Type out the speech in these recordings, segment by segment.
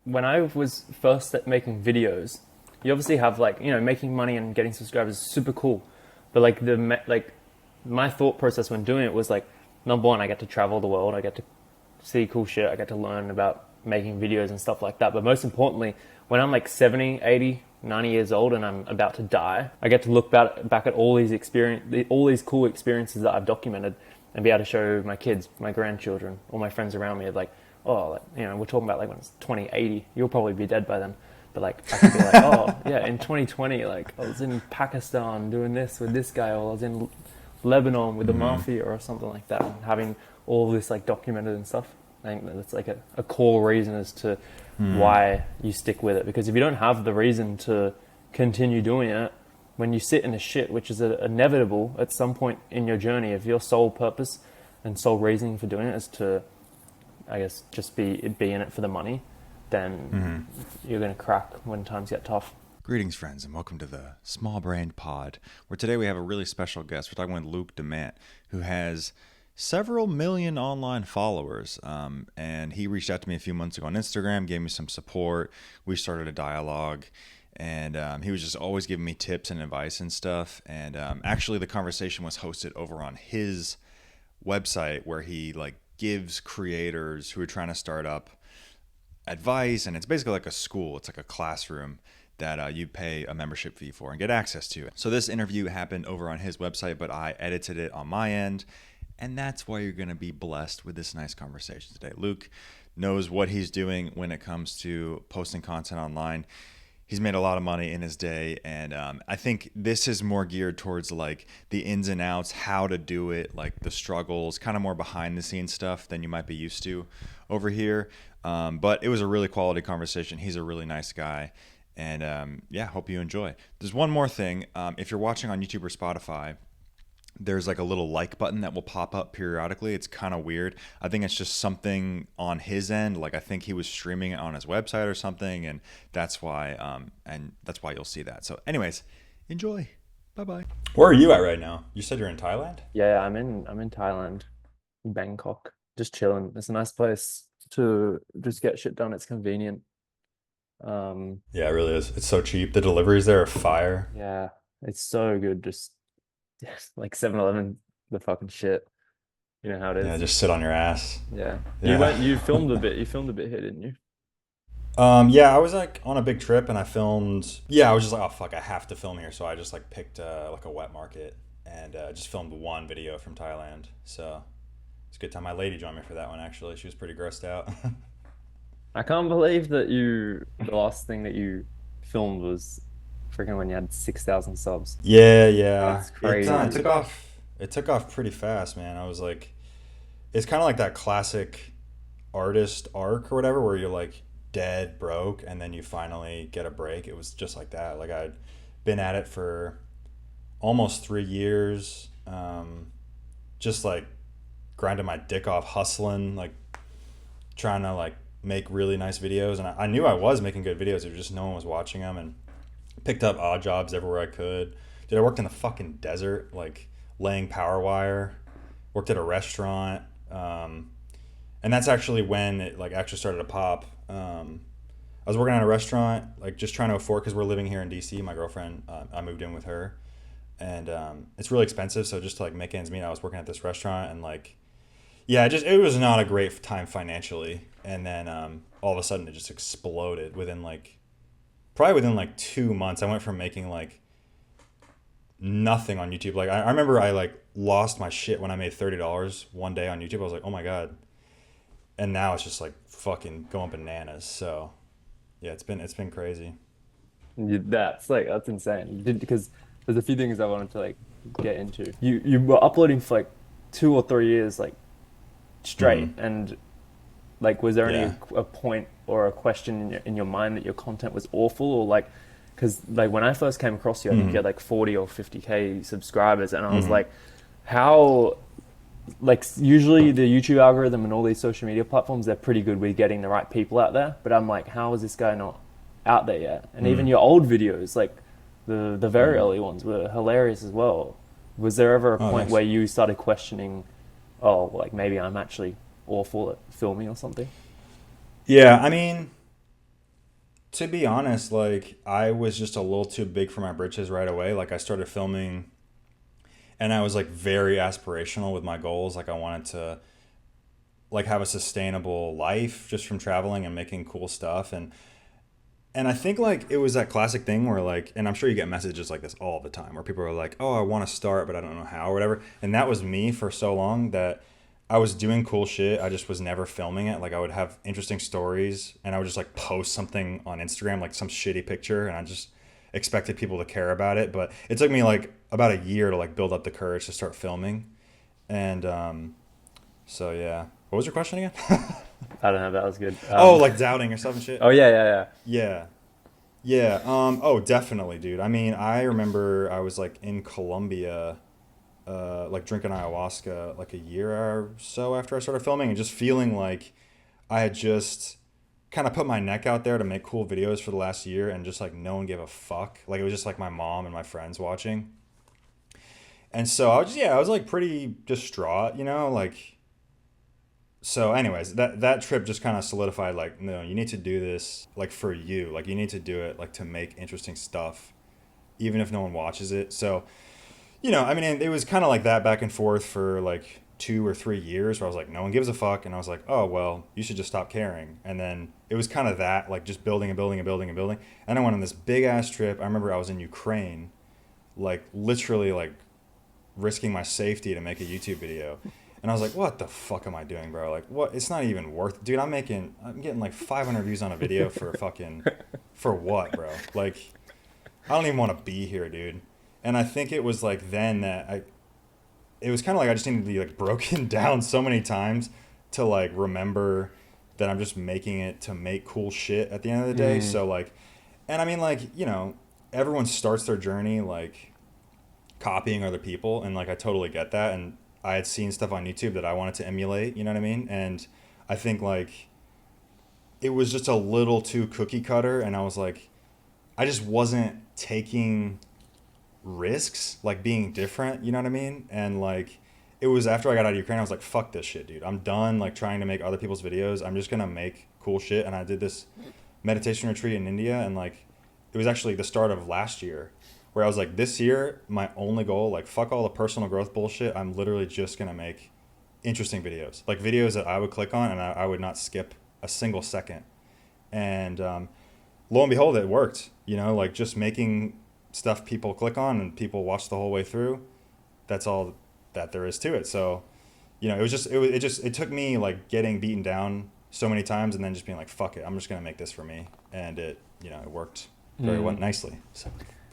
when I was first making videos, you obviously have like, making money and getting subscribers is super cool. But like my thought process when doing it was like, number one, I get to travel the world, I get to see cool shit, I get to learn about making videos and stuff like that. But most importantly, when I'm like 70, 80, 90 years old and I'm about to die, I get to look back at all these cool experiences that I've documented and be able to show my kids, my grandchildren, all my friends around me like, oh, like, we're talking about like when it's 2080, you'll probably be dead by then. But like, I could be like, oh yeah, in 2020, like I was in Pakistan doing this with this guy, or I was in Lebanon with the mafia or something like that, and having all this like documented and stuff. I think that's like a core reason as to why you stick with it. Because if you don't have the reason to continue doing it, when you sit in a shit, which is inevitable at some point in your journey, if your sole purpose and sole reason for doing it is to, I guess, just be in it for the money, then you're going to crack when times get tough. Greetings, friends, and welcome to the Small Brain Pod, where today we have a really special guest. We're talking with Luke Damant, who has several million online followers, and he reached out to me a few months ago on Instagram, gave me some support. We started a dialogue, and he was just always giving me tips and advice and stuff. And actually, the conversation was hosted over on his website, where he like gives creators who are trying to start up advice, and it's basically like a school. It's like a classroom that you pay a membership fee for and get access to. So this interview happened over on his website, but I edited it on my end, and that's why you're going to be blessed with this nice conversation today. Luke knows what he's doing when it comes to posting content online. He's made a lot of money in his day, and I think this is more geared towards like the ins and outs, how to do it, like the struggles, kind of more behind the scenes stuff than you might be used to over here. But it was a really quality conversation. He's a really nice guy. And yeah, hope you enjoy. There's one more thing. If you're watching on YouTube or Spotify, there's like a little like button that will pop up periodically. It's kind of weird. I think it's just something on his end. Like I think he was streaming it on his website or something, and that's why you'll see that. So anyways, enjoy. Bye-bye. Where are you at right now? You said you're in Thailand? Yeah, I'm in Thailand, Bangkok, just chilling. It's a nice place to just get shit done. It's convenient. Yeah, it really is. It's so cheap. The deliveries there are fire. Yeah, it's so good. Just like 7-Eleven, the fucking shit. You know how it is. Yeah, just sit on your ass. Yeah. Yeah. You filmed a bit. You filmed a bit here, didn't you? Yeah, I was like on a big trip and I filmed. Yeah, I was just like, oh fuck, I have to film here. So I just like picked like a wet market and just filmed one video from Thailand. So it's a good time. My lady joined me for that one actually. She was pretty grossed out. I can't believe that the last thing that you filmed was freaking when you had 6,000 subs. Yeah. That's It crazy. took off. It took off pretty fast, man. I was like, it's kind of like that classic artist arc or whatever, where you're like dead broke and then you finally get a break. It was just like that. Like I'd been at it for almost 3 years, just like grinding my dick off, hustling, like trying to like make really nice videos. And I knew I was making good videos. It was just no one was watching them, and picked up odd jobs everywhere I could. Dude, I worked in the fucking desert, like laying power wire. Worked at a restaurant, and that's actually when it like actually started to pop. I was working at a restaurant, like just trying to afford, because we're living here in DC. My girlfriend, I moved in with her, and it's really expensive. So just to like make ends meet, I was working at this restaurant, and like, yeah, it was not a great time financially. And then all of a sudden, it just exploded within like 2 months. I went from making like nothing on YouTube. Like I remember I like lost my shit when I made $30 one day on YouTube. I was like, oh my God. And now it's just like fucking going bananas. So yeah, it's been crazy. That's insane. Because there's a few things I wanted to like get into. You were uploading for like 2 or 3 years like straight, and like was there any Yeah. a point or a question in your mind that your content was awful, or like, because like when I first came across you, I think you had like 40 or 50K subscribers, and I was like, how, like usually the YouTube algorithm and all these social media platforms, they're pretty good with getting the right people out there, but I'm like, how is this guy not out there yet? And even your old videos, like the very early ones, were hilarious as well. Was there ever a point Thanks. where you started questioning, oh, like maybe I'm actually awful at filming or something? Yeah, I mean, To be honest, like I was just a little too big for my britches right away. Like I started filming and I was like very aspirational with my goals. Like I wanted to like have a sustainable life just from traveling and making cool stuff. And I think like it was that classic thing where like, and I'm sure you get messages like this all the time where people are like, "Oh, I want to start, but I don't know how," or whatever. And that was me for so long that I was doing cool shit. I just was never filming it. Like I would have interesting stories and I would just like post something on Instagram, like some shitty picture, and I just expected people to care about it. But it took me like about a year to like build up the courage to start filming. And so yeah. What was your question again? I don't know. That was good. Oh, like doubting yourself and shit. Oh yeah, yeah, yeah. Yeah. Yeah. Oh, definitely, dude. I mean, I remember I was like in Colombia, like drinking ayahuasca like a year or so after I started filming, and just feeling like I had just kind of put my neck out there to make cool videos for the last year, and just like no one gave a fuck. Like it was just like my mom and my friends watching, and so I was just, yeah, I was like pretty distraught, you know, like. So anyways, that trip just kind of solidified like, no, you need to do this like for you, like you need to do it like to make interesting stuff even if no one watches it. So I mean, it was kind of like that back and forth for like 2 or 3 years where I was like, no one gives a fuck, and I was like, oh well, you should just stop caring. And then it was kind of that, like just building and building and building and building. And I went on this big ass trip. I remember I was in Ukraine, like literally like risking my safety to make a YouTube video. And I was like, what the fuck am I doing, bro? Like, what? It's not even worth, dude. I'm getting like 500 views on a video for what, bro? Like, I don't even want to be here, dude. And I think it was like then that it was kind of like I just needed to be like broken down so many times to like remember that I'm just making it to make cool shit at the end of the day. So like, and I mean like, everyone starts their journey like copying other people, and like I totally get that. And I had seen stuff on YouTube that I wanted to emulate, you know what I mean? And I think like it was just a little too cookie cutter, and I was like, I just wasn't taking risks, like being different, you know what I mean? And like it was after I got out of Ukraine, I was like, fuck this shit, dude. I'm done like trying to make other people's videos. I'm just gonna make cool shit. And I did this meditation retreat in India, and like it was actually the start of last year where I was like, this year my only goal, like fuck all the personal growth bullshit, I'm literally just gonna make interesting videos, like videos that I would click on and I would not skip a single second. And lo and behold, it worked, like just making stuff people click on and people watch the whole way through. That's all that there is to it. So it took me like getting beaten down so many times and then just being like, fuck it, I'm just gonna make this for me. And it worked very well, nicely. So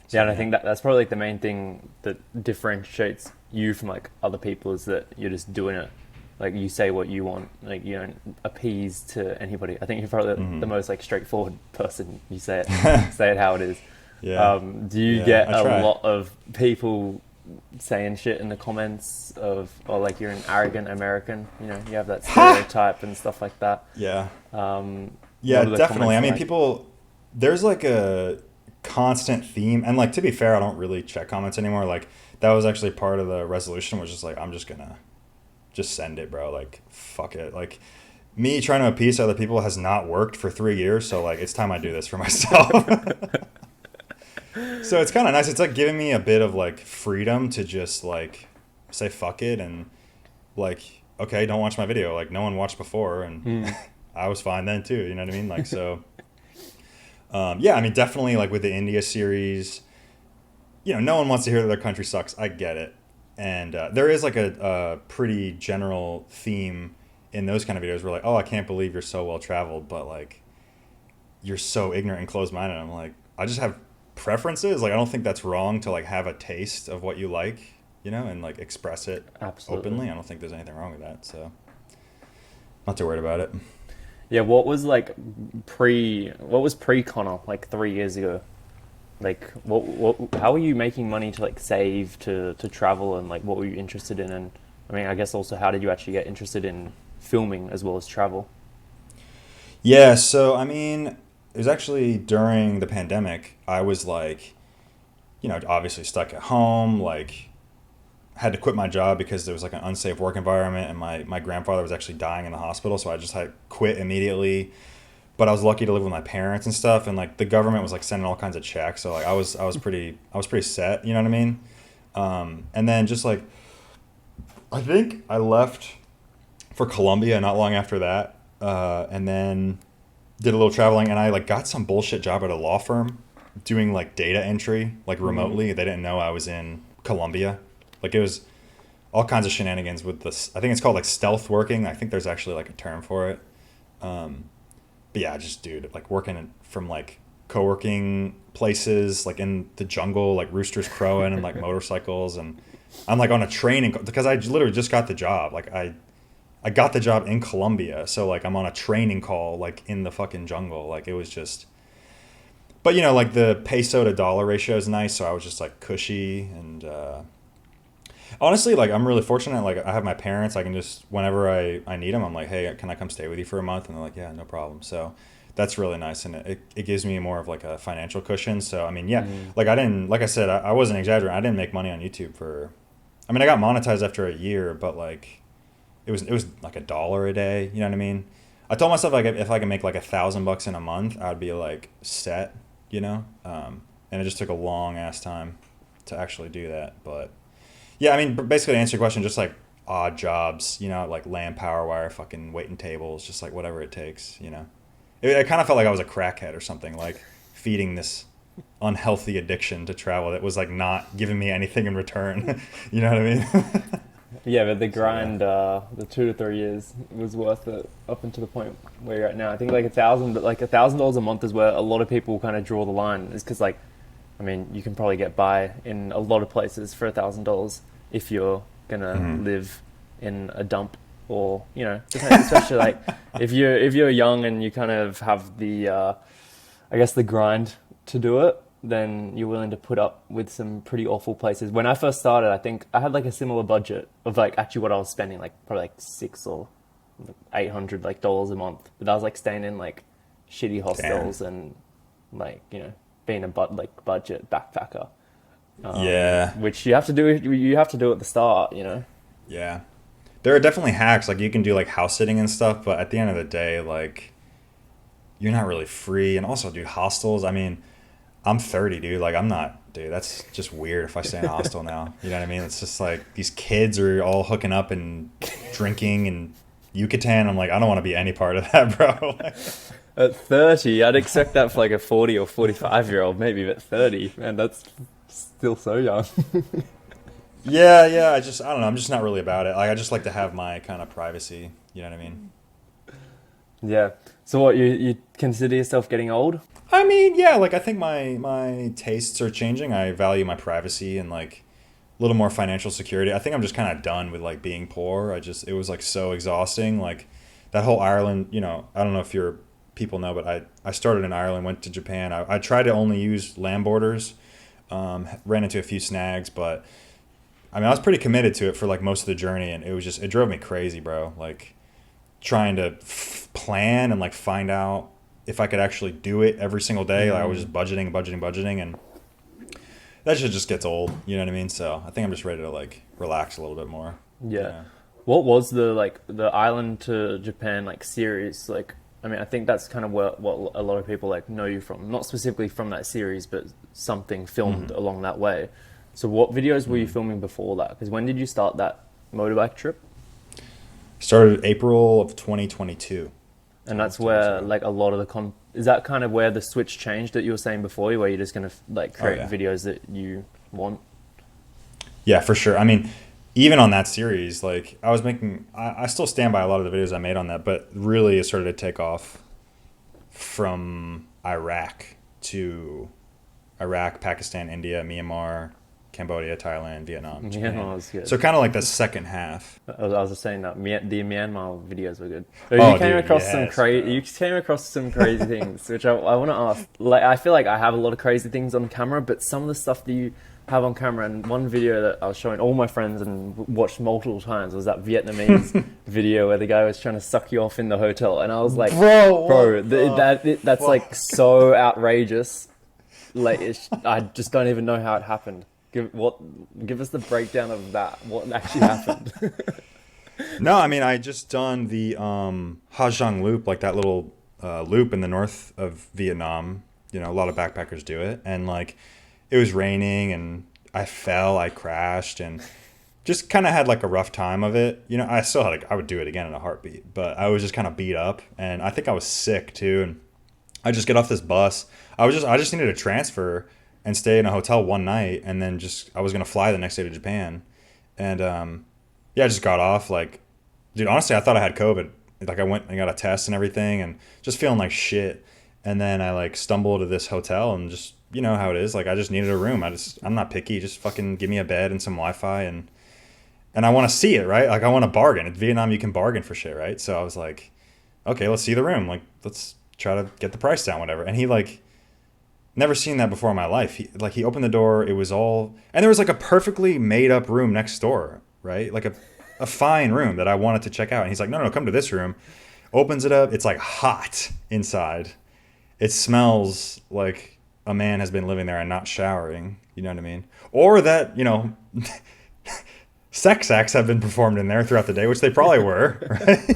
yeah, and I think that's probably like the main thing that differentiates you from like other people is that you're just doing it. Like you say what you want, like you don't appease to anybody. I think you're probably the most like straightforward person. You say it how it is. Yeah. Do you get a lot of people saying shit in the comments or like you're an arrogant American? You have that stereotype and stuff like that. Yeah. Yeah, definitely. I mean, people. There's like a constant theme, and like to be fair, I don't really check comments anymore. Like that was actually part of the resolution, was just like I'm just gonna just send it, bro. Like fuck it. Like me trying to appease other people has not worked for 3 years, so like it's time I do this for myself. So it's kind of nice. It's like giving me a bit of like freedom to just like say fuck it and like, okay, don't watch my video. Like no one watched before, and I was fine then too. You know what I mean? Like so. Yeah, I mean, definitely like with the India series, no one wants to hear that their country sucks. I get it. And there is like a pretty general theme in those kind of videos where like, oh, I can't believe you're so well traveled, but like you're so ignorant and closed minded. I'm like, I just have preferences. Like, I don't think that's wrong to like have a taste of what you like, and like express it openly. I don't think there's anything wrong with that. So not too worried about it. Yeah, what was pre-Connor like 3 years ago? Like how were you making money to like save to travel, and like what were you interested in? And I mean, I guess also how did you actually get interested in filming as well as travel? Yeah, so I mean, it was actually during the pandemic. I was like, obviously stuck at home, like had to quit my job because there was like an unsafe work environment, and my grandfather was actually dying in the hospital, so I just had quit immediately, but I was lucky to live with my parents and stuff, and like the government was like sending all kinds of checks, so like I was pretty set, you know what I mean? And then just like I think I left for Colombia not long after that, and then did a little traveling, and I like got some bullshit job at a law firm doing like data entry like remotely. They didn't know I was in Colombia. Like it was all kinds of shenanigans with this. I think it's called like stealth working. I think there's actually like a term for it. But yeah, just dude, like working from like co-working places, like in the jungle, like roosters crowing and like motorcycles, and I'm like on a training because I literally just got the job. Like I got the job in Colombia, so like I'm on a training call like in the fucking jungle. Like it was just, but you know, like the peso to dollar ratio is nice, so I was just like cushy and honestly, like I'm really fortunate. Like I have my parents. I can just whenever I need them, I'm like, hey, can I come stay with you for a month? And they're like, yeah, no problem. So that's really nice, and it gives me more of like a financial cushion. So I mean, yeah, like I didn't, like I said, I wasn't exaggerating. I didn't make money on YouTube for, I mean, I got monetized after a year, but like it was like $1 a day. You know what I mean? I told myself like if I can make like $1,000 in a month, I'd be like set. You know, and it just took a long ass time to actually do that, but. Yeah, I mean, basically to answer your question, just like odd jobs, you know, like laying power wire, fucking waiting tables, just like whatever it takes, you know. It kind of felt like I was a crackhead or something, like feeding this unhealthy addiction to travel that was like not giving me anything in return. You know what I mean? Yeah, but the grind, the 2 to 3 years was worth it up until the point where you're at now. I think like $1,000 a month is where a lot of people kind of draw the line. Is because like, I mean, you can probably get by in a lot of places for $1,000 if you're gonna live in a dump, or you know, especially like if you're young and you kind of have the, I guess the grind to do it, then you're willing to put up with some pretty awful places. When I first started, I think I had like a similar budget of like actually what I was spending, like probably like $600 or $800 like dollars a month. But I was like staying in like shitty hostels and like, you know, being a budget backpacker. Yeah. Which you have to do. You have to do at the start, you know. Yeah. There are definitely hacks, like you can do like house sitting and stuff, but at the end of the day, like you're not really free. And also, dude, hostels, I mean, I'm 30, dude. Like, I'm not, dude, that's just weird if I stay in a hostel now. You know what I mean? It's just like these kids are all hooking up and drinking and Yucatan. I'm like, I don't want to be any part of that, bro. At 30, I'd expect that for like a 40 or 45-year-old, maybe, but 30, man, that's still so young. Yeah. I don't know. I'm just not really about it. Like, I just like to have my kind of privacy. You know what I mean? Yeah. So what, you consider yourself getting old? I mean, yeah, like I think my tastes are changing. I value my privacy and like a little more financial security. I think I'm just kind of done with like being poor. It was like so exhausting. Like that whole Ireland, you know, I don't know if your people know, but I started in Ireland, went to Japan. I tried to only use land borders, ran into a few snags, but I mean, I was pretty committed to it for like most of the journey, and it drove me crazy, bro. Like trying to plan and like find out if I could actually do it every single day. Like I was just budgeting, and that shit just gets old. You know what I mean? So I think I'm just ready to like relax a little bit more. Yeah. What was the Island to Japan like series? Like, I mean, I think that's kind of what a lot of people like know you from. Not specifically from that series, but something filmed along that way. So what videos were you filming before that? Because when did you start that motorbike trip? Started April of 2022. And that's where like a lot of the is that kind of where the switch changed that you were saying before, where you're just going to like create videos that you want? Yeah, for sure. I mean, even on that series, like I was making, I still stand by a lot of the videos I made on that, but really it started to take off from Iraq, Pakistan, India, Myanmar, Cambodia, Thailand, Vietnam, Japan. Myanmar was good. So kind of like the second half. I was just saying that the Myanmar videos were good. Oh, you came dude, across yes, some crazy. You came across some crazy things, which I want to ask. Like, I feel like I have a lot of crazy things on camera, but some of the stuff that you have on camera, and one video that I was showing all my friends and watched multiple times was that Vietnamese video where the guy was trying to suck you off in the hotel, and I was like, that's like so outrageous. Like, I just don't even know how it happened. Give us the breakdown of that. What actually happened? No, I mean, I just done the Hajang loop, like that little loop in the north of Vietnam. You know, a lot of backpackers do it, and like it was raining, and I crashed, and just kind of had like a rough time of it. You know, I still had I would do it again in a heartbeat, but I was just kind of beat up, and I think I was sick too. And I just get off this bus. I just needed a transfer and stay in a hotel one night, and then I was gonna fly the next day to Japan, and yeah, I just got off. Like, dude, honestly, I thought I had COVID. Like, I went and got a test and everything, and just feeling like shit. And then I like stumbled to this hotel, and just, you know how it is. Like, I just needed a room. I'm not picky. Just fucking give me a bed and some Wi-Fi, and I want to see it, right? Like, I want to bargain. In Vietnam, you can bargain for shit, right? So I was like, okay, let's see the room. Like, let's try to get the price down, whatever. And he like, never seen that before in my life. He opened the door. It was all, and there was like a perfectly made up room next door, right? Like a fine room that I wanted to check out. And he's like, no, come to this room. Opens it up. It's like hot inside. It smells like a man has been living there and not showering. You know what I mean? Or that, you know, sex acts have been performed in there throughout the day, which they probably were, right?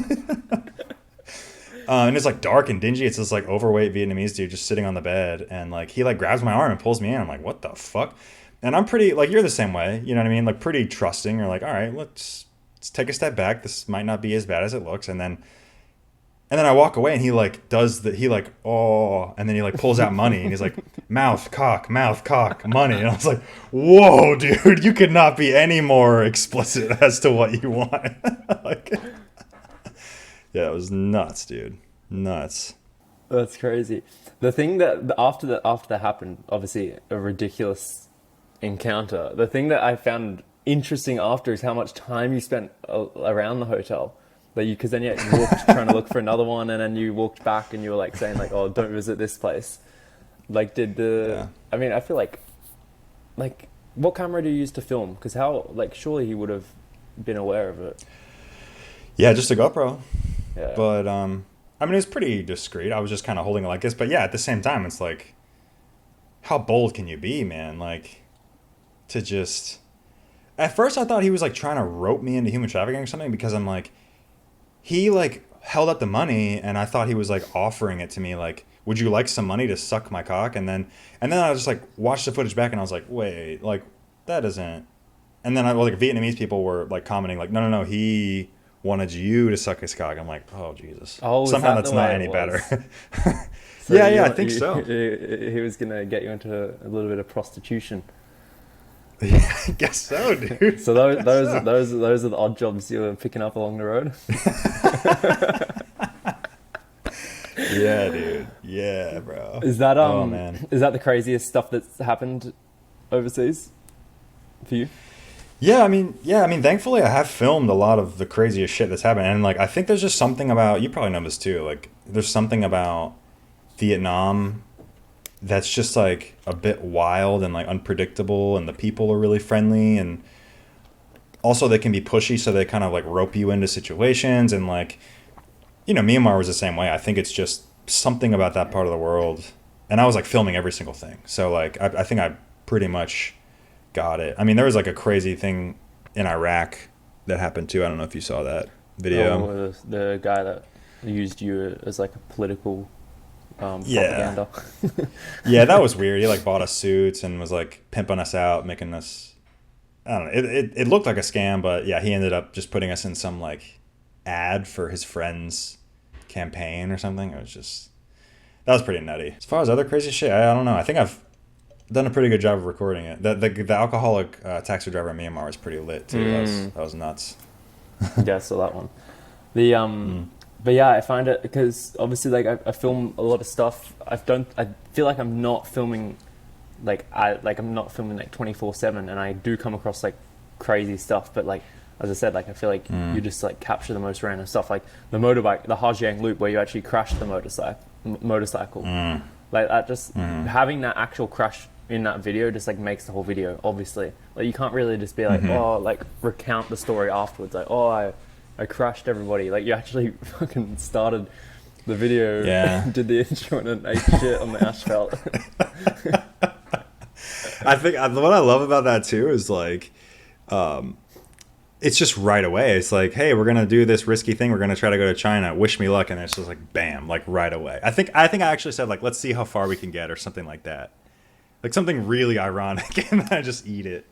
And it's like dark and dingy. It's this like overweight Vietnamese dude just sitting on the bed, and like he like grabs my arm and pulls me in. I'm like, what the fuck? And I'm pretty like, you're the same way, you know what I mean? Like pretty trusting. You're like, all right, let's take a step back. This might not be as bad as it looks. And then I walk away, and he like oh, and then he like pulls out money, and he's like, mouth cock, money. And I was like, whoa, dude, you could not be any more explicit as to what you want. Like, yeah, it was nuts, dude. Nuts. That's crazy. The thing that after that happened, obviously a ridiculous encounter. The thing that I found interesting after is how much time you spent around the hotel. Because then you walked trying to look for another one, and then you walked back, and you were like saying like, oh, don't visit this place. Like, I mean, I feel like what camera do you use to film? Because surely he would have been aware of it. Yeah, just a GoPro. Yeah. But I mean, it was pretty discreet. I was just kind of holding it like this. But yeah, at the same time, it's like, how bold can you be, man? Like, to just... At first, I thought he was like trying to rope me into human trafficking or something, because I'm like, he like held up the money, and I thought he was like offering it to me, like, would you like some money to suck my cock? And then I just like watched the footage back, and I was like, wait, like that isn't. And then Vietnamese people were like commenting like, no, he wanted you to suck his cock. I'm like, oh Jesus. Oh, somehow that's not any better. So yeah, I think so. He was gonna get you into a little bit of prostitution. Yeah, I guess so, dude. So those are the odd jobs you were picking up along the road. Yeah, dude. Yeah, bro. Is that oh man, is that the craziest stuff that's happened overseas for you? Yeah, I mean, thankfully I have filmed a lot of the craziest shit that's happened. And like, I think there's just something about, you probably know this too, like there's something about Vietnam that's just like a bit wild and like unpredictable, and the people are really friendly, and also they can be pushy, so they kind of like rope you into situations. And like, you know, Myanmar was the same way. I think it's just something about that part of the world. And I was like filming every single thing. So like, I think I pretty much got it. I mean, there was like a crazy thing in Iraq that happened too. I don't know if you saw that video. Oh, the guy that used you as like a political propaganda. Yeah, that was weird. He like bought us suits and was like pimping us out, making us, I don't know. It looked like a scam, but yeah, he ended up just putting us in some like ad for his friend's campaign or something. It was just, that was pretty nutty. As far as other crazy shit, I don't know. I think I've done a pretty good job of recording it. The alcoholic taxi driver in Myanmar was pretty lit too. That was nuts. Yeah, I saw that one. But yeah, I find it, because obviously like I film a lot of stuff. I feel like I'm not filming I'm not filming like 24/7, and I do come across like crazy stuff. But like, as I said, like I feel like you just like capture the most random stuff, like the motorbike, the Hajiang loop where you actually crashed the motorcycle. Like that, just having that actual crash in that video just like makes the whole video. Obviously, like you can't really just be like, oh, like recount the story afterwards, like, oh, I crashed everybody. Like you actually fucking started the video, did the intro, and ate shit on the asphalt. I think what I love about that too is like, it's just right away. It's like, hey, we're gonna do this risky thing. We're gonna try to go to China. Wish me luck, and it's just like, bam, like right away. I think I actually said like, let's see how far we can get, or something like that. Like something really ironic, and then I just eat it.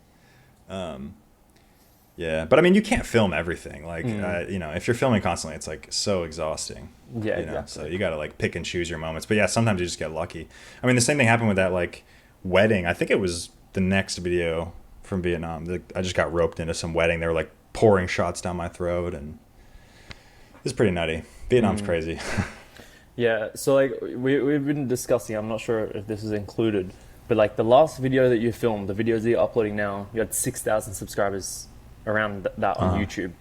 Yeah, but I mean, you can't film everything. Like, you know, if you're filming constantly, it's like so exhausting. Yeah, You know, exactly. so you got to like pick and choose your moments. But yeah, sometimes you just get lucky. I mean, the same thing happened with that like wedding. I think it was the next video from Vietnam. I just got roped into some wedding. They were like pouring shots down my throat, and it's pretty nutty. Vietnam's crazy. Yeah, so like we've been discussing, I'm not sure if this is included, but like the last video that you filmed, the videos that you're uploading now, you had 6,000 subscribers around that on YouTube.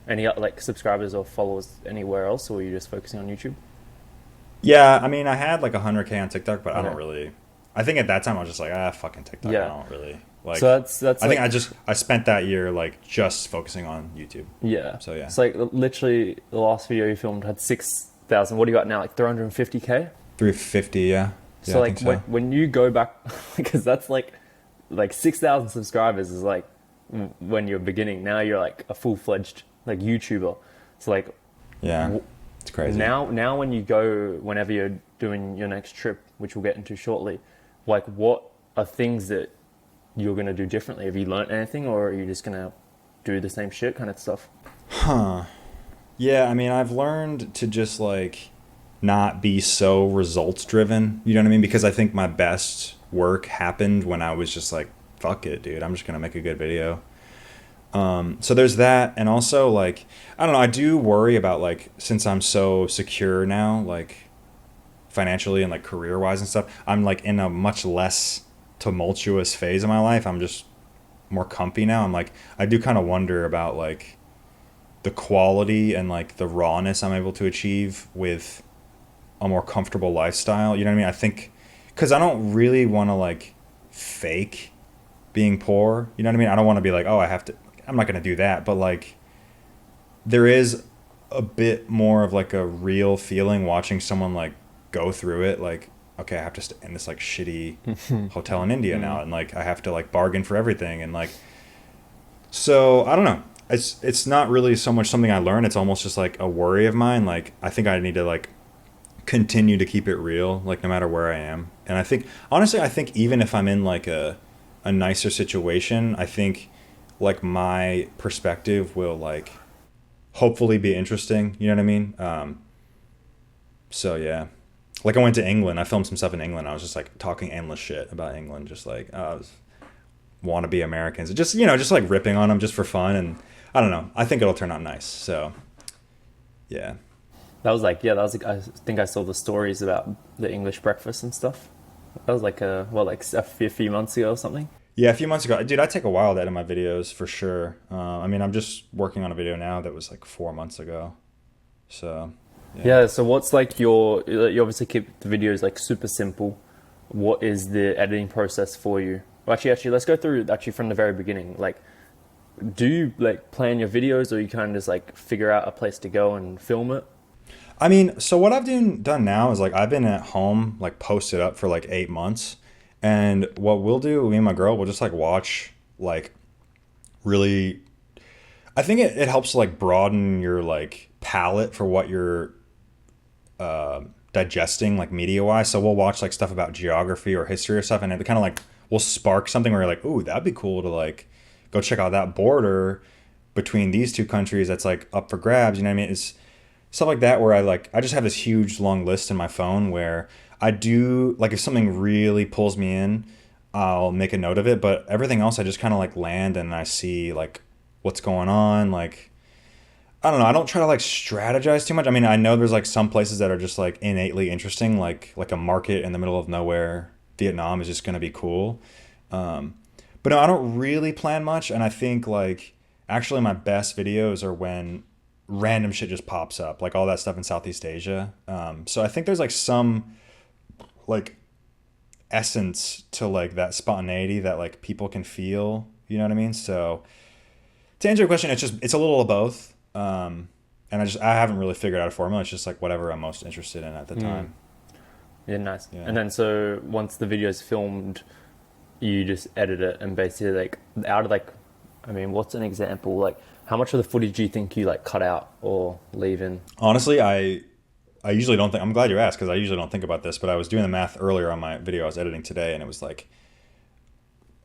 Any like subscribers or followers anywhere else, or were you just focusing on YouTube? Yeah, I mean, I had like 100K on TikTok, but I don't Okay. really. I think at that time I was just like, fucking TikTok. I Yeah. don't really like. So that's I think like I spent that year like just focusing on YouTube. yeah. So yeah, It's like literally the last video you filmed had 6,000. What do you got now? Like 350K? 350. Yeah, yeah, So I like think so. when you go back, because that's like 6,000 subscribers is like when you're beginning. Now you're like a full fledged like YouTuber. So like Yeah, w- it's crazy. now when you go, whenever you're doing your next trip, which we'll get into shortly, like what are things that you're gonna do differently? Have you learned anything, or are you just gonna do the same shit kind of stuff? Yeah, I mean, I've learned to just like not be so results driven. You know what I mean? Because I think my best work happened when I was just like, fuck it, dude. I'm just gonna make a good video. So there's that, and also like I don't know. I do worry about like since I'm so secure now, like financially and like career wise and stuff. I'm like in a much less tumultuous phase of my life. I'm just more comfy now. I'm like I do kind of wonder about like the quality and like the rawness I'm able to achieve with a more comfortable lifestyle. You know what I mean? I think because I don't really want to like fake being poor. You know what I mean? I don't want to be like, oh, I have to. I'm not gonna do that. But like, there is a bit more of like a real feeling watching someone like go through it. Like, okay, I have to stay in this like shitty hotel in India now, and like I have to like bargain for everything, and like so I don't know. It's not really so much something I learn. It's almost just like a worry of mine. Like I think I need to like continue to keep it real, like no matter where I am. And I think honestly, I think even if I'm in like a nicer situation, I think like my perspective will like hopefully be interesting. You know what I mean? So yeah, like I went to England. I filmed some stuff in England. I was just like talking endless shit about England, just like I was wannabe Americans, just you know, just like ripping on them just for fun. And I don't know. I think it'll turn out nice. So yeah. That was like, yeah, that was like, I think I saw the stories about the English breakfast and stuff. That was like like a few months ago or something. Yeah, a few months ago, dude, I take a while to edit my videos for sure. I mean, I'm just working on a video now that was like 4 months ago. So, yeah. Yeah, so what's like you obviously keep the videos like super simple. What is the editing process for you? Well, actually, let's go through actually from the very beginning. Like, do you like plan your videos, or you kind of just like figure out a place to go and film it? I mean, so what I've done now is like I've been at home, like posted up for like 8 months. And what we'll do, me and my girl, we'll just like watch like really, I think it helps to like broaden your like palette for what you're digesting like media wise. So we'll watch like stuff about geography or history or stuff, and it kind of like will spark something where you're like, ooh, that'd be cool to like go check out that border between these two countries that's like up for grabs. You know what I mean? It's stuff like that where I just have this huge long list in my phone where I do like if something really pulls me in, I'll make a note of it. But everything else I just kind of like land and I see like what's going on, like I don't know. I don't try to like strategize too much. I mean, I know there's like some places that are just like innately interesting, like a market in the middle of nowhere. Vietnam is just gonna be cool. Um, but no, I don't really plan much, and I think like actually my best videos are when random shit just pops up, like all that stuff in Southeast Asia. So I think there's like some like essence to like that spontaneity that like people can feel. You know what I mean? So to answer your question, it's a little of both. And I haven't really figured out a formula. It's just like whatever I'm most interested in at the time. Yeah, nice. Yeah. And then so once the video's filmed, you just edit it and basically like out of like, I mean, what's an example? Like How much of the footage do you think you like cut out or leave in? Honestly, I usually don't think. I'm glad you asked because I usually don't think about this. But I was doing the math earlier on my video I was editing today, and it was like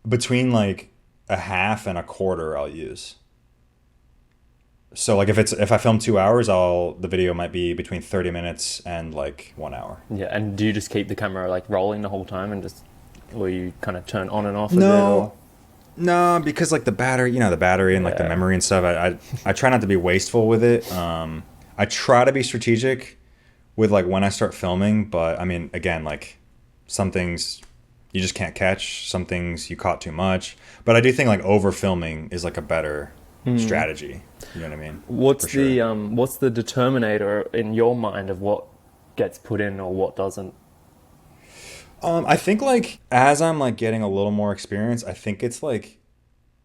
between like a half and a quarter I'll use. So like if I film 2 hours, the video might be between 30 minutes and like 1 hour. Yeah, and do you just keep the camera like rolling the whole time and just, or you kind of turn on and off a bit? No, no, because like the battery, the battery and like the Yeah. memory and stuff. I try not to be wasteful with it. I try to be strategic with like when I start filming, but I mean, again, like some things you just can't catch, some things you caught too much. But I do think like over filming is like a better strategy. You know what I mean? What's For sure. what's the determinator in your mind of what gets put in or what doesn't? I think like as I'm like getting a little more experience, I think it's like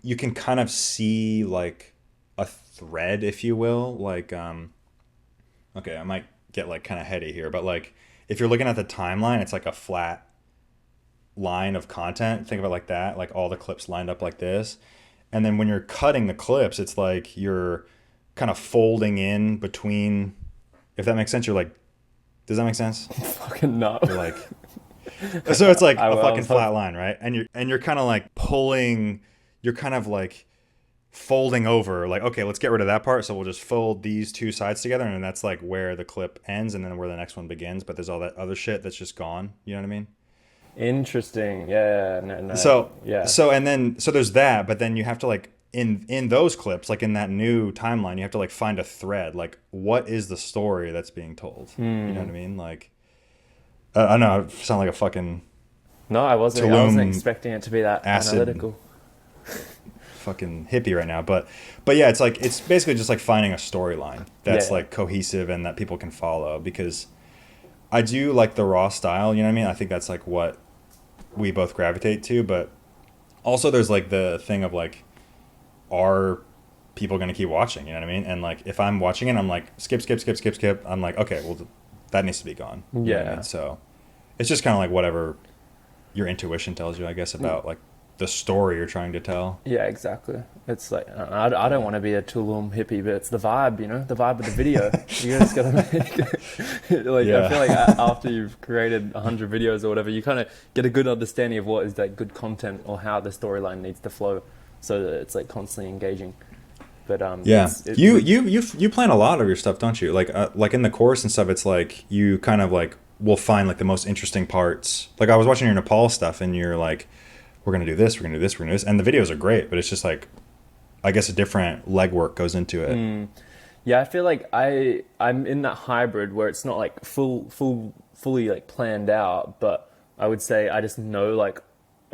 you can kind of see like a thread, if you will. Like, okay, I might get like kind of heady here, but like if you're looking at the timeline, it's like a flat line of content. Think of it like that, like all the clips lined up like this. And then when you're cutting the clips, it's like you're kind of folding in between, if that makes sense. You're like, does that make sense? Fucking no. You're like, so it's like I a will. fucking flat line, right? And you're kind of like pulling, you're kind of like folding over, like, okay, let's get rid of that part. So we'll just fold these two sides together, and that's like where the clip ends and then where the next one begins. But there's all that other shit that's just gone. You know what I mean? Interesting. Yeah. No. So Yeah. so there's that, but then you have to like in those clips, like in that new timeline, you have to like find a thread. Like, what is the story that's being told? You know what I mean? Like, I know I sound like a fucking No, I wasn't. I wasn't expecting it to be that acid analytical. fucking hippie right now, but yeah, it's like it's basically just like finding a storyline that's Yeah. like cohesive and that people can follow, because I do like the raw style, you know what I mean? I think that's like what we both gravitate to, but also there's like the thing of like, are people going to keep watching, you know what I mean? And like if I'm watching it, I'm like skip, I'm like, okay, well that needs to be gone. You know what I Yeah. mean? So it's just kind of like whatever your intuition tells you, I guess, about like the story you're trying to tell. Yeah, exactly. It's like I don't want to be a Tulum hippie, but it's the vibe, the vibe of the video. You just gotta make like Yeah. I feel like after you've created 100 videos or whatever, you kind of get a good understanding of what is that good content or how the storyline needs to flow, so that it's like constantly engaging. But Yeah, you plan a lot of your stuff, don't you? Like in the course and stuff, it's like you kind of like will find like the most interesting parts. Like I was watching your Nepal stuff, and you're like, we're gonna do this, we're gonna do this, we're gonna do this, and the videos are great, but it's just like, I guess a different legwork goes into it. Yeah, I feel like I'm in that hybrid where it's not like fully like planned out, but I would say I just know like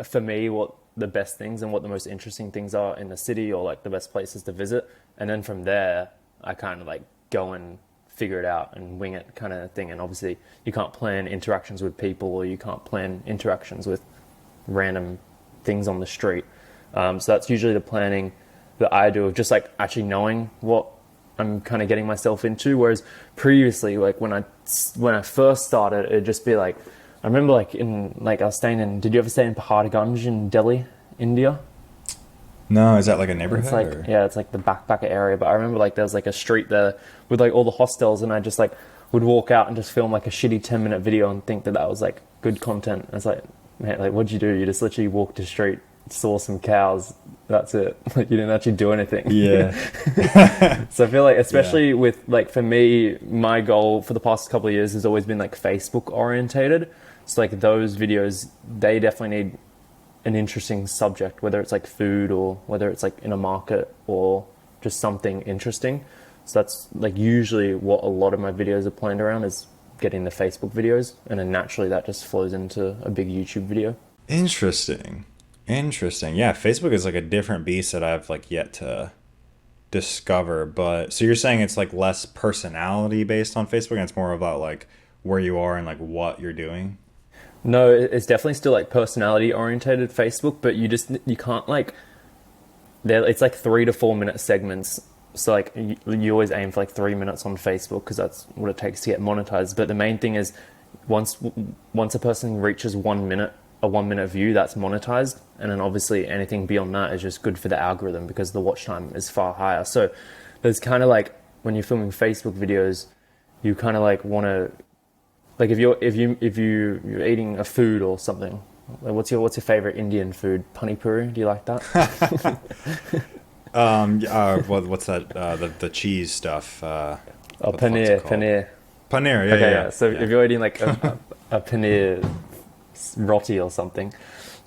for me what the best things and what the most interesting things are in the city, or like the best places to visit, and then from there I kind of like go and figure it out and wing it kind of thing. And obviously you can't plan interactions with people, or you can't plan interactions with random things on the street. So that's usually the planning that I do, of just like actually knowing what I'm kind of getting myself into. Whereas previously, like when I first started, it'd just be like, I remember like I was staying in, did you ever stay in Paharganj in Delhi, India? No, is that like a neighborhood? It's like, or? yeah, it's like the backpacker area. But I remember like there was like a street there with like all the hostels, and I just like would walk out and just film like a shitty 10-minute video and think that was like good content. And it's like, man, like what'd you do? You just literally walked the street, saw some cows. That's it. Like you didn't actually do anything. Yeah. So I feel like, especially with like, for me, my goal for the past couple of years has always been like Facebook orientated. So like those videos, they definitely need an interesting subject, whether it's like food or whether it's like in a market or just something interesting. So that's like usually what a lot of my videos are planned around, is getting the Facebook videos, and then naturally that just flows into a big YouTube video. Interesting. Yeah, Facebook is like a different beast that I've like yet to discover. But so you're saying it's like less personality based on Facebook, and it's more about like where you are and like what you're doing? No, it's definitely still like personality orientated Facebook, but you can't like, it's like 3 to 4 minute segments. So like you always aim for like 3 minutes on Facebook, because that's what it takes to get monetized. But the main thing is once a person reaches 1 minute a 1 minute view, that's monetized. And then obviously anything beyond that is just good for the algorithm because the watch time is far higher. So there's kind of like when you're filming Facebook videos, you kind of like want to, like if you're eating a food or something, like what's your favorite Indian food? Pani puri? Do you like that? What's that? The cheese stuff. Oh, What the fuck's it called? paneer. Paneer, yeah, Okay, yeah. So Yeah. if you're eating like a paneer roti or something,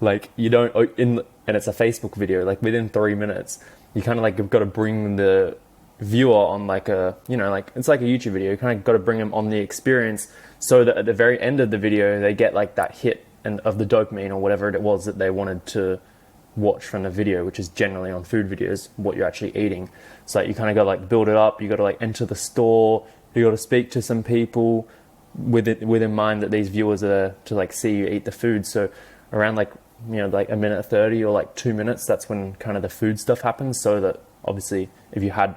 like you don't and it's a Facebook video, like within 3 minutes, you kind of like have got to bring the viewer on like a, like it's like a YouTube video. You kind of got to bring them on the experience so that at the very end of the video, they get like that hit and of the dopamine or whatever it was that they wanted to watch from the video, which is generally on food videos, what you're actually eating. So like, you kind of got to like build it up. You got to like enter the store. You got to speak to some people with in mind that these viewers are there to like see you eat the food. So around like, like a minute 30 or like 2 minutes, that's when kind of the food stuff happens. So that obviously if you had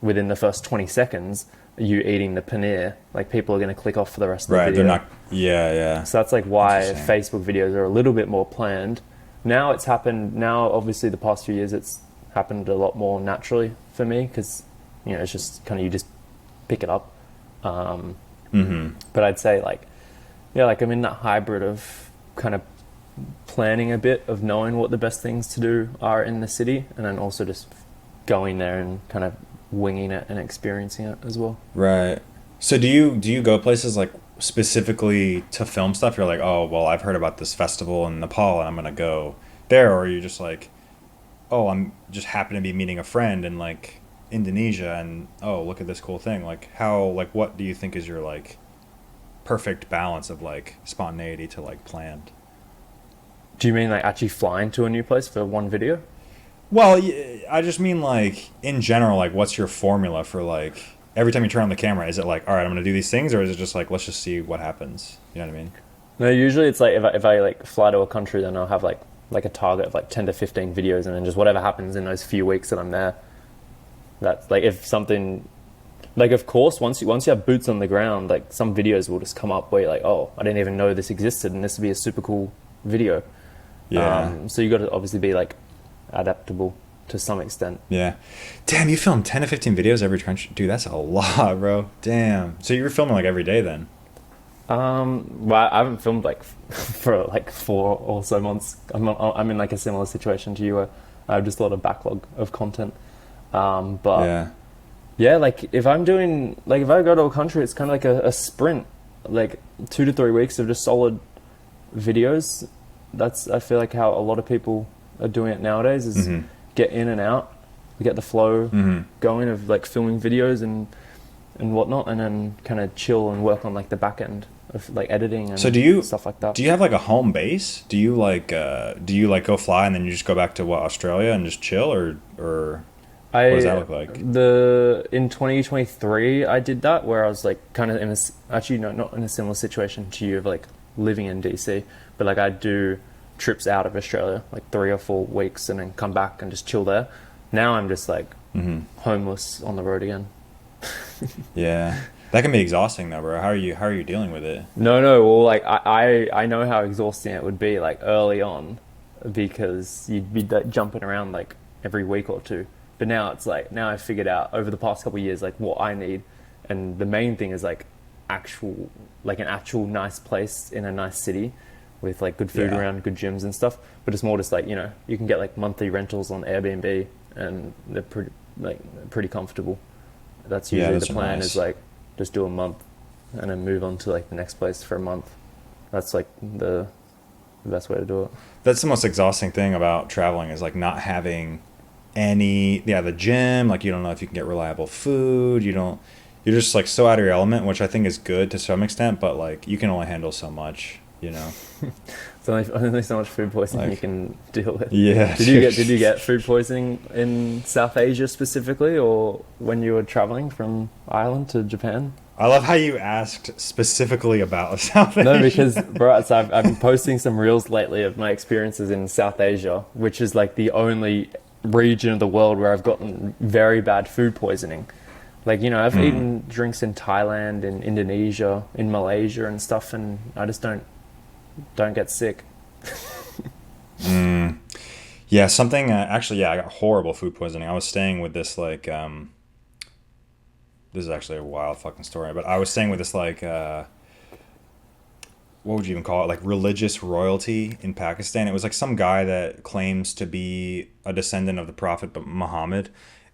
within the first 20 seconds, you eating the paneer, like people are going to click off for the rest of the Right, video. they're not. Yeah, yeah. So that's like why Interesting. Facebook videos are a little bit more planned. Now it's happened. Now, obviously, the past few years, it's happened a lot more naturally for me because, it's just kind of you just pick it up. But I'd say like I'm in that hybrid of kind of planning a bit of knowing what the best things to do are in the city, and then also just going there and kind of winging it and experiencing it as well. Right. So do you go places like specifically to film stuff? You're like, oh well, I've heard about this festival in Nepal and I'm gonna go there, or are you just like, oh, I'm just happen to be meeting a friend in like Indonesia and oh look at this cool thing. Like what do you think is your like perfect balance of like spontaneity to like planned? Do you mean like actually flying to a new place for one video? Well, I just mean like in general, like what's your formula for like every time you turn on the camera? Is it like, all right, I'm gonna do these things, or is it just like let's just see what happens? You know what I mean? No, usually it's like if I like fly to a country, then I'll have like a target of like 10 to 15 videos, and then just whatever happens in those few weeks that I'm there. That's like if something, like of course once you have boots on the ground, like some videos will just come up where you're like, oh, I didn't even know this existed, and this would be a super cool video. Yeah. So you got to obviously be like adaptable to some extent. Yeah. Damn, you film 10 to 15 videos every country. Dude, that's a lot, bro. Damn. So you're filming like every day then? Well, I haven't filmed like for like 4 or so months. I'm in like a similar situation to you where I have just a lot of backlog of content. But yeah, like if I go to a country, it's kind of like a sprint, like 2 to 3 weeks of just solid videos. I feel like how a lot of people are doing it nowadays is get in and out, get the flow going of like filming videos and whatnot, and then kind of chill and work on like the back end of like editing and stuff like that. Do you have like a home base? Do you like go fly and then you just go back to Australia and just chill, or what does that look like? In 2023 I did that where I was like kind of not in a similar situation to you of like living in DC, but like I'd do trips out of Australia like 3 or 4 weeks and then come back and just chill there. Now I'm just like homeless on the road again. Yeah, that can be exhausting though, bro. How are you dealing with it? No, well, like I know how exhausting it would be like early on, because you'd be like, jumping around like every week or two. But now it's like I've figured out over the past couple of years like what I need, and the main thing is like an actual nice place in a nice city with like good food around, good gyms and stuff. But it's more just like you can get like monthly rentals on Airbnb and they're pretty comfortable. That's usually the plan. Is like just do a month and then move on to like the next place for a month. That's like the best way to do it. That's the most exhausting thing about traveling is like not having the gym, like you don't know if you can get reliable food, you're just like so out of your element, which I think is good to some extent, but like you can only handle so much, It's only so much food poisoning you can deal with. Yeah. Did you get food poisoning in South Asia specifically, or when you were traveling from Ireland to Japan? I love how you asked specifically about South Asia. No, because bro, so I've been posting some reels lately of my experiences in South Asia, which is like the only region of the world where I've gotten very bad food poisoning. Like, I've eaten drinks in Thailand, in Indonesia, in Malaysia and stuff, and I just don't get sick. Yeah, something actually, yeah, I got horrible food poisoning. I was staying with this like this is actually a wild fucking story, but I was staying with this like what would you even call it? Like religious royalty in Pakistan. It was like some guy that claims to be a descendant of the Prophet Muhammad,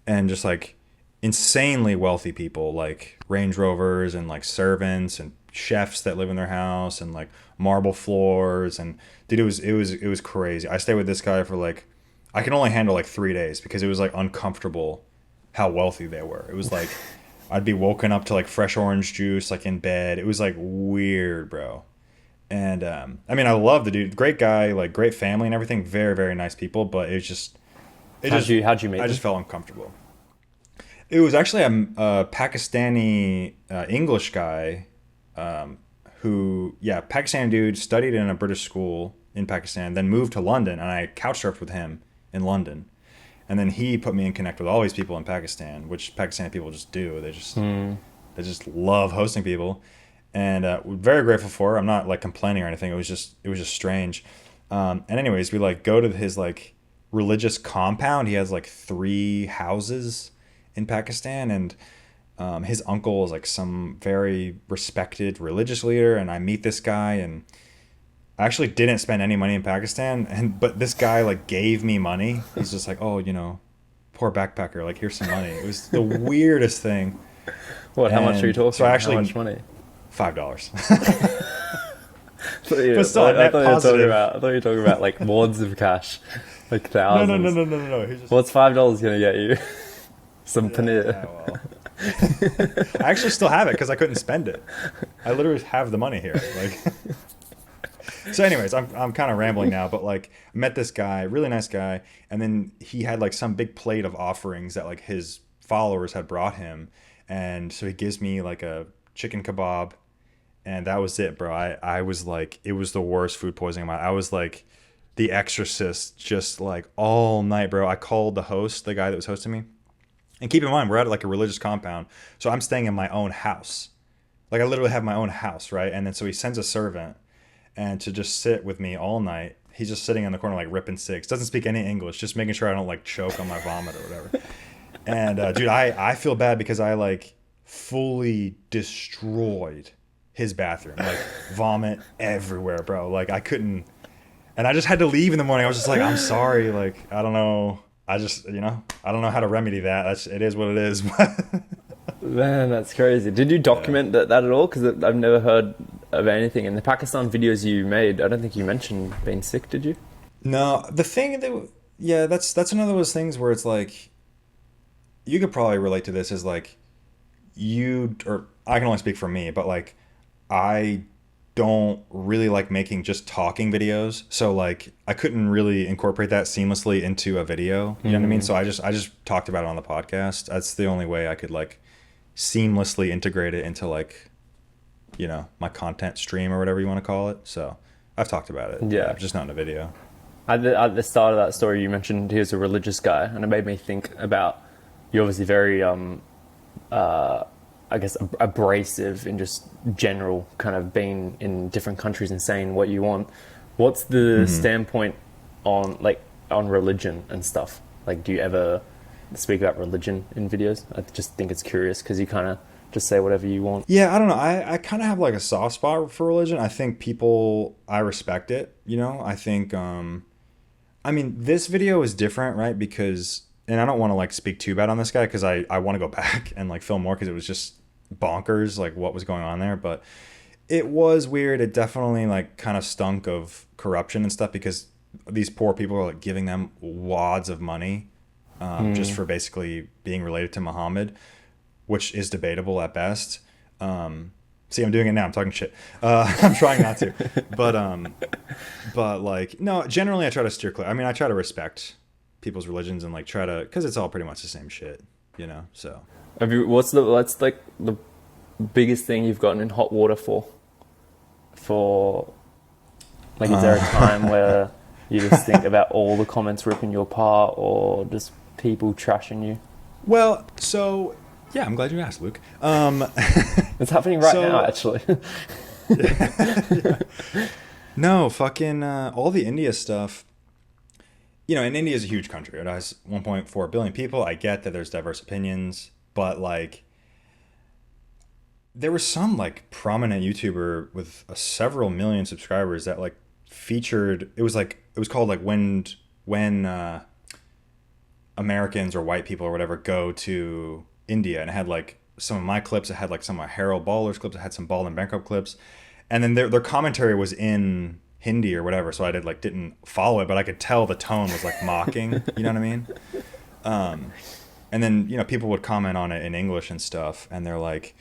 and just like insanely wealthy people, like Range Rovers and like servants and chefs that live in their house and like marble floors and dude, it was crazy. I stayed with this guy for like I can only handle like 3 days because it was like uncomfortable how wealthy they were. It was like I'd be woken up to like fresh orange juice like in bed. It was like weird, bro. And I mean, I love the dude. Great guy, like great family and everything. Very, very nice people. But How'd you meet I them? just felt uncomfortable. It was actually a Pakistani English guy who, yeah, Pakistani dude studied in a British school in Pakistan, then moved to London, and I couch surfed with him in London. And then he put me in connect with all these people in Pakistan, which Pakistani people just do. They just love hosting people, and we're very grateful for it. I'm not like complaining or anything. It was just strange. And anyways, we like go to his like religious compound. He has like 3 houses in Pakistan, and his uncle is like some very respected religious leader. And I meet this guy, and I actually didn't spend any money in Pakistan, and but this guy like gave me money. He's just like, oh, poor backpacker, like here's some money. It was the weirdest thing. What? How much are you And talking? so I How actually much money? $5. Yeah, But still, a I net thought you were talking positive. about. I thought you were talking about like wads of cash, like No, no, no, thousands. no, no, no, no. He just What's $5 gonna get you? Some yeah, paneer. well. I actually still have it because I couldn't spend it. I literally have the money here. Like, so, anyways, I'm kind of rambling now, but like, I met this guy, really nice guy, and then he had like some big plate of offerings that like his followers had brought him, and so he gives me like a chicken kebab, and that was it, bro. I was like, it was the worst food poisoning of my. I was like, The Exorcist, just like all night, bro. I called the host, the guy that was hosting me. And keep in mind, we're at like a religious compound, so I'm staying in my own house. Like I literally have my own house, right? And then so he sends a servant and to just sit with me all night. He's just sitting in the corner like ripping cigs. Doesn't speak any English, just making sure I don't like choke on my vomit or whatever. And dude, I feel bad because I like fully destroyed his bathroom, like vomit everywhere, bro. Like I couldn't, and I just had to leave in the morning. I was just like, I'm sorry, like I don't know. I just, I don't know how to remedy that. It is what it is. Man, that's crazy. Did you Yeah. document that at all? Because I've never heard of anything. In the Pakistan videos you made, I don't think you mentioned being sick, did you? No, the thing that, yeah, that's another of those things where it's like, you could probably relate to this as like, or I can only speak for me, but like, I don't really like making just talking videos. So like, I couldn't really incorporate that seamlessly into a video. You know what I mean? So I just talked about it on the podcast. That's the only way I could like seamlessly integrate it into like, my content stream or whatever you want to call it. So I've talked about it, Yeah. just not in a video. At the start of that story, you mentioned he was a religious guy, and it made me think about you're obviously very, I guess, abrasive in just general, kind of being in different countries and saying what you want. What's the standpoint on religion and stuff? Like, do you ever speak about religion in videos? I just think it's curious because you kind of just say whatever you want. Yeah, I don't know. I kind of have like a soft spot for religion. I think I respect it, I think, I mean, this video is different, right? Because, and I don't want to like speak too bad on this guy because I want to go back and like film more because it was just bonkers, like what was going on there. But it was weird. It definitely like kind of stunk of corruption and stuff because these poor people are like giving them wads of money just for basically being related to Muhammad, which is debatable at best. See, I'm doing it now. I'm talking shit. I'm trying not to, but like, no. Generally, I try to steer clear. I mean, I try to respect people's religions and like try to, because it's all pretty much the same shit, So What's like the biggest thing you've gotten in hot water for like, is there a time where you just think about all the comments ripping you apart or just people trashing you? well, so yeah, I'm glad you asked, Luke. It's happening right So- now, actually. No, fucking all the India stuff. You know, and India is a huge country. It has 1.4 billion people. I get that there's diverse opinions, but like there was some like prominent YouTuber with several million subscribers that like featured. It was called like when Americans or white people or whatever go to India, and it had like some of my clips. It had like some of Harold Baller's clips. It had some Ball and Bankrupt clips, and then their commentary was in Hindi or whatever. So didn't follow it, but I could tell the tone was like mocking. You know what I mean? And then people would comment on it in English and stuff, and they're like,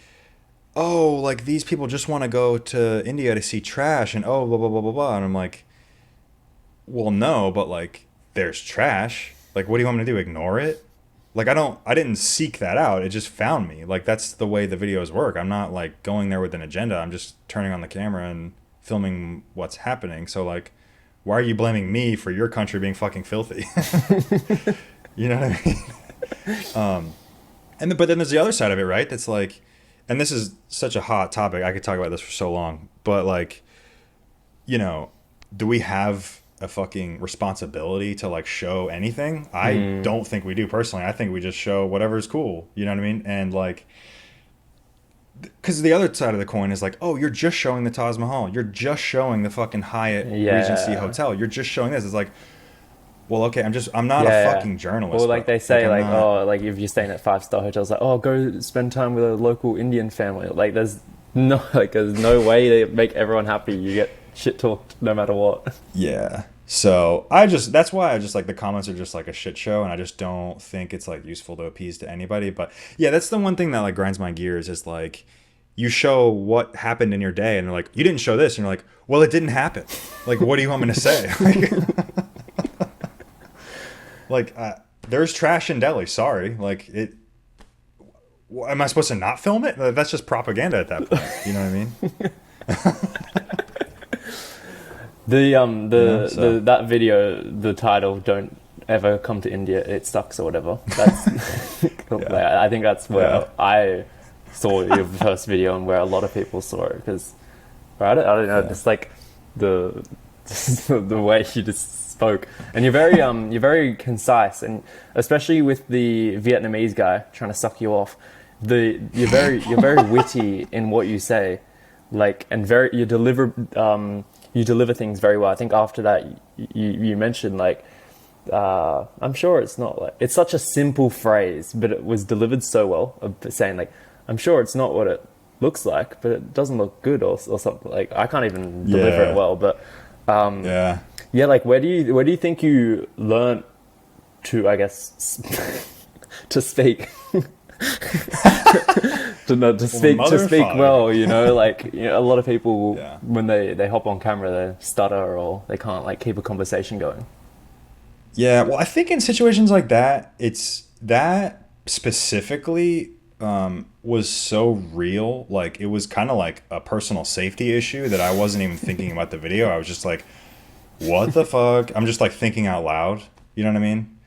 "Oh, like these people just want to go to India to see trash," and oh blah blah blah blah blah. And I'm like, "Well, no, but like there's trash. Like, what do you want me to do? Ignore it?" Like I didn't seek that out. It just found me. Like that's the way the videos work. I'm not like going there with an agenda. I'm just turning on the camera and filming what's happening. So like, why are you blaming me for your country being fucking filthy? You know what I mean? But then there's the other side of it, right? That's like, and this is such a hot topic. I could talk about this for so long, but like, do we have a fucking responsibility to like show anything? I don't think we do personally. I think we just show whatever's cool. You know what I mean? And like, because the other side of the coin is like, oh, you're just showing the Taj Mahal. You're just showing the fucking Hyatt Regency Hotel. You're just showing this. It's like, well, okay, I'm not a fucking journalist. Well, like they say, like, not... oh, like if you're staying at 5-star hotels, like, oh, go spend time with a local Indian family. Like, there's no way to make everyone happy. You get shit talked no matter what. Yeah. So that's why I just like the comments are just like a shit show, and I just don't think it's like useful to appease to anybody. But yeah, that's the one thing that like grinds my gears is like, you show what happened in your day, and they're like, you didn't show this, and you're like, well, it didn't happen. Like, what do you want me to say? Like, there's trash in Delhi. Sorry. Like, am I supposed to not film it? That's just propaganda at that point. You know what I mean? That video, the title, "Don't ever come to India, it sucks" or whatever. That's I think that's where I saw your first video and where a lot of people saw it, because I don't know, just like the way you just spoke, and you're very concise, and especially with the Vietnamese guy trying to suck you off, you're very witty in what you say, like, and you deliver things very well. I think after that you mentioned like, I'm sure it's not like, it's such a simple phrase, but it was delivered so well, of saying like, I'm sure it's not what it looks like, but it doesn't look good, or something. Like, I can't even deliver it well, but yeah, like where do you think you learned to, I guess, to speak? to speak well, like, a lot of people, when they hop on camera, they stutter, or they can't like keep a conversation going. Yeah, well, I think in situations like that, it's that specifically was so real. Like, it was kind of like a personal safety issue that I wasn't even thinking about the video. I was just like, what the fuck? I'm just like thinking out loud. You know what I mean?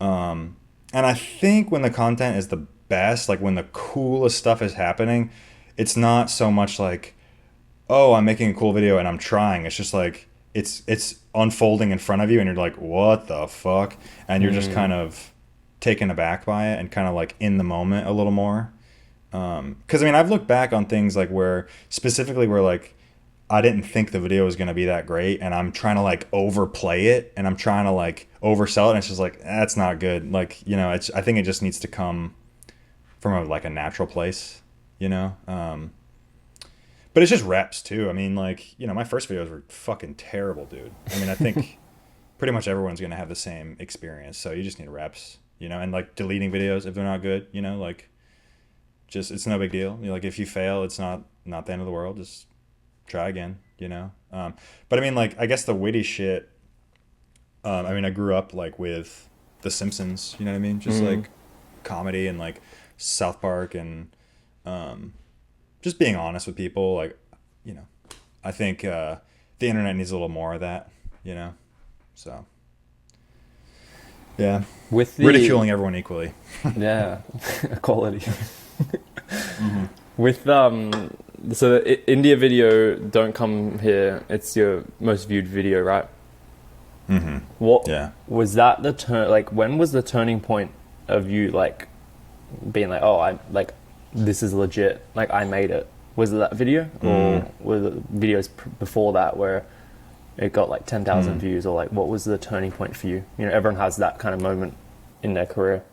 And I think when the content is the best, like when the coolest stuff is happening, it's not so much like, oh, I'm making a cool video and I'm trying. It's just like, it's unfolding in front of you, and you're like, what the fuck? And you're just kind of taken aback by it, and kind of like in the moment a little more. Because I mean, I've looked back on things like where like I didn't think the video was going to be that great, and I'm trying to like overplay it, and I'm trying to like oversell it, and it's just like, that's not good. Like, I think it just needs to come from a natural place, but it's just reps too. I mean, like, my first videos were fucking terrible, dude. I mean, I think pretty much everyone's going to have the same experience. So you just need reps, and like deleting videos if they're not good, like, just, it's no big deal. Like, if you fail, it's not the end of the world. Just try again, but I mean, like, I guess the witty shit, I mean, I grew up like with The Simpsons, you know what I mean? Just like comedy, and like South Park, and just being honest with people. Like, I think the internet needs a little more of that, so yeah, with ridiculing everyone equally. Yeah, equality. With So the India video, Don't Come Here, it's your most viewed video, right? Mm-hmm. What Yeah. was that the turn? Like, when was the turning point of you like being like, oh, I like this is legit. Like, I made it. Was it that video, or were the videos before that where it got like 10,000 views, or like what was the turning point for you? You know, everyone has that kind of moment in their career.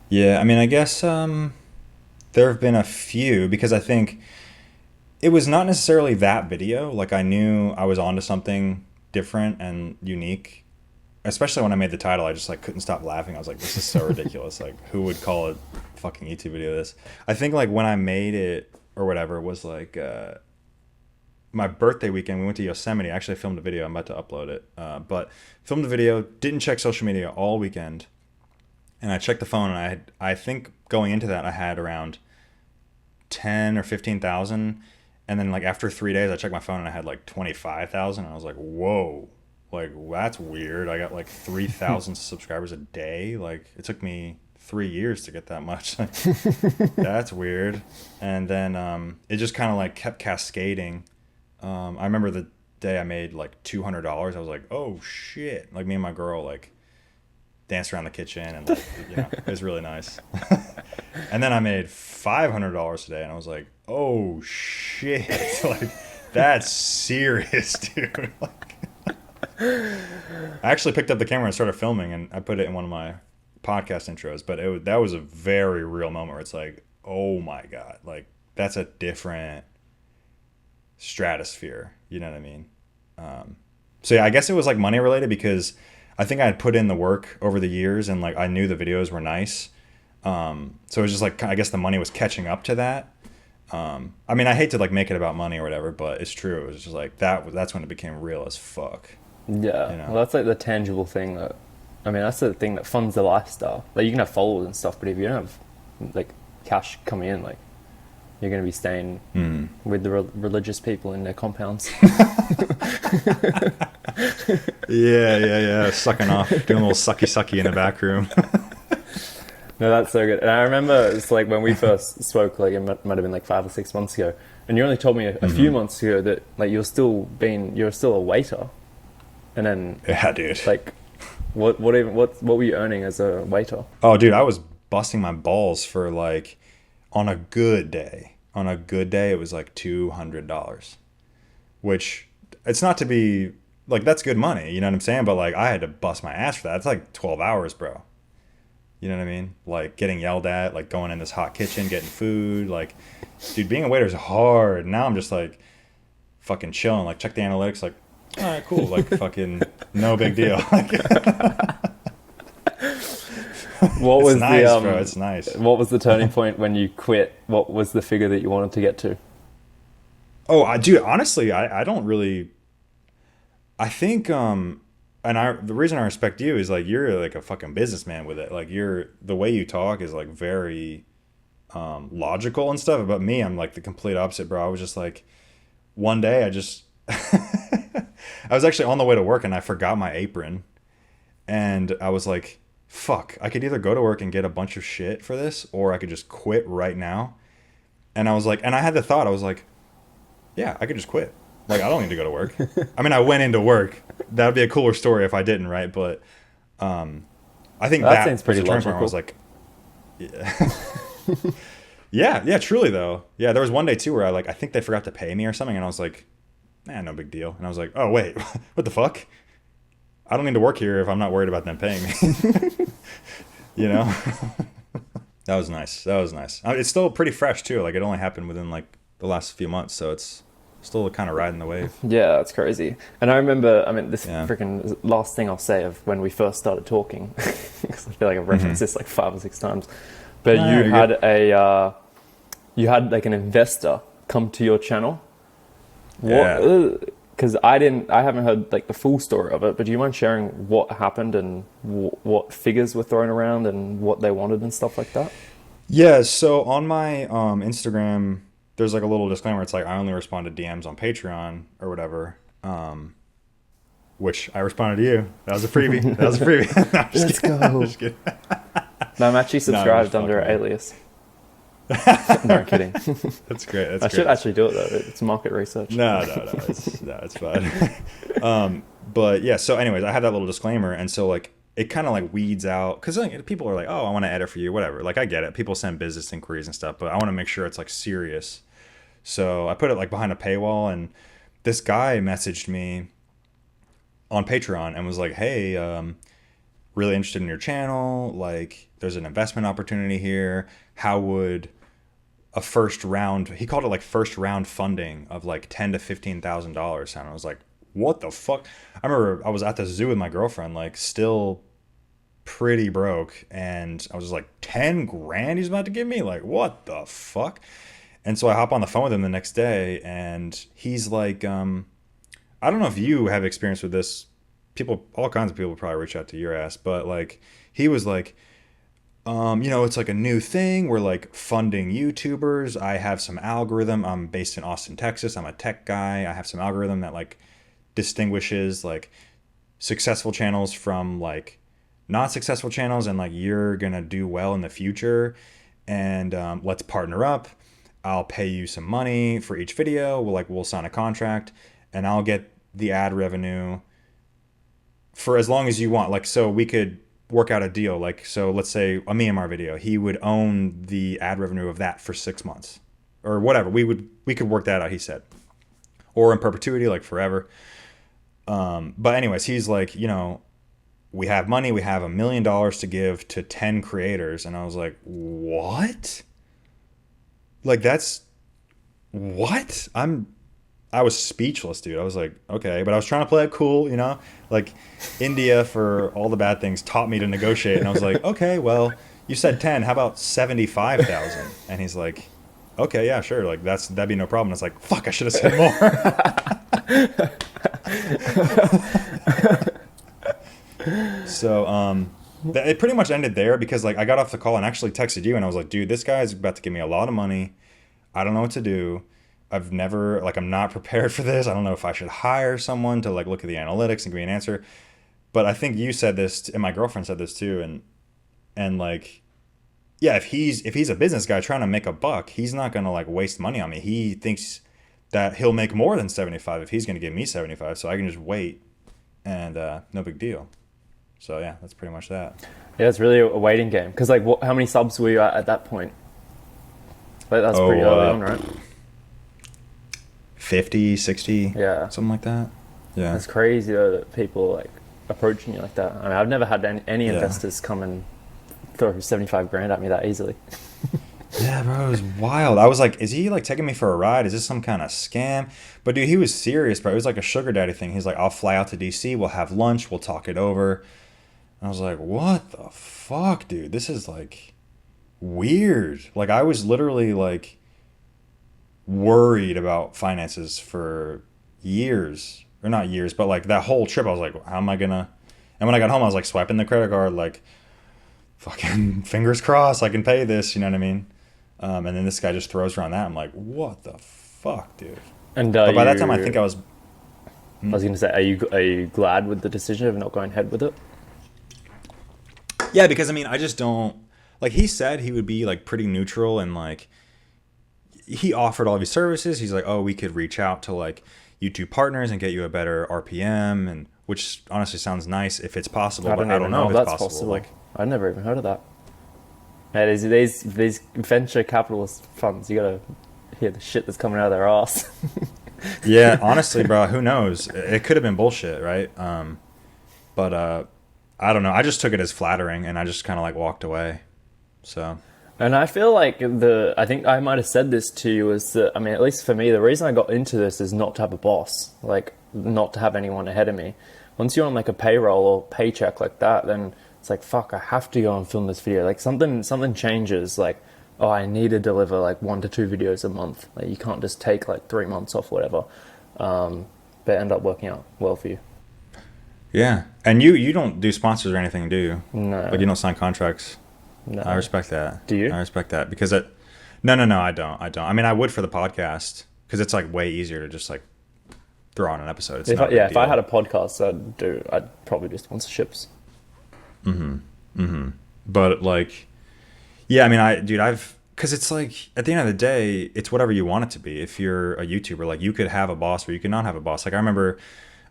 Yeah, I mean, I guess there have been a few because I think it was not necessarily that video. Like I knew I was onto something different and unique. Especially when I made the title, I just like couldn't stop laughing. I was like, this is so ridiculous. Like who would call a fucking YouTube video this? I think like when I made it or whatever was like my birthday weekend. We went to Yosemite. I actually filmed a video. I'm about to upload it. But filmed a video, didn't check social media all weekend. And I checked the phone and I think going into that I had around 10 or 15,000, and then like after 3 days I checked my phone and I had like 25,000, and I was like, whoa, like that's weird. I got like 3,000 subscribers a day. Like it took me 3 years to get that much. That's weird. And then it just kind of like kept cascading. I remember the day I made like $200. I was like, oh shit. Like me and my girl like danced around the kitchen and like, you know, it was really nice. And then I made $500 today and I was like, oh shit. Like that's serious, dude. Like, I actually picked up the camera and started filming, and I put it in one of my podcast intros, but that was a very real moment where it's like, oh my God, like that's a different stratosphere. You know what I mean? So yeah, I guess it was like money related because I think I had put in the work over the years and like I knew the videos were nice. So it was just like, I guess the money was catching up to that. I mean, I hate to like make it about money or whatever, but it's true. It was just like that's when it became real as fuck. Yeah. You know? Well, that's like the tangible thing that, I mean, that's the thing that funds the lifestyle. Like you can have followers and stuff, but if you don't have like cash coming in, like you're going to be staying with the religious people in their compounds. Yeah. Sucking off, doing a little sucky in the back room. No, that's so good. And I remember it's like when we first spoke, like it might have been like 5 or 6 months ago, and you only told me a few months ago that like you're still a waiter, and then Yeah, dude. like what were you earning as a waiter? Oh, dude, I was busting my balls for like on a good day. On a good day, it was like $200, which it's not to be like that's good money. You know what I'm saying? But like I had to bust my ass for that. It's like 12 hours, bro. You know what I mean? Like getting yelled at, like going in this hot kitchen, getting food. Like, dude, being a waiter is hard. Now I'm just like fucking chilling. Like check the analytics. Like, all right, cool. Like fucking no big deal. What was nice, the bro. It's nice. What was the turning point when you quit? What was the figure that you wanted to get to? Oh, dude, honestly, I don't really. I think, the reason I respect you is like you're like a fucking businessman with it. Like the way you talk is like very logical and stuff. But me, I'm like the complete opposite, bro. I was just like, one day I just, I was actually on the way to work and I forgot my apron, and I was like, fuck, I could either go to work and get a bunch of shit for this, or I could just quit right now. And I was like, and I had the thought, I was like, yeah, I could just quit. Like, I don't need to go to work. I mean, I went into work. That would be a cooler story if I didn't, right? But I think that seems pretty was the turning point where I was like, yeah. yeah, truly though. Yeah, there was one day too where I think they forgot to pay me or something, and I was like, nah, no big deal. And I was like, oh wait, what the fuck? I don't need to work here if I'm not worried about them paying me. You know? That was nice. It's still pretty fresh too. Like it only happened within like the last few months, so it's still kind of riding the wave. Yeah, that's crazy. And I remember, I mean, this Yeah. freaking last thing I'll say of when we first started talking, because I feel like I've referenced this like 5 or 6 times. But No, you had like an investor come to your channel. Yeah. Because I haven't heard like the full story of it, but do you mind sharing what happened and what figures were thrown around and what they wanted and stuff like that? Yeah, so on my Instagram, there's like a little disclaimer. It's like I only respond to DMs on Patreon or whatever, which I responded to you. That was a freebie. No, Let's go. I'm just kidding. No, I'm actually subscribed fucking under with you. alias. No, I'm kidding. That's great. That's I great. should actually do it though. It's market research. No. It's fine. But yeah. So, anyways, I had that little disclaimer, and so like it kind of like weeds out because like, people are like, oh, I want to edit for you, whatever. Like I get it. People send business inquiries and stuff, but I want to make sure it's like serious. So I put it like behind a paywall, and this guy messaged me on Patreon and was like, hey, really interested in your channel. Like, there's an investment opportunity here. How would a first round, he called it like first round funding of like $10,000 to $15,000 sound. I was like, what the fuck? I remember I was at the zoo with my girlfriend, like still pretty broke, and I was just like, 10 grand he's about to give me? Like, what the fuck? And so I hop on the phone with him the next day, and he's like, I don't know if you have experience with this. People, all kinds of people probably reach out to your ass, but like, he was like, it's like a new thing. We're like funding YouTubers. I have some algorithm. I'm based in Austin, Texas. I'm a tech guy. I have some algorithm that like distinguishes like successful channels from like not successful channels, and like you're gonna do well in the future. And let's partner up. I'll pay you some money for each video. We'll sign a contract, and I'll get the ad revenue for as long as you want. Like, so we could work out a deal. Like, so let's say a Myanmar video, he would own the ad revenue of that for 6 months or whatever. We could work that out, he said, or in perpetuity, like forever. But anyways, he's like, we have money. We have $1 million to give to 10 creators. And I was like, what? Like, that's what? I was speechless, dude. I was like, okay, but I was trying to play it cool, like India, for all the bad things, taught me to negotiate. And I was like, okay, well, you said 10, how about 75,000? And he's like, okay, yeah, sure. Like that'd be no problem. And I was like, fuck, I should have said more. So, it pretty much ended there because like I got off the call and actually texted you, and I was like, dude, this guy's about to give me a lot of money. I don't know what to do. I'm not prepared for this. I don't know if I should hire someone to like look at the analytics and give me an answer. But I think you said this, and my girlfriend said this too. And like, yeah, if he's a business guy trying to make a buck, he's not going to like waste money on me. He thinks that he'll make more than 75 if he's going to give me 75. So I can just wait, and no big deal. So yeah, that's pretty much that. Yeah, it's really a waiting game. Cause like, how many subs were you at that point? Like that's pretty early on, right? 50, 60, yeah, something like that. Yeah, it's crazy though that people like approaching you like that. I mean, I've never had any investors come and throw 75 grand at me that easily. Yeah, bro, it was wild. I was like, is he like taking me for a ride? Is this some kind of scam? But dude, he was serious, bro. It was like a sugar daddy thing. He's like, I'll fly out to DC. We'll have lunch. We'll talk it over. And I was like, what the fuck, dude? This is like weird. Like, I was literally like worried about finances for years, or not years, but like that whole trip. I was like, how am I gonna? And when I got home, I was like swiping the credit card, like fucking fingers crossed I can pay this. You know what I mean? And then this guy just throws around that. I'm like, what the fuck, dude? And but by that time, I think I was. I was gonna say, are you glad with the decision of not going ahead with it? Yeah, because I mean, I just don't like. He said he would be like pretty neutral, and like he offered all of his services. He's like, oh, we could reach out to like YouTube partners and get you a better RPM, and which honestly sounds nice if it's possible. But I don't know if it's possible. Like, I'd never even heard of that. Yeah, these venture capitalist funds, you gotta hear the shit that's coming out of their ass. Yeah, honestly, bro, who knows? It could have been bullshit, right? But I don't know. I just took it as flattering, and I just kind of like walked away. So. And I feel like I think I might have said this to you, is that, I mean, at least for me, the reason I got into this is not to have a boss, like not to have anyone ahead of me. Once you're on like a payroll or paycheck like that, then it's like, fuck, I have to go and film this video. Like something changes, like, oh, I need to deliver like 1 to 2 videos a month. Like you can't just take like 3 months off, whatever. But end up working out well for you. Yeah. And you don't do sponsors or anything, do you? No. Like you don't sign contracts? No. I respect that. Do you? I respect that because no, I don't. I mean, I would for the podcast because it's like way easier to just like throw on an episode. It's if I had a podcast, I'd probably do sponsorships. But like, yeah, I mean, I've Because it's like, at the end of the day, it's whatever you want it to be. If you're a YouTuber, like, you could have a boss or you could not have a boss. Like, I remember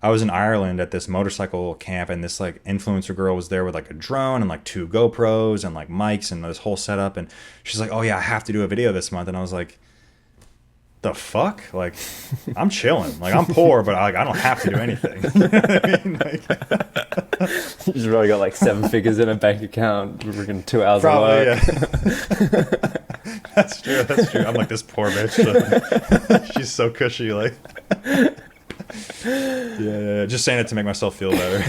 I was in Ireland at this motorcycle camp, and this like influencer girl was there with like a drone and like 2 GoPros and like mics and this whole setup. And she's like, "Oh yeah, I have to do a video this month." And I was like, "The fuck? Like, I'm chilling. Like, I'm poor, but I don't have to do anything." You know what I mean? Like, You just already got like 7 figures in a bank account, freaking 2 hours probably, of work. yeah. That's true. That's true. I'm like this poor bitch. So she's so cushy. Like, yeah. Just saying it to make myself feel better.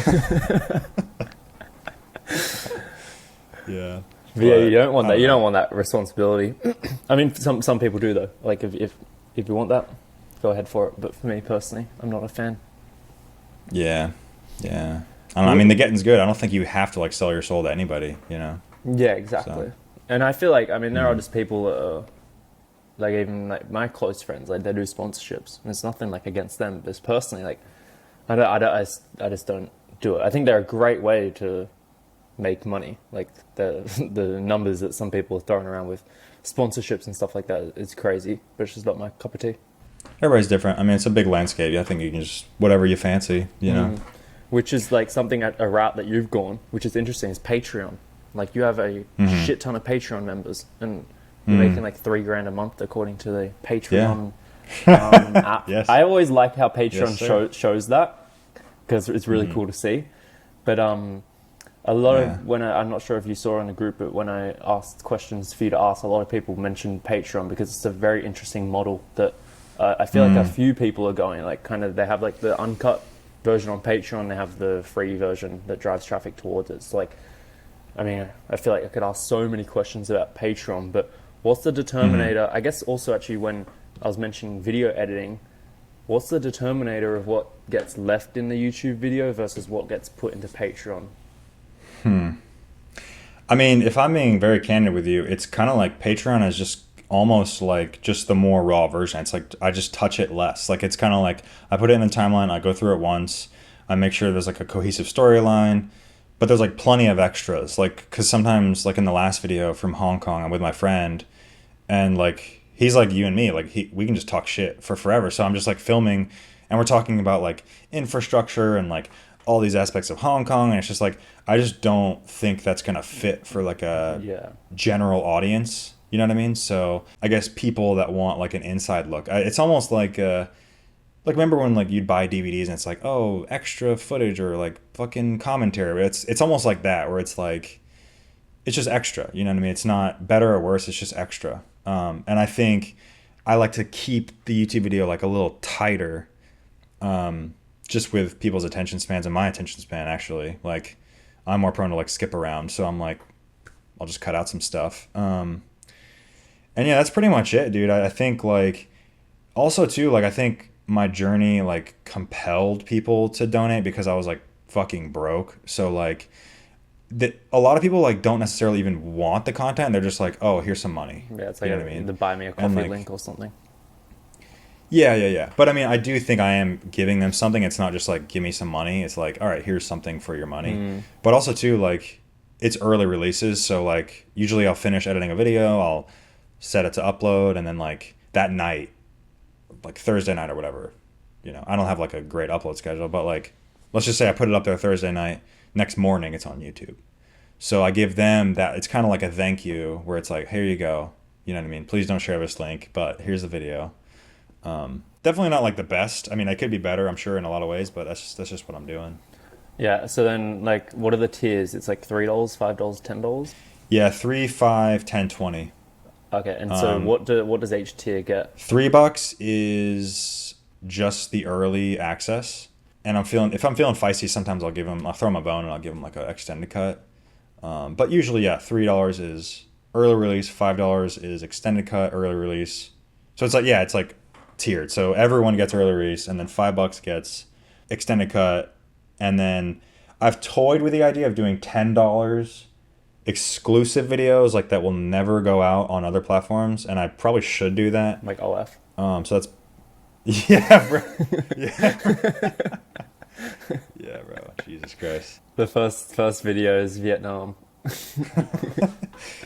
Yeah. But yeah, you don't want that. You don't want that responsibility. I mean, some people do though. Like if you want that, go ahead for it. But for me personally, I'm not a fan. Yeah. I don't know. I mean, the getting's good. I don't think you have to like sell your soul to anybody, you know? Yeah, exactly. So. And I feel like, I mean, there are just people that are, like, even like my close friends, like they do sponsorships, and it's nothing like against them. But personally, like, I just don't do it. I think they're a great way to make money. Like the numbers that some people are throwing around with sponsorships and stuff like that, it's crazy. But it's just not my cup of tea. Everybody's different. I mean, it's a big landscape. I think you can just whatever you fancy, you know. Which is like something a route that you've gone, which is interesting, is Patreon. Like you have a shit ton of Patreon members, and you're making like $3,000 a month according to the Patreon app. Yes. I always like how Patreon shows that, because it's really cool to see. But a lot of I'm not sure if you saw in the group, but when I asked questions for you to ask, a lot of people mentioned Patreon because it's a very interesting model that I feel like a few people are going, like, kind of, they have like the uncut version on Patreon, they have the free version that drives traffic towards it. So like, I mean, I feel like I could ask so many questions about Patreon, but what's the determinator? I guess also actually when I was mentioning video editing, what's the determinator of what gets left in the YouTube video versus what gets put into Patreon? I mean, if I'm being very candid with you, it's kind of like Patreon is just almost like just the more raw version. It's like I just touch it less. Like, it's kind of like I put it in the timeline, I go through it once, I make sure there's like a cohesive storyline, but there's like plenty of extras. Like, because sometimes, like in the last video from Hong Kong, I'm with my friend, and like he's like you and me, like we can just talk shit for forever. So I'm just like filming, and we're talking about like infrastructure and like all these aspects of Hong Kong, and it's just like I just don't think that's gonna fit for like a general audience. You know what I mean? So I guess people that want like an inside look, it's almost like remember when like you'd buy DVDs and it's like, oh, extra footage or like fucking commentary. It's almost like that, where it's like it's just extra. You know what I mean? It's not better or worse. It's just extra. And I think I like to keep the YouTube video like a little tighter, just with people's attention spans and my attention span. Actually, like I'm more prone to like skip around, so I'm like, I'll just cut out some stuff. And yeah, that's pretty much it, dude. I think like also too, like I think my journey like compelled people to donate because I was like fucking broke. So like a lot of people like don't necessarily even want the content. They're just like, oh, here's some money. Yeah, it's like, you know what I mean? The buy me a coffee like, link or something. Yeah. But I mean, I do think I am giving them something. It's not just like, give me some money. It's like, all right, here's something for your money. But also too, like it's early releases. So like usually I'll finish editing a video, I'll set it to upload, and then like that night, like Thursday night or whatever, you know, I don't have like a great upload schedule, but like let's just say I put it up there Thursday night, next morning it's on YouTube. So I give them that. It's kind of like a thank you, where it's like, here you go, you know what I mean, please don't share this link, but here's the video. Definitely not like the best. I mean, I could be better, I'm sure, in a lot of ways, but that's just what I'm doing. Yeah. So then, like, what are the tiers? It's like $3, $5, $10. Yeah, 3, 5, 10, 20. Okay, and so what does each tier get? $3 is just the early access, and if I'm feeling feisty, sometimes I'll throw them a bone and I'll give them like an extended cut. But usually, yeah, $3 is early release, $5 is extended cut, early release. So it's like tiered. So everyone gets early release, and then $5 gets extended cut, and then I've toyed with the idea of doing $10 exclusive videos like that will never go out on other platforms, and I probably should do that. Like OF. So that's yeah, bro. Yeah. Yeah, bro. Jesus Christ. The first video is Vietnam.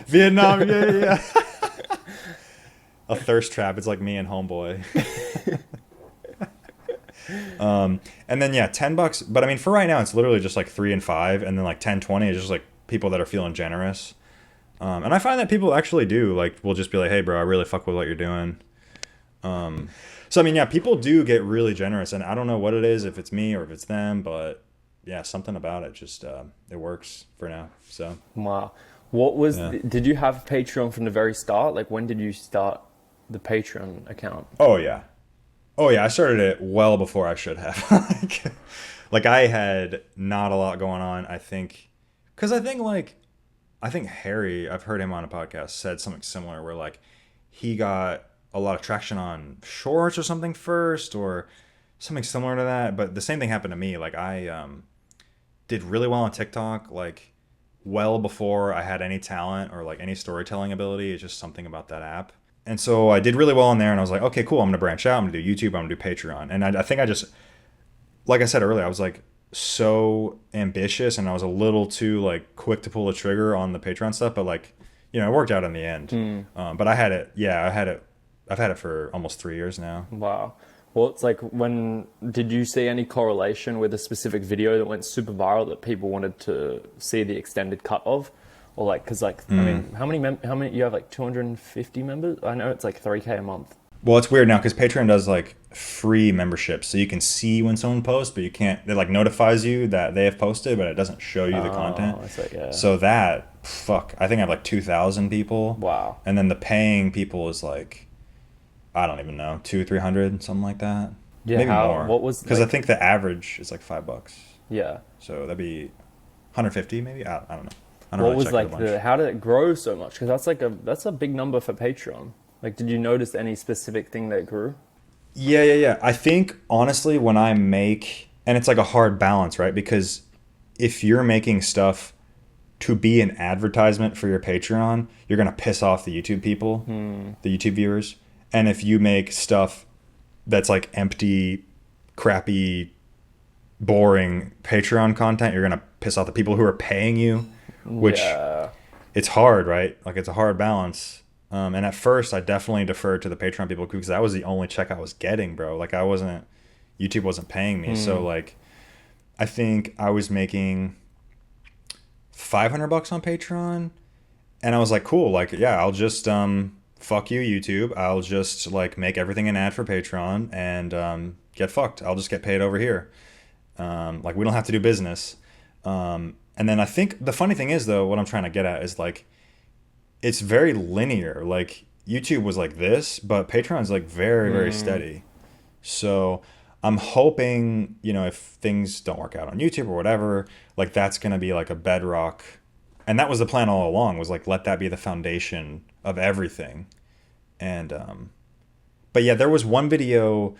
Vietnam, yeah. a thirst trap. It's like me and Homeboy. And then yeah, $10. But I mean, for right now, it's literally just like 3 and 5, and then like 10, 20 is just like people that are feeling generous. And I find that people actually do like will just be like, hey, bro, I really fuck with what you're doing. So I mean, yeah, people do get really generous, and I don't know what it is, if it's me or if it's them, but yeah, something about it just it works for now. So Wow. What was, did you have Patreon from the very start? Like, when did you start the Patreon account? oh yeah, I started it well before I should have. like I had not a lot going on. I think because I think Harry, I've heard him on a podcast, said something similar where like he got a lot of traction on shorts or something first, or something similar to that. But the same thing happened to me. Like I did really well on TikTok, like well before I had any talent or like any storytelling ability. It's just something about that app. And so I did really well on there, and I was like, okay, cool. I'm gonna branch out. I'm gonna do YouTube. I'm gonna do Patreon. And I think I just, like I said earlier, I was like so ambitious, and I was a little too like quick to pull the trigger on the Patreon stuff. But like, you know, it worked out in the end. But I had it. Yeah, I've had it for almost 3 years now. Wow. Well, it's like, when did you see any correlation with a specific video that went super viral that people wanted to see the extended cut of? Or like, because like, I mean, how many, you have like 250 members? I know it's like 3K a month. Well, it's weird now because Patreon does like free memberships, so you can see when someone posts, but you can't. It like notifies you that they have posted, but it doesn't show you the content. So that, fuck, I think I have like 2,000 people. Wow. And then the paying people is like, I don't even know, 200-300, something like that. Yeah, maybe more. What was, because like, I think the average is like $5. Yeah. So that'd be 150 maybe. I don't know. I don't What really was check like it a bunch. how did it grow so much? Because that's a big number for Patreon. Like, did you notice any specific thing that grew? Yeah. I think honestly, when I make, and it's like a hard balance, right? Because if you're making stuff to be an advertisement for your Patreon, you're gonna piss off the YouTube people, the YouTube viewers. And if you make stuff that's like empty, crappy, boring Patreon content, you're gonna piss off the people who are paying you, which it's hard, right? Like it's a hard balance. And at first I definitely deferred to the Patreon people because that was the only check I was getting, bro. Like YouTube wasn't paying me. So like, I think I was making $500 on Patreon, and I was like, cool. Like, yeah, I'll just, fuck you, YouTube. I'll just like make everything an ad for Patreon and, get fucked. I'll just get paid over here. Like we don't have to do business. And then I think the funny thing is though, what I'm trying to get at is like, it's very linear. Like YouTube was like this, but Patreon's like very, very steady. So I'm hoping, you know, if things don't work out on YouTube or whatever, like that's going to be like a bedrock. And that was the plan all along, was like, let that be the foundation of everything. And, but yeah, there was one video.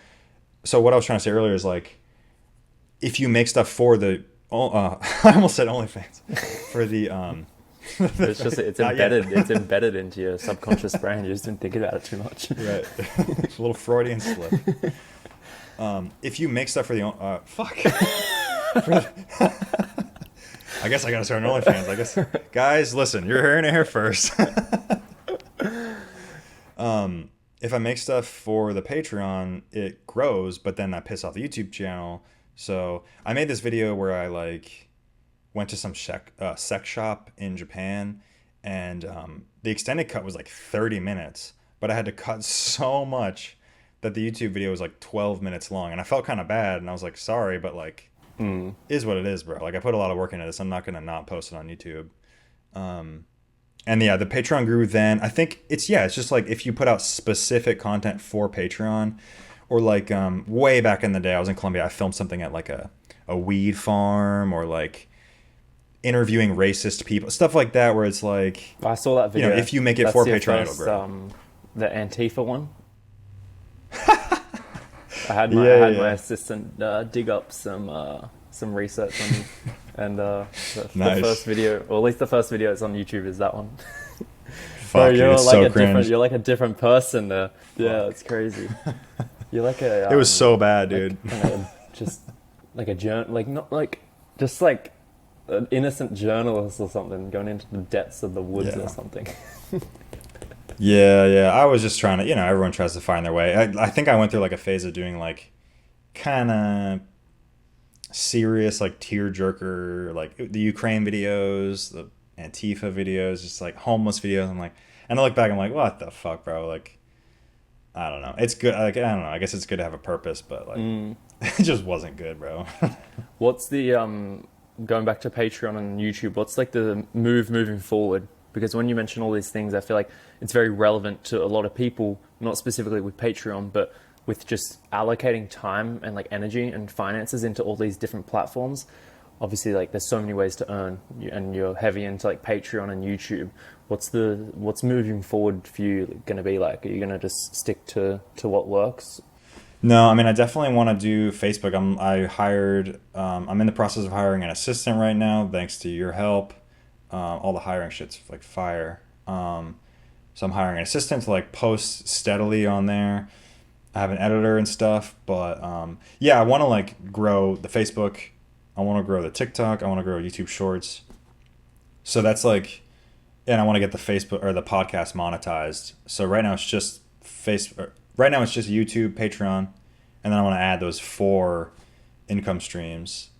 So what I was trying to say earlier is like, if you make stuff for the, I almost said OnlyFans, for the, It's just, it's embedded into your subconscious brain. You just didn't think about it too much. Right. It's a little Freudian slip. If you make stuff for the, fuck. I guess I gotta start an OnlyFans. I guess, guys, listen, you're hearing it here first. If I make stuff for the Patreon, it grows, but then I piss off the YouTube channel. So I made this video where I like went to some sex shop in Japan, and the extended cut was like 30 minutes, but I had to cut so much that the YouTube video was like 12 minutes long, and I felt kind of bad, and I was like, sorry, but like, is what it is, bro. Like I put a lot of work into this. I'm not gonna not post it on YouTube. And yeah, the Patreon grew then. I think it's just like if you put out specific content for Patreon, or like way back in the day, I was in Colombia, I filmed something at like a weed farm, or like interviewing racist people, stuff like that, where it's like, I saw that video. You know, if you make it for Patreon, it'll grow. The Antifa one. I had my assistant dig up some research on you, and the first video, or at least the first video that's on YouTube, is that one. Fuck, bro, you're it's like so a cringe. different. You're like a different person there. Yeah, it's crazy. You're like a. It was so bad, dude. Just like a like not like just like an innocent journalist or something going into the depths of the woods or something. Yeah. I was just trying to, everyone tries to find their way. I think I went through like a phase of doing like kind of serious, like tearjerker, like the Ukraine videos, the Antifa videos, just like homeless videos. I'm like, and I look back, I'm like, what the fuck, bro? Like, I don't know. It's good. Like, I don't know. I guess it's good to have a purpose, but like, it just wasn't good, bro. What's the going back to Patreon and YouTube? What's like the moving forward? Because when you mention all these things, I feel like it's very relevant to a lot of people, not specifically with Patreon, but with just allocating time and like energy and finances into all these different platforms. Obviously, like there's so many ways to earn, and you're heavy into like Patreon and YouTube. What's moving forward for you going to be like? Are you going to just stick to what works? No, I mean, I definitely want to do Facebook. I'm in the process of hiring an assistant right now, thanks to your help. All the hiring shit's like fire. So I'm hiring an assistant to like post steadily on there. I have an editor and stuff, but yeah, I want to like grow the Facebook. I want to grow the TikTok. I want to grow YouTube Shorts. So that's like, and I want to get the Facebook or the podcast monetized. So right now it's just Right now it's just YouTube, Patreon, and then I want to add those 4 income streams,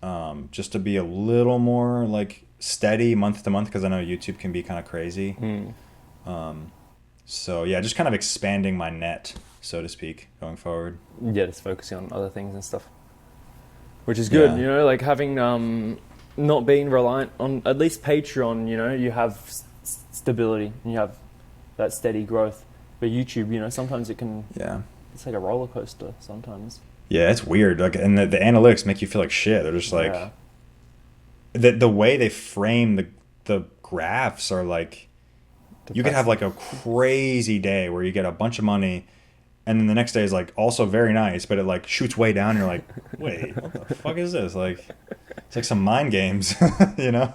just to be a little more like steady month to month, because I know YouTube can be kind of crazy. So yeah, just kind of expanding my net, so to speak, going forward. Yeah, just focusing on other things and stuff, which is good. Yeah. Like having not being reliant on at least Patreon. You have stability and you have that steady growth. But YouTube, sometimes it can. Yeah. It's like a roller coaster sometimes. Yeah, it's weird. Like, and the analytics make you feel like shit. They're just like, Yeah. the way they frame the graphs are like, you could have like a crazy day where you get a bunch of money, and then the next day is like also very nice, but it like shoots way down. And you're like, wait, what the fuck is this? Like, it's like some mind games, you know?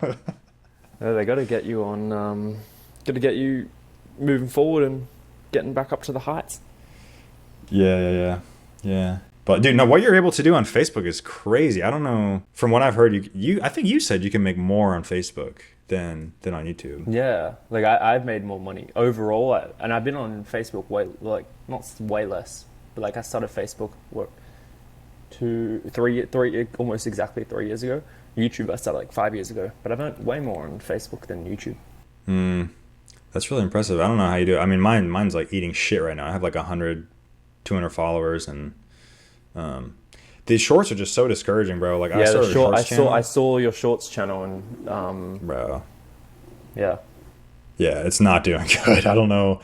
Yeah, they got to get you on. Got to get you moving forward and getting back up to the heights. Yeah. But dude, no, what you're able to do on Facebook is crazy. I don't know. From what I've heard, I think you said you can make more on Facebook than on YouTube. Yeah, like I've made more money overall, and I've been on Facebook not way less, but like I started Facebook three almost exactly 3 years ago. YouTube I started like 5 years ago, but I've earned way more on Facebook than YouTube. That's really impressive. I don't know how you do it. I mean, mine's like eating shit right now. I have like 100, 200 followers, and these shorts are just so discouraging, bro. Like, Yeah, I started a shorts channel. I saw your shorts channel, and Bro. yeah, It's not doing good. I don't know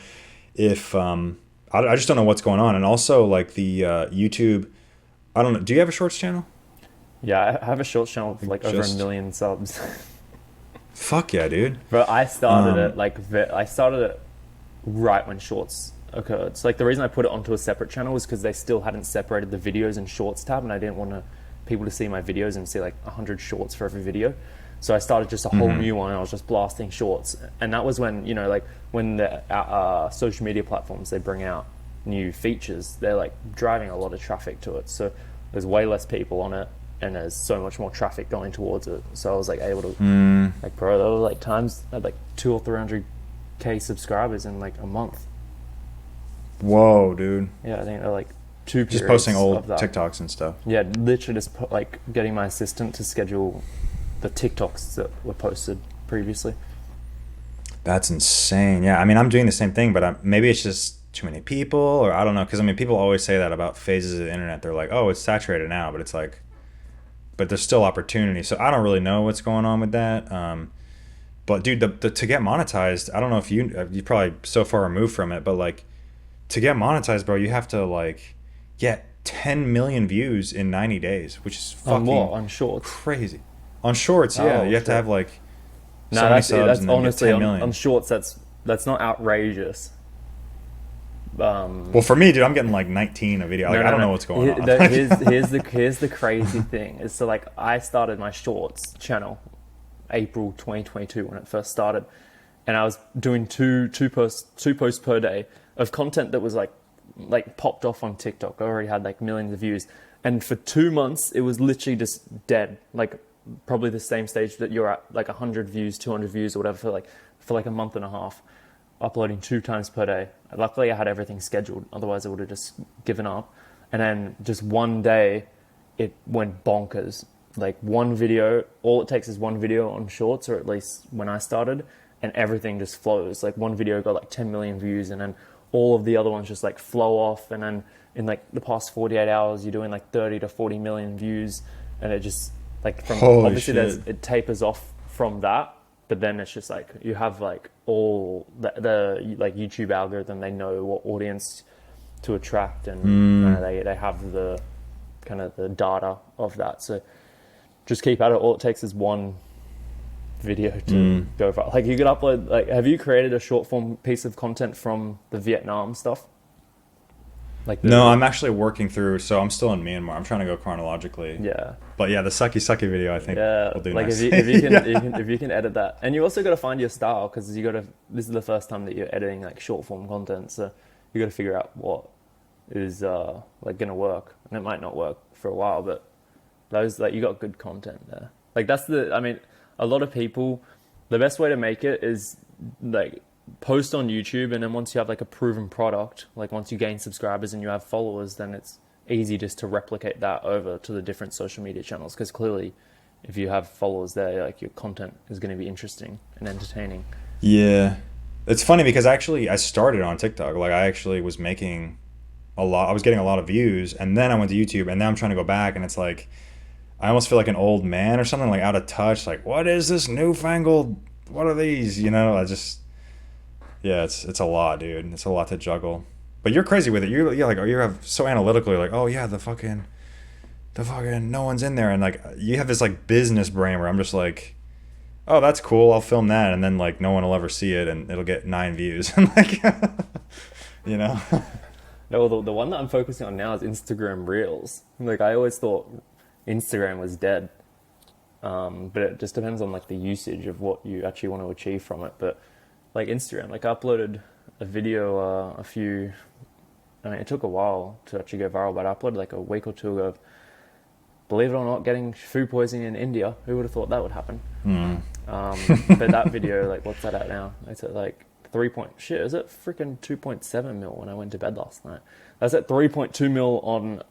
if I just don't know what's going on. And also like the YouTube, I don't know. Do you have a shorts channel? yeah. I have a shorts channel with like over 1 million subs. Fuck yeah, dude. But I started it right when shorts occurred. So like the reason I put it onto a separate channel was because they still hadn't separated the videos and shorts tab, and I didn't want people to see my videos and see like 100 shorts for every video. So I started just a whole new one, and I was just blasting shorts. And that was when, when the social media platforms, they bring out new features, they're like driving a lot of traffic to it. So there's way less people on it, and there's so much more traffic going towards it. So I was like able to, like, bro, there were like times I had like 200 or 300K subscribers in like a month. Whoa, dude. Yeah, I think they're like 2 periods. Just posting old of that. TikToks and stuff. Yeah, literally just like getting my assistant to schedule the TikToks that were posted previously. That's insane. Yeah, I mean, I'm doing the same thing, but maybe it's just too many people, or I don't know. Because I mean, people always say that about phases of the internet. They're like, oh, it's saturated now, but it's like, but there's still opportunity. So I don't really know what's going on with that. But dude, to get monetized, I don't know if you're probably so far removed from it, but like, to get monetized, bro, you have to like get 10 million views in 90 days, which is fucking on shorts, crazy. On shorts, yeah, you have to have like no, so many subs, that's and then honestly get 10 million. on shorts. That's not outrageous. Well, for me, dude, I'm getting like 19 a video. Like, I don't know what's going on. Here's the crazy thing is, so like I started my shorts channel April 2022 when it first started, and I was doing two posts per day of content that was like popped off on TikTok. I already had like millions of views, and for 2 months it was literally just dead. Like probably the same stage that you're at, like 100 views, 200 views or whatever, for like a month and a half. uploading 2 times per day. Luckily, I had everything scheduled. Otherwise, I would have just given up. And then just one day, it went bonkers. Like one video, all it takes is one video on Shorts, or at least when I started, and everything just flows. Like one video got like 10 million views, and then all of the other ones just like flow off. And then in like the past 48 hours, you're doing like 30 to 40 million views, and it just like from Holy obviously shit. it tapers off from that. But then it's just like you have like all the like YouTube algorithm, they know what audience to attract, and they have the kind of the data of that. So just keep at it. All it takes is one video to go viral. Like you could upload, like, have you created a short form piece of content from the Vietnam stuff? Like No, I'm actually working through, so I'm still in Myanmar. I'm trying to go chronologically. yeah. But yeah, the sucky video, I think Yeah, will do like nice. if you can, Yeah. if you can edit that, and you also got to find your style, because you got to. This is the first time that you're editing like short form content, so you got to figure out what is like gonna work, and it might not work for a while, but those like you got good content there. Like that's the. I mean, a lot of people, the best way to make it is like post on YouTube, and then once you have like a proven product, like once you gain subscribers and you have followers, then it's easy just to replicate that over to the different social media channels, because clearly if you have followers there, like your content is going to be interesting and entertaining. Yeah. It's funny because actually I started on TikTok. Like I actually was making a lot. I was getting a lot of views, and then I went to YouTube, and now I'm trying to go back, and it's like I almost feel like an old man or something, like out of touch. Like what is this newfangled? What are these? You know, I just yeah, it's a lot, dude. It's a lot to juggle. But you're crazy with it. You're like you have so analytical. You're like, oh yeah, the fucking no one's in there, and like you have this like business brain where I'm just like, oh that's cool, I'll film that, and then like no one will ever see it, and it'll get 9 views. And like, you know. No, the one that I'm focusing on now is Instagram Reels. Like I always thought Instagram was dead, but it just depends on like the usage of what you actually want to achieve from it. But like Instagram, like I uploaded a video I mean, it took a while to actually go viral, but I uploaded like a week or two ago of, believe it or not, getting food poisoning in India. Who would have thought that would happen? But that video, like, what's that at now? It's at like 3 is it freaking 2.7 mil when I went to bed last night. That's at 3.2 mil on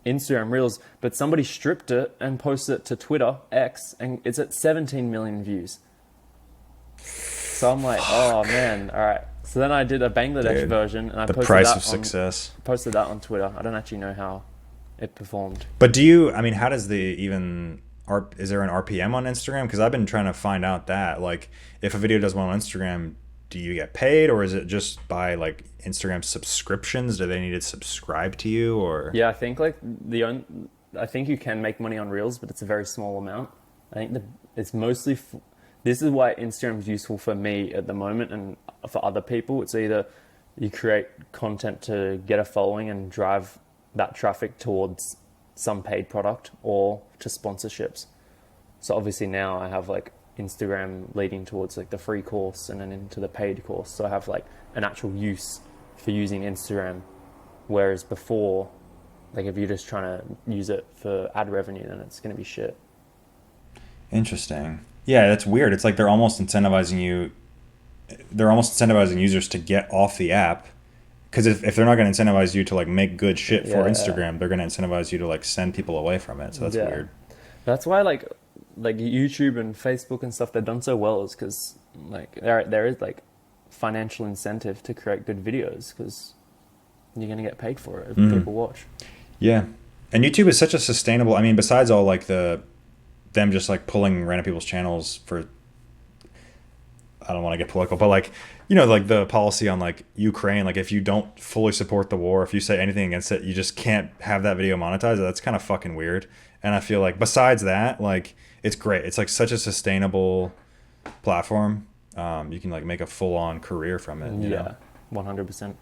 Instagram Reels, but somebody stripped it and posted it to Twitter, X, and it's at 17 million views. So I'm like, oh man, all right. So then I did a Bangladesh Dude, version, and I the posted price that of success. posted that on Twitter. I don't actually know how it performed. But do you? I mean, how does the even? Is there an RPM on Instagram? Because I've been trying to find out that. Like, if a video does well on Instagram, do you get paid, or is it just by like Instagram subscriptions? Do they need to subscribe to you, or? Yeah, I think like I think you can make money on Reels, but it's a very small amount. I think it's mostly. This is why Instagram is useful for me at the moment, and for other people. It's either you create content to get a following and drive that traffic towards some paid product, or to sponsorships. So obviously now I have like Instagram leading towards like the free course and then into the paid course. So I have like an actual use for using Instagram. Whereas before, like if you're just trying to use it for ad revenue, then it's going to be shit. Interesting. Yeah, that's weird. It's like they're almost incentivizing you. They're almost incentivizing users to get off the app, because if they're not going to incentivize you to like make good shit for Yeah. Instagram, they're going to incentivize you to like send people away from it. So that's Yeah. weird. That's why like YouTube and Facebook and stuff, they've done so well, is because like there is like financial incentive to create good videos, because you're going to get paid for it if people watch. Yeah, and YouTube is such a sustainable. I mean, besides all like them just like pulling random people's channels for. I don't want to get political, but like, you know, like the policy on like Ukraine, like if you don't fully support the war, if you say anything against it, you just can't have that video monetized. That's kind of fucking weird. And I feel like besides that, like it's great. It's like such a sustainable platform. You can like make a full on career from it. You know? 100%.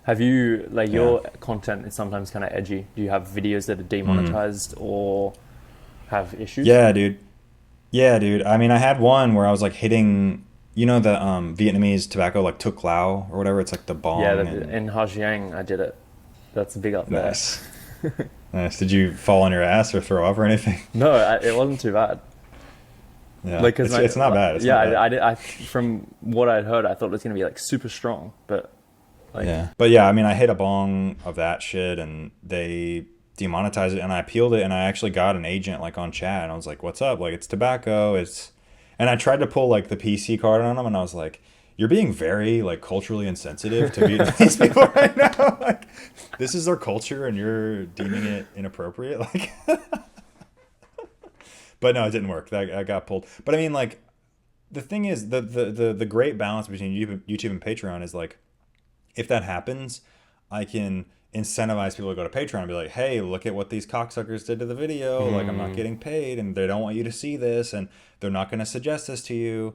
Have you like your content is sometimes kind of edgy? Do you have videos that are demonetized or have issues? Yeah, dude. Yeah, dude. I mean, I had one where I was like hitting, you know, the Vietnamese tobacco, like Thuc Lao or whatever. It's like the bong. Yeah, and... in Ha Giang I did it. That's big up there. Nice. Nice. Did you fall on your ass or throw up or anything? No, it wasn't too bad. Yeah, Like, cause it's not bad. It's yeah, not bad. I from what I'd heard, I thought it was gonna be like super strong, but like, Yeah. But yeah, I mean, I hit a bong of that shit and they demonetized it and I appealed it and I actually got an agent like on chat and I was like, what's up? Like, it's tobacco. And I tried to pull like the PC card on them and I was like, you're being very like culturally insensitive to Vietnamese people right now. Like, this is their culture and you're deeming it inappropriate. Like, but no, it didn't work. I got pulled. But I mean, like, the thing is, the great balance between YouTube and Patreon is like, if that happens, I can incentivize people to go to Patreon and be like, hey, look at what these cocksuckers did to the video. Like, I'm not getting paid and they don't want you to see this and they're not going to suggest this to you.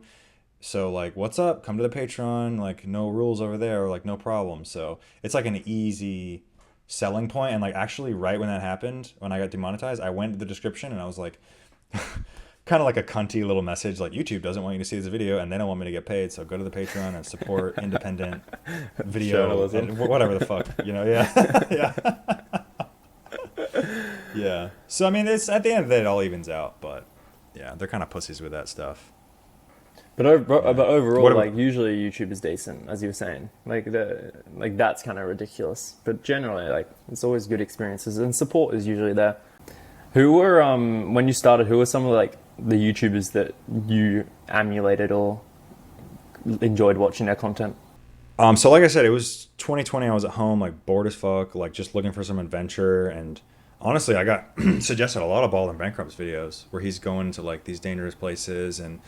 So, like, what's up? Come to the Patreon. Like, no rules over there. Or, like, no problem. So, it's like an easy selling point. And, like, actually, right when that happened, when I got demonetized, I went to the description and I was like, kind of like a cunty little message like YouTube doesn't want you to see this video and they don't want me to get paid, so go to the Patreon and support independent video journalism and whatever the fuck, you know. Yeah. Yeah. So I mean, it's at the end of the day it all evens out, but yeah, they're kind of pussies with that stuff. but overall, like, usually YouTube is decent, as you were saying. Like that's kind of ridiculous, but generally, like, it's always good experiences and support is usually there. Who were when you started? Who were some of like the YouTubers that you emulated or enjoyed watching their content? So like I said, it was 2020. I was at home, like bored as fuck, like just looking for some adventure. And honestly, I got suggested a lot of Bald and Bankrupt's videos where he's going to like these dangerous places and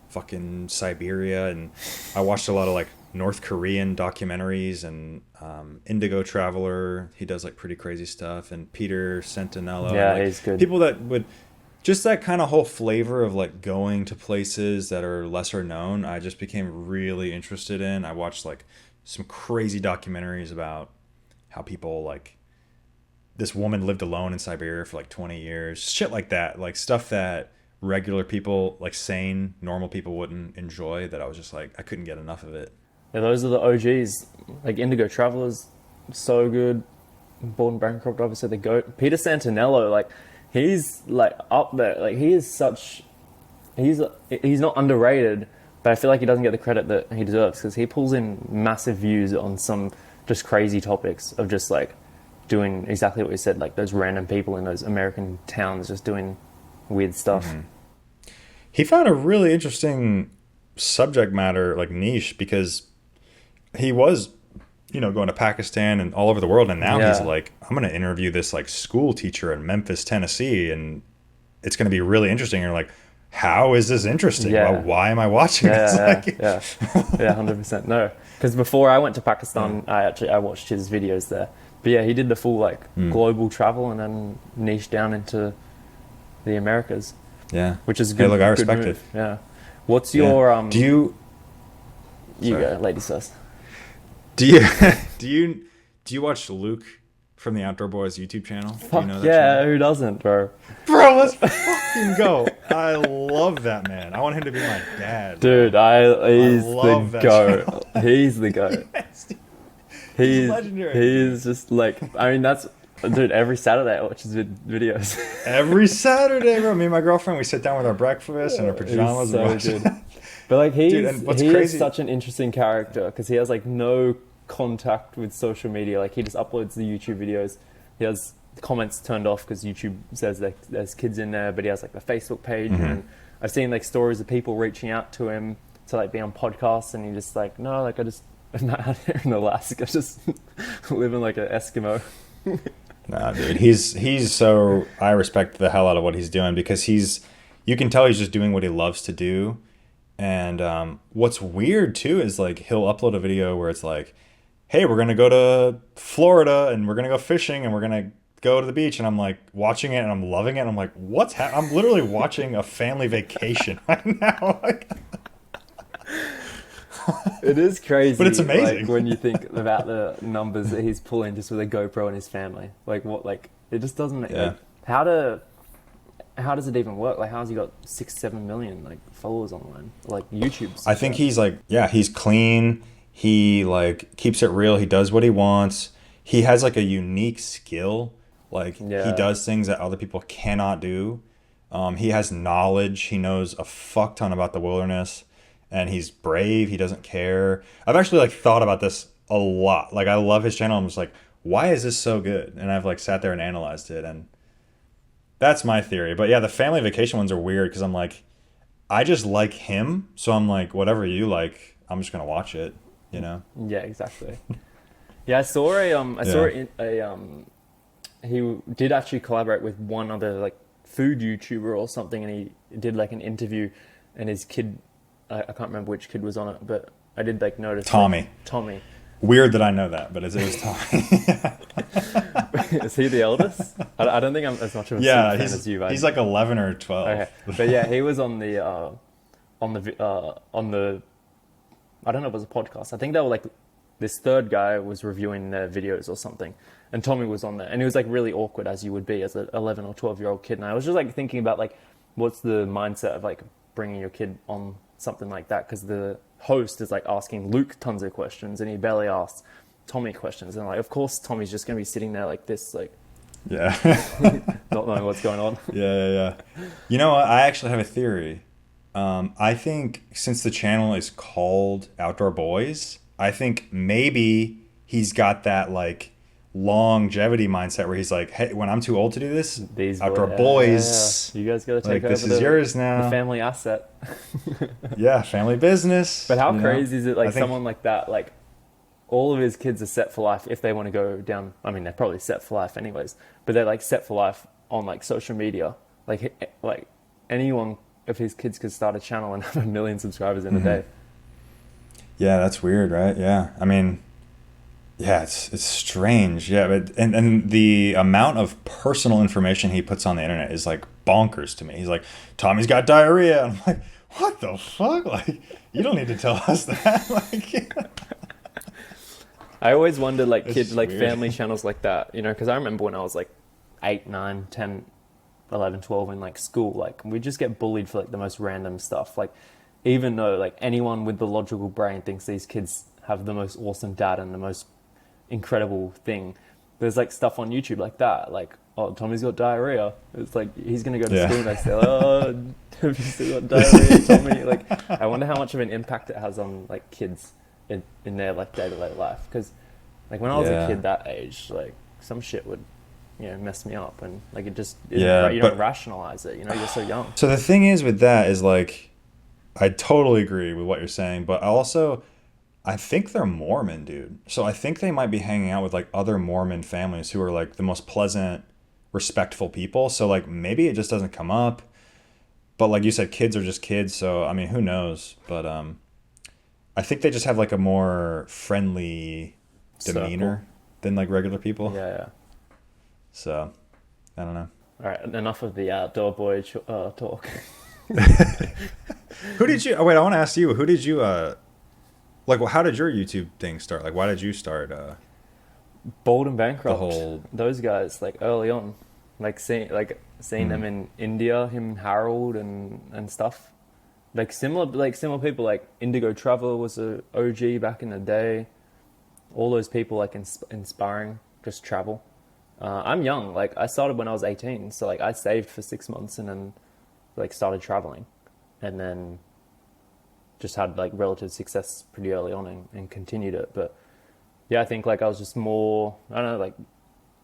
fucking Siberia. And I watched a lot of like North Korean documentaries and Indigo Traveler. He does like pretty crazy stuff. And Peter Sentinello. Yeah, and, like, he's good. people that would just that kind of whole flavor of like going to places that are lesser known. I just became really interested in. I watched like some crazy documentaries about how people like this woman lived alone in Siberia for like 20 years, shit like that, like stuff that regular people, like sane, normal people wouldn't enjoy, that I was just like, I couldn't get enough of it. Yeah, those are the OGs. Like Indigo Travelers, so good. Born and Bankrupt, obviously the GOAT. Peter Santinello, like, he's like up there. Like, he is such. He's not underrated, but I feel like he doesn't get the credit that he deserves because he pulls in massive views on some just crazy topics of just like doing exactly what you said, like those random people in those American towns just doing weird stuff. Mm-hmm. He found a really interesting subject matter, like niche, because he was, you know, going to Pakistan and all over the world, and now he's like, I'm going to interview this like school teacher in Memphis, Tennessee, and it's going to be really interesting. And you're like, how is this interesting? Yeah. Why am I watching this? Yeah, 100%. No, because before I went to Pakistan, I watched his videos there. But yeah, he did the full like global travel and then niche down into the Americas. Yeah, which is good. Hey, look, I respect it. Yeah. What's your Do you? You go, ladies first. Do you watch Luke from the Outdoor Boys YouTube channel? Fuck, do you know that yeah, channel? who doesn't, bro? Bro, let's fucking go. I love that man. I want him to be my dad. Dude, he's the GOAT. He's the GOAT. Yes, he's legendary. He's just like, I mean, that's, dude, every Saturday I watch his videos. Every Saturday, bro. Me and my girlfriend, we sit down with our breakfast and our pajamas. So and watch good. But like, he crazy is such an interesting character because he has like no contact with social media. Like, he just uploads the YouTube videos. He has comments turned off because YouTube says that there's kids in there, but he has like the Facebook page. And I've seen like stories of people reaching out to him to like be on podcasts, and he just like, no, like, I'm not out here in Alaska, just living like an Eskimo. Nah, dude, he's so, I respect the hell out of what he's doing because you can tell he's just doing what he loves to do. And what's weird too is like he'll upload a video where it's like, hey, we're gonna go to Florida and we're gonna go fishing and we're gonna go to the beach, and I'm like watching it and I'm loving it and I'm like, what's happening? I'm literally watching a family vacation right now. Like, it is crazy, but it's amazing, like, when you think about the numbers that he's pulling just with a GoPro and his family. Like, what, like, it just doesn't make, like, how does it even work? Like, how's he got 6-7 million like followers online, like YouTube's? I think he's like, he's clean. He like keeps it real. He does what he wants. He has like a unique skill. Like, he does things that other people cannot do. He has knowledge. He knows a fuck ton about the wilderness, and he's brave. He doesn't care. I've actually like thought about this a lot. Like I love his channel. I'm just like, why is this so good? And I've like sat there and analyzed it, and that's my theory. But yeah, the family vacation ones are weird because I'm like, I just like him, so I'm like, whatever you like, I'm just gonna watch it. You know? Yeah, exactly. Yeah, I saw he did actually collaborate with one other like food YouTuber or something, and he did like an interview, and his kid, I can't remember which kid was on it, but I did like notice Tommy. Like, Tommy. Weird that I know that, but it was Tommy. Is he the eldest? I don't think I'm as much of a Yeah, fan as you. he's like 11 or 12. Okay, but yeah, he was on the I don't know if it was a podcast. I think they were like this third guy was reviewing their videos or something, and Tommy was on there, and he was like really awkward as you would be as an 11 or 12-year-old kid. And I was just like thinking about like what's the mindset of like bringing your kid on something like that, because the host is like asking Luke tons of questions and he barely asks Tommy questions, and like of course Tommy's just gonna be sitting there like this, like Yeah. not knowing what's going on. Yeah. You know what? I actually have a theory. I think since the channel is called Outdoor Boys, I think maybe he's got that like longevity mindset where he's like, hey, when I'm too old to do this, These Outdoor Boys, You guys gotta take like, this over is yours now. the family asset. Yeah, family business. But how you know? crazy is it? Like I think- someone like that, like all of his kids are set for life if they want to go down. I mean, they're probably set for life anyways, but they're like set for life on like social media. Like anyone of his kids could start a channel and have 1 million subscribers in a day. Yeah, that's weird, right? Yeah. I mean, yeah, it's strange. Yeah, but and the amount of personal information he puts on the internet is like bonkers to me. He's like, Tommy's got diarrhea. I'm like, what the fuck? Like, you don't need to tell us that. Like, I always wondered like It's like weird. family channels like that, you know, because I remember when I was like 8, 9, 10, 11, 12 in like school, like we just get bullied for like the most random stuff. Like even though like anyone with the logical brain thinks these kids have the most awesome dad and the most incredible thing, there's like stuff on YouTube like that, like, oh, Tommy's got diarrhea. It's like he's gonna go to Yeah. school next day. Like, oh, have you still got diarrhea, Tommy? Like, I wonder how much of an impact it has on like kids in their like day-to-day life. Because like when I was Yeah. a kid that age, like some shit would, you know, mess me up, and like it just isn't Yeah, right. You don't but- rationalize it. You know, you're so young. so the thing is with that is like, I totally agree with what you're saying, but I think they're Mormon, dude. So I think they might be hanging out with like other Mormon families who are like the most pleasant, respectful people. So like maybe it just doesn't come up. But like you said, kids are just kids. So I mean, who knows? But I think they just have like a more friendly demeanor than like regular people. Yeah. So I don't know. All right, enough of the outdoor boy talk. Who did you? Oh wait, I want to ask you. Who did you? Like, well, how did your YouTube thing start? Like, why did you start? Bold and Bankrupt. The whole- Those guys, like early on, like seeing them in India, him, Harold, and stuff. Like similar people. Like Indigo Traveler was a OG back in the day. All those people like inspiring, just travel. I'm young. Like I started when I was 18, so like I saved for 6 months and then like started traveling, and then just had like relative success pretty early on and continued it. But yeah, I think like I was just more, I don't know, like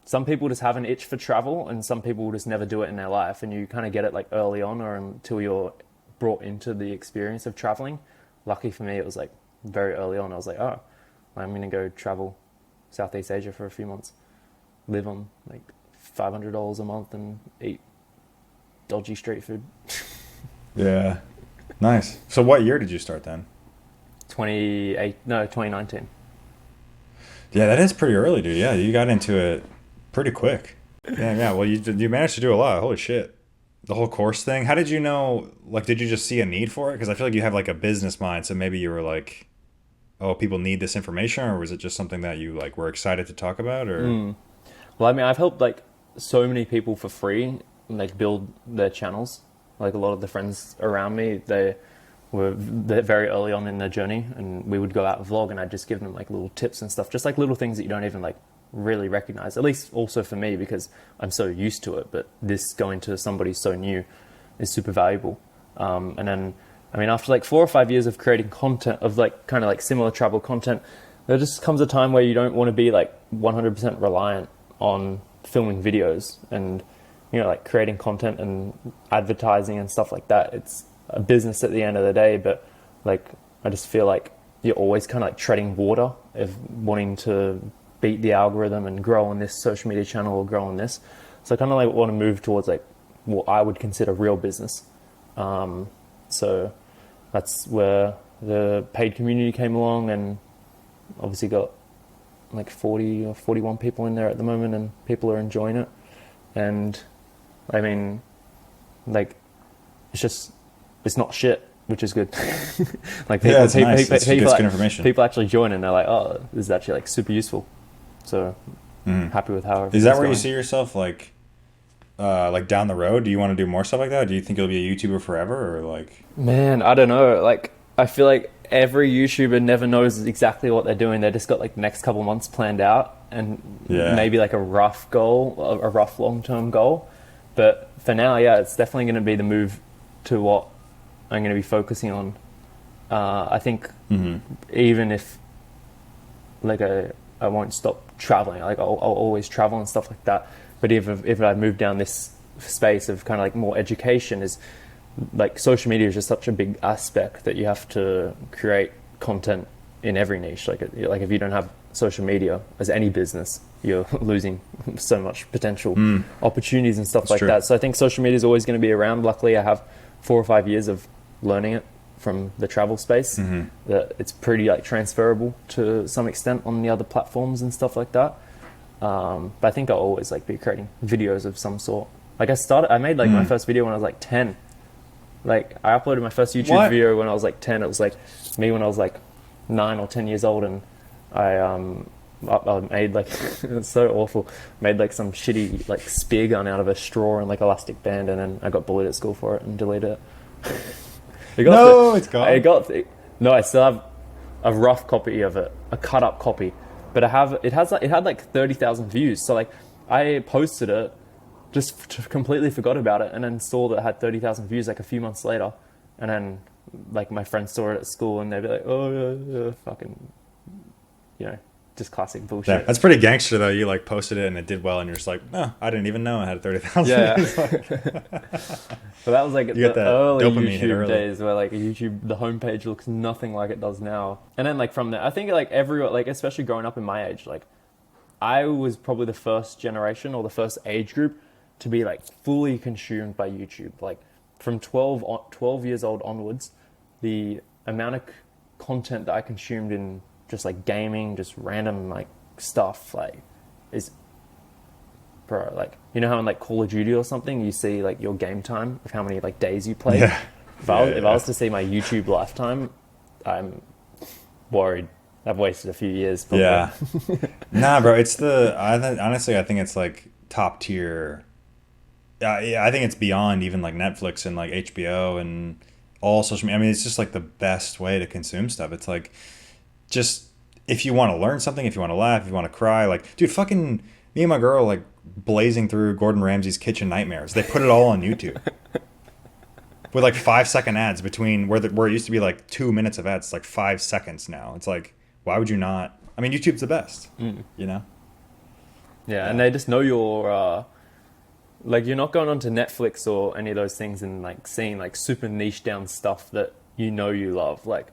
some people just have an itch for travel and some people just never do it in their life, and you kind of get it like early on or until you're brought into the experience of traveling. Lucky for me, it was like very early on. I was like, oh, I'm going to go travel Southeast Asia for a few months, live on like $500 a month and eat dodgy street food. Yeah. Nice. So what year did you start then? 2019. Yeah, that is pretty early, dude. Yeah, you got into it pretty quick. Yeah. Well, you managed to do a lot. Holy shit. The whole course thing. How did you know? Like, did you just see a need for it? Because I feel like you have like a business mind, so maybe you were like, oh, people need this information, or was it just something that you like were excited to talk about? Or Well, I mean, I've helped like so many people for free, like build their channels. Like a lot of the friends around me, they're very early on in their journey, and we would go out and vlog, and I'd just give them like little tips and stuff, just like little things that you don't even like really recognize. At least also for me, because I'm so used to it. But this going to somebody so new, is super valuable. And then, I mean, after like 4 or 5 years of creating content of like kind of like similar travel content, there just comes a time where you don't want to be like 100% reliant on filming videos and, you know, like creating content and advertising and stuff like that. It's a business at the end of the day, but like, I just feel like you're always kind of like treading water of wanting to beat the algorithm and grow on this social media channel or grow on this. So I kind of like want to move towards like what I would consider real business. So that's where the paid community came along, and obviously got like 40 or 41 people in there at the moment, and people are enjoying it. And I mean, like, it's not shit, which is good. Like people, yeah, it's nice. It's good information. People actually join and they're like, oh, this is actually like super useful. So happy with how Is that where going. you see yourself like down the road? Do you want to do more stuff like that? Do you think you'll be a YouTuber forever, or like? Man, I don't know. Like, I feel like every YouTuber never knows exactly what they're doing. They just got like the next couple months planned out, and maybe like a rough goal, a rough long-term goal. But for now, yeah, it's definitely going to be the move to what I'm going to be focusing on. I think even if like I won't stop traveling, like I'll always travel and stuff like that. But if I move down this space of kind of like more education, is like social media is just such a big aspect that you have to create content in every niche. Like if you don't have social media as any business, you're losing so much potential opportunities and stuff. That's like true. That. So I think social media is always going to be around. Luckily, I have 4 or 5 years of learning it from the travel space. That it's pretty like transferable to some extent on the other platforms and stuff like that. But I think I'll always like be creating videos of some sort. Like I made like my first video when I was like 10. Like I uploaded my first YouTube video when I was like 10. It was like me when I was like 9 or 10 years old, and I made like it's so awful. Made like some shitty like spear gun out of a straw and like elastic band, and then I got bullied at school for it and deleted it. It's gone. No, I still have a rough copy of it, a cut up copy, but it had like 30,000 views. So like I posted it, just completely forgot about it, and then saw that it had 30,000 views like a few months later, and then like my friends saw it at school and they'd be like, oh yeah, fucking, you know, just classic bullshit. Yeah, that's pretty gangster though. You like posted it and it did well, and you're just like, no, I didn't even know I had 30,000. Yeah. But that was like the early YouTube days where like YouTube, the homepage looks nothing like it does now. And then like from there, I think like everyone, like especially growing up in my age, like I was probably the first generation or the first age group to be like fully consumed by YouTube. Like from 12 years old onwards, the amount of content that I consumed in just like gaming, just random like stuff, like is, bro, like, you know how in like Call of Duty or something, you see like your game time of how many like days you played? Yeah. If I was to see my YouTube lifetime, I'm worried I've wasted a few years. Probably. Yeah. Nah, bro, honestly, I think it's like top tier. Yeah, I think it's beyond even like Netflix and like HBO and all social media. I mean, it's just like the best way to consume stuff. It's like, just if you want to learn something, if you want to laugh, if you want to cry, like, dude, fucking me and my girl like blazing through Gordon Ramsay's Kitchen Nightmares. They put it all on YouTube with like 5-second ads between where it used to be like 2 minutes of ads. It's like 5 seconds now. It's like, why would you not? I mean, YouTube's the best, you know? Yeah, and they just know your, like, you're not going onto Netflix or any of those things and like seeing like super niche down stuff that you know you love. Like,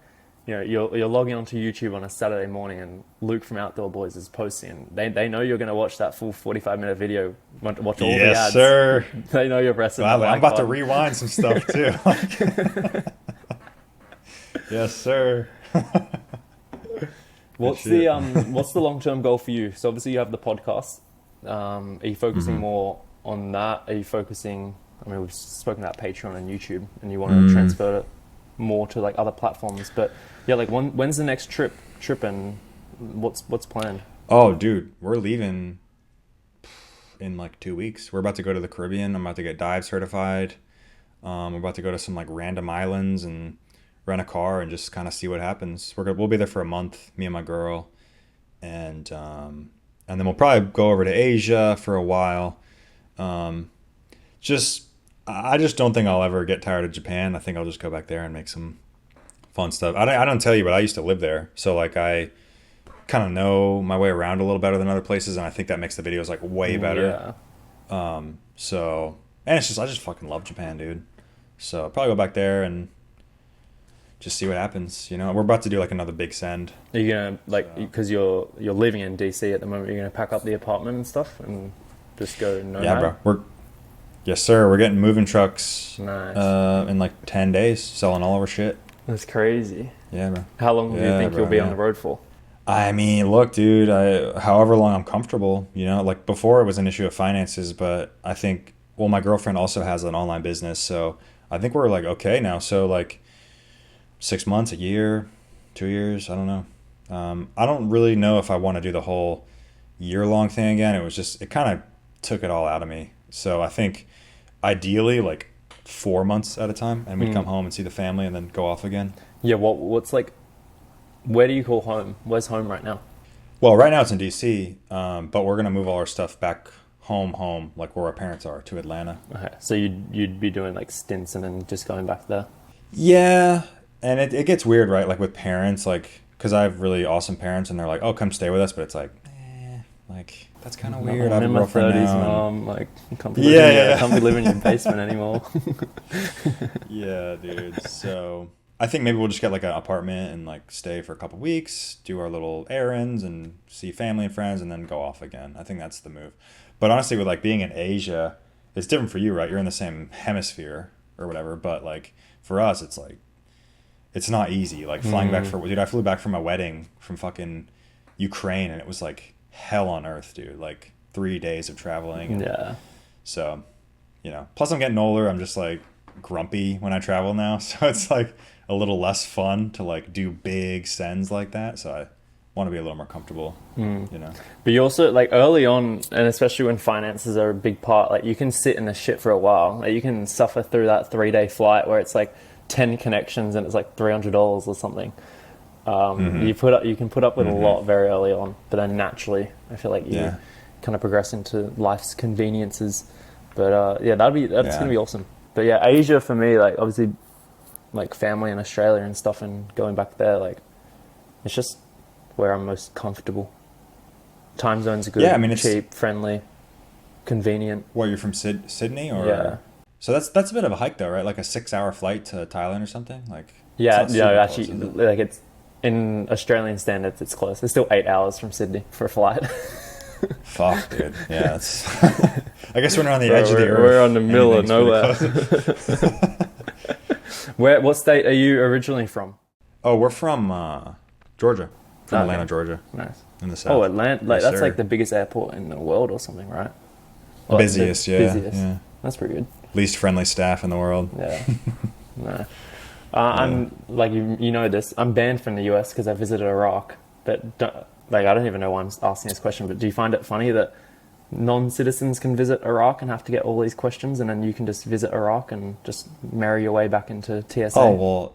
you know, you're logging onto YouTube on a Saturday morning and Luke from Outdoor Boys is posting. They know you're going to watch that full 45-minute video, watch all the ads. Yes, sir. They know you're pressing the like I'm about button. to rewind some stuff too. Yes, sir. What's the long-term goal for you? So obviously you have the podcast. Are you focusing more on that? Are you focusing, I mean, we've spoken about Patreon and YouTube, and you want to transfer it more to like other platforms, but yeah, like when's the next trip and what's planned? Oh, dude, we're leaving in like 2 weeks. We're about to go to the Caribbean. I'm about to get dive certified. We're about to go to some like random islands and rent a car and just kind of see what happens. We'll be there for a month, me and my girl, and then we'll probably go over to Asia for a while. Just I just don't think I'll ever get tired of Japan. I think I'll just go back there and make some fun stuff. I don't tell you, but I used to live there, so like I kind of know my way around a little better than other places, and I think that makes the videos like way better. Yeah. So, and it's just I just fucking love Japan, dude. So I'll probably go back there and just see what happens. You know, we're about to do like another big send. Are you gonna like So because you're living in DC at the moment? You're gonna pack up the apartment and stuff and just go yeah, nomad. bro. Yes, sir. We're getting moving trucks Nice. in like 10 days, selling all of our shit. That's crazy. Yeah, bro. How long do you Yeah, think you'll bro. be on Yeah. the road for? I mean, look, dude. However long I'm comfortable, you know, like before it was an issue of finances, but I think, well, my girlfriend also has an online business, so I think we're like okay now. So like 6 months, a year, 2 years, I don't know. I don't really know if I want to do the whole year long thing again. It was just it kind of took it all out of me. So I think ideally like 4 months at a time, and we'd Hmm. come home and see the family, and then go off again. Yeah. What's like? Where do you call home? Where's home right now? Well, right now it's in DC, but we're gonna move all our stuff back home, like where our parents are, to Atlanta. Okay. So you'd be doing like stints and then just going back there. Yeah, and it gets weird, right? Like with parents, like because I have really awesome parents, and they're like, "Oh, come stay with us," but it's like that's kind of No, weird. I I'm have a in my girlfriend thirties, now, and mom. Like, yeah, yeah, can't be yeah. living in your basement anymore. Yeah, dude. So I think maybe we'll just get like an apartment and like stay for a couple weeks, do our little errands, and see family and friends, and then go off again. I think that's the move. But honestly, with like being in Asia, it's different for you, right? You're in the same hemisphere or whatever. But like for us, it's like it's not easy. Like flying back Mm, for dude, I flew back from a wedding from fucking Ukraine, and it was like hell on earth, dude. Like 3 days of traveling, and yeah. so plus I'm getting older. I'm just like grumpy when I travel now, so it's like a little less fun to like do big sends like that. So I want to be a little more comfortable, you know. But you also like early on, and especially when finances are a big part, like you can sit in the shit for a while. Like you can suffer through that 3 day flight where it's like 10 connections and it's like $300 or something. You can put up with a lot very early on, but then naturally, I feel like you Yeah, kind of progress into life's conveniences. But yeah, that's yeah, gonna be awesome. But yeah, Asia for me, like obviously, like family in Australia and stuff, and going back there, like it's just where I'm most comfortable. Time zones are yeah. I good, mean, it's cheap, friendly, convenient. what you're from Sydney, Yeah, or so that's a bit of a hike though, right? Like a 6 hour flight to Thailand or something. Like it's yeah. not No, super close, actually, is it? like it's in Australian standards, it's close. It's still 8 hours from Sydney for a flight. Fuck, dude. Yeah, that's. I guess when we're on the Bro, edge of the we're on earth, the middle of anything's pretty nowhere. close. What state are you originally from? Oh, we're from Georgia, from Oh, Atlanta, okay, Georgia, nice. in the Oh, south. Atlanta, like Yes, that's like sir. the biggest airport in the world or something, right? Well, the Busiest, yeah, busiest. yeah. That's pretty good. Least friendly staff in the world. Yeah. No. Yeah. I'm like you know this. I'm banned from the US because I visited Iraq. But like I don't even know why I'm asking this question. But do you find it funny that non-citizens can visit Iraq and have to get all these questions, and then you can just visit Iraq and just marry your way back into Oh TSA? well,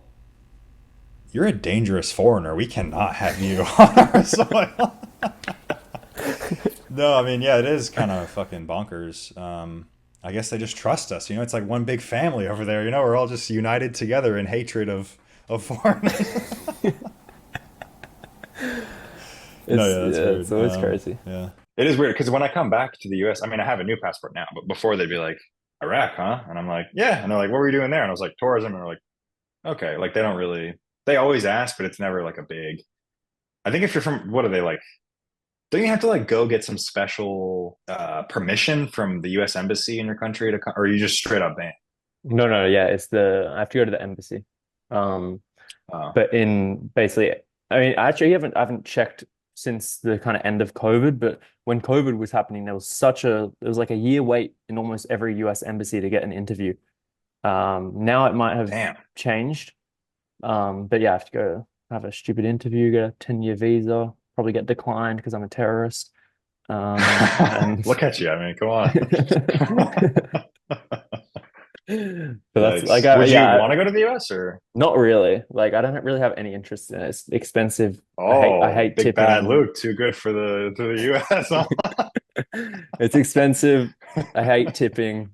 you're a dangerous foreigner. We cannot have you on our soil. No, I mean, yeah, it is kind of fucking bonkers. I guess they just trust us. You know, it's like one big family over there. You know, we're all just united together in hatred of foreigners. No, yeah, that's It's weird. always crazy. Yeah, it is weird because when I come back to the U.S., I mean, I have a new passport now, but before they'd be like, Iraq, huh? And I'm like, yeah. And they're like, what were you doing there? And I was like, tourism. And they're like, okay. Like they don't really, they always ask, but it's never like a big. I think if you're from, what are they like? Don't you have to like go get some special permission from the U.S. embassy in your country to come, or are you just straight up banned? No, no, yeah, it's the I have to go to the embassy. Um, Oh, but in basically, I mean, I haven't checked since the kind of end of COVID, but when COVID was happening, there was like a year wait in almost every US embassy to get an interview. Now it might have damn. changed. But yeah, I have to go have a stupid interview, get a 10-year visa, probably get declined because I'm a terrorist. And Look at you. I mean, come on. but that's like Yikes. Would you yeah, want to go to the US or? not really. Like I don't really have any interest in it. It's expensive. I Oh, hate big bad tipping. Luke, too good for the US, huh? It's expensive. I hate tipping.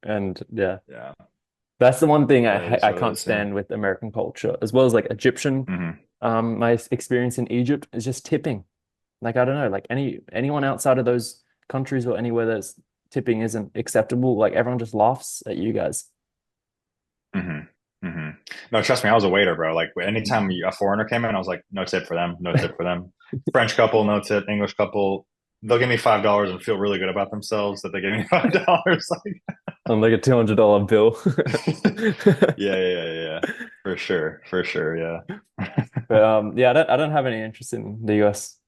And yeah, Yeah. that's the one thing It is I what it can't is. Yeah. stand with American culture, as well as like Egyptian. Hmm. My experience in Egypt is just tipping. Like I don't know, like anyone outside of those countries or anywhere that's tipping isn't acceptable, like everyone just laughs at you guys. Hmm. Hmm. No, trust me, I was a waiter, bro. Like anytime a foreigner came in, I was like, no tip for them, no tip for them. French couple, no tip. English couple, they'll give me $5 and feel really good about themselves that they gave me $5. On like a $200 bill. Yeah, yeah, yeah, yeah. For sure, yeah. But yeah, I don't have any interest in the US.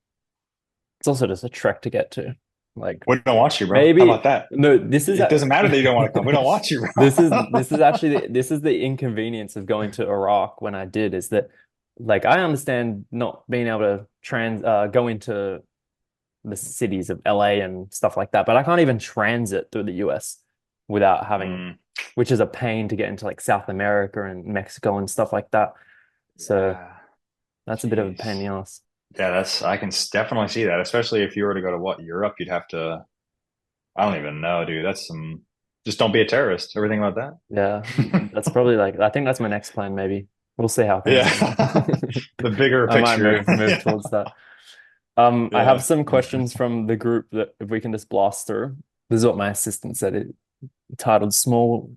It's also just a trek to get to. Like We don't want you, bro. How about maybe that? no, this is It doesn't matter that you don't want to come. We don't want you, bro. this is actually this is the inconvenience of going to Iraq when I did is that like I understand not being able to go into the cities of LA and stuff like that, but I can't even transit through the US without having, Mm, which is a pain to get into like South America and Mexico and stuff like that. So yeah. that's a bit of a pain in Jeez. the ass. Yeah, I can definitely see that, especially if you were to go to what, Europe, you'd have to, I don't even know, dude. Just don't be a terrorist. Everything about Yeah, that. that's probably like I think that's my next plan. Maybe we'll see how things go. Yeah. The bigger I might picture. move Yeah. towards that. I have Yeah. some questions from the group that if we can just blast through. This is what my assistant said. It titled Small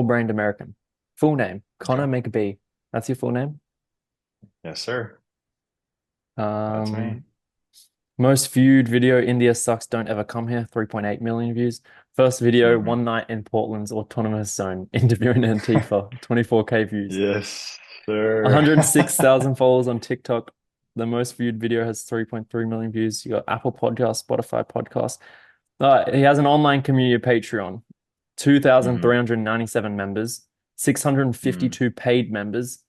Brained American. Full name, Okay. Connor McBee. That's your full name? Yes, sir. That's me. Um, Most viewed video, India sucks, don't ever come here, 3.8 million views. First video, Hmm. one night in Portland's autonomous zone, interviewing Antifa, 24K views. Yes, sir. 106,000 followers on TikTok. The most viewed video has 3.3 million views. You got Apple Podcast, Spotify Podcast. He has an online community Patreon, Hmm. 2,397 members, Mm. 652 paid members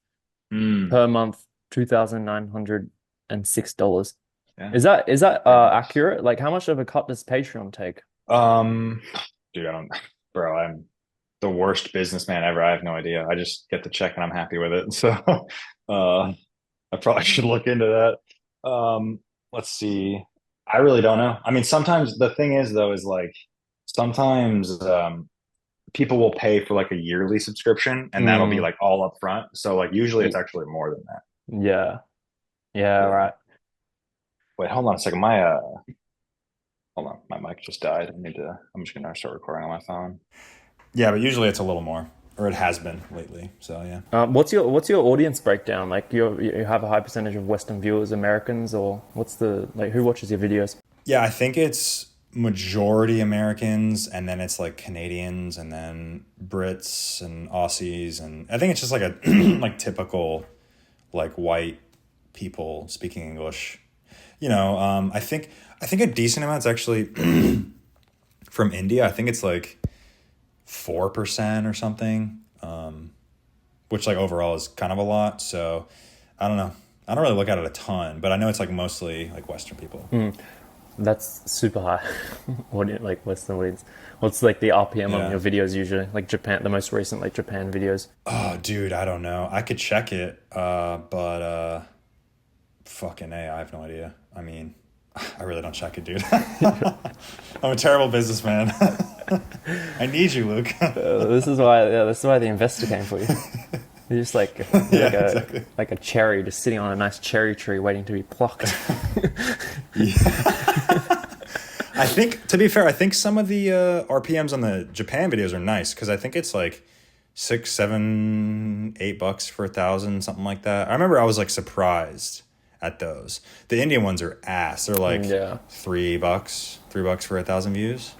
Mm. per month, $2,906. Yeah, Is that very nice. accurate? Like how much of a cut does Patreon take? Um, dude, I don't, bro, I'm the worst businessman ever. I have no idea. I just get the check and I'm happy with it. So, uh, I probably should look into that. Let's see. I really don't know. I mean, sometimes the thing is though, is like sometimes people will pay for like a yearly subscription and that'll be Mm, like all up front. So like usually it's y- actually more than that. yeah. Yeah, Yeah. right. Wait, hold on a second. Hold on. My mic just died. I'm just gonna start recording on my phone. Yeah, but usually it's a little more, or it has been lately. So yeah. What's your audience breakdown? Like you have a high percentage of Western viewers, Americans, or what's the like who watches your videos? Yeah, I think it's majority Americans, and then it's like Canadians, and then Brits and Aussies, and I think it's just like a like typical like white people speaking English. I think a decent amount's actually from India. I think it's like 4% or something, which like overall is kind of a lot. So I don't know. I don't really look at it a ton, but I know it's like mostly like Western people. That's super high. Audience, like Western audience. What's like the RPM on Yeah. your videos usually? Like Japan, the most recent like Japan videos. Oh, dude, I don't know. I could check it, but fucking A, I have no idea. I mean, I really don't check it, dude. I'm a terrible businessman. I need you, Luke. This is why, yeah, this is why the investor came for you. You're just like you're Yeah, exactly. like a cherry, just sitting on a nice cherry tree waiting to be plucked. I think, to be fair, I think some of the RPMs on the Japan videos are nice because I think it's like 6, 7, $8 for 1,000, something like that. I remember I was like surprised at those. The Indian ones are ass. They're like Yeah, $3 for 1,000 views.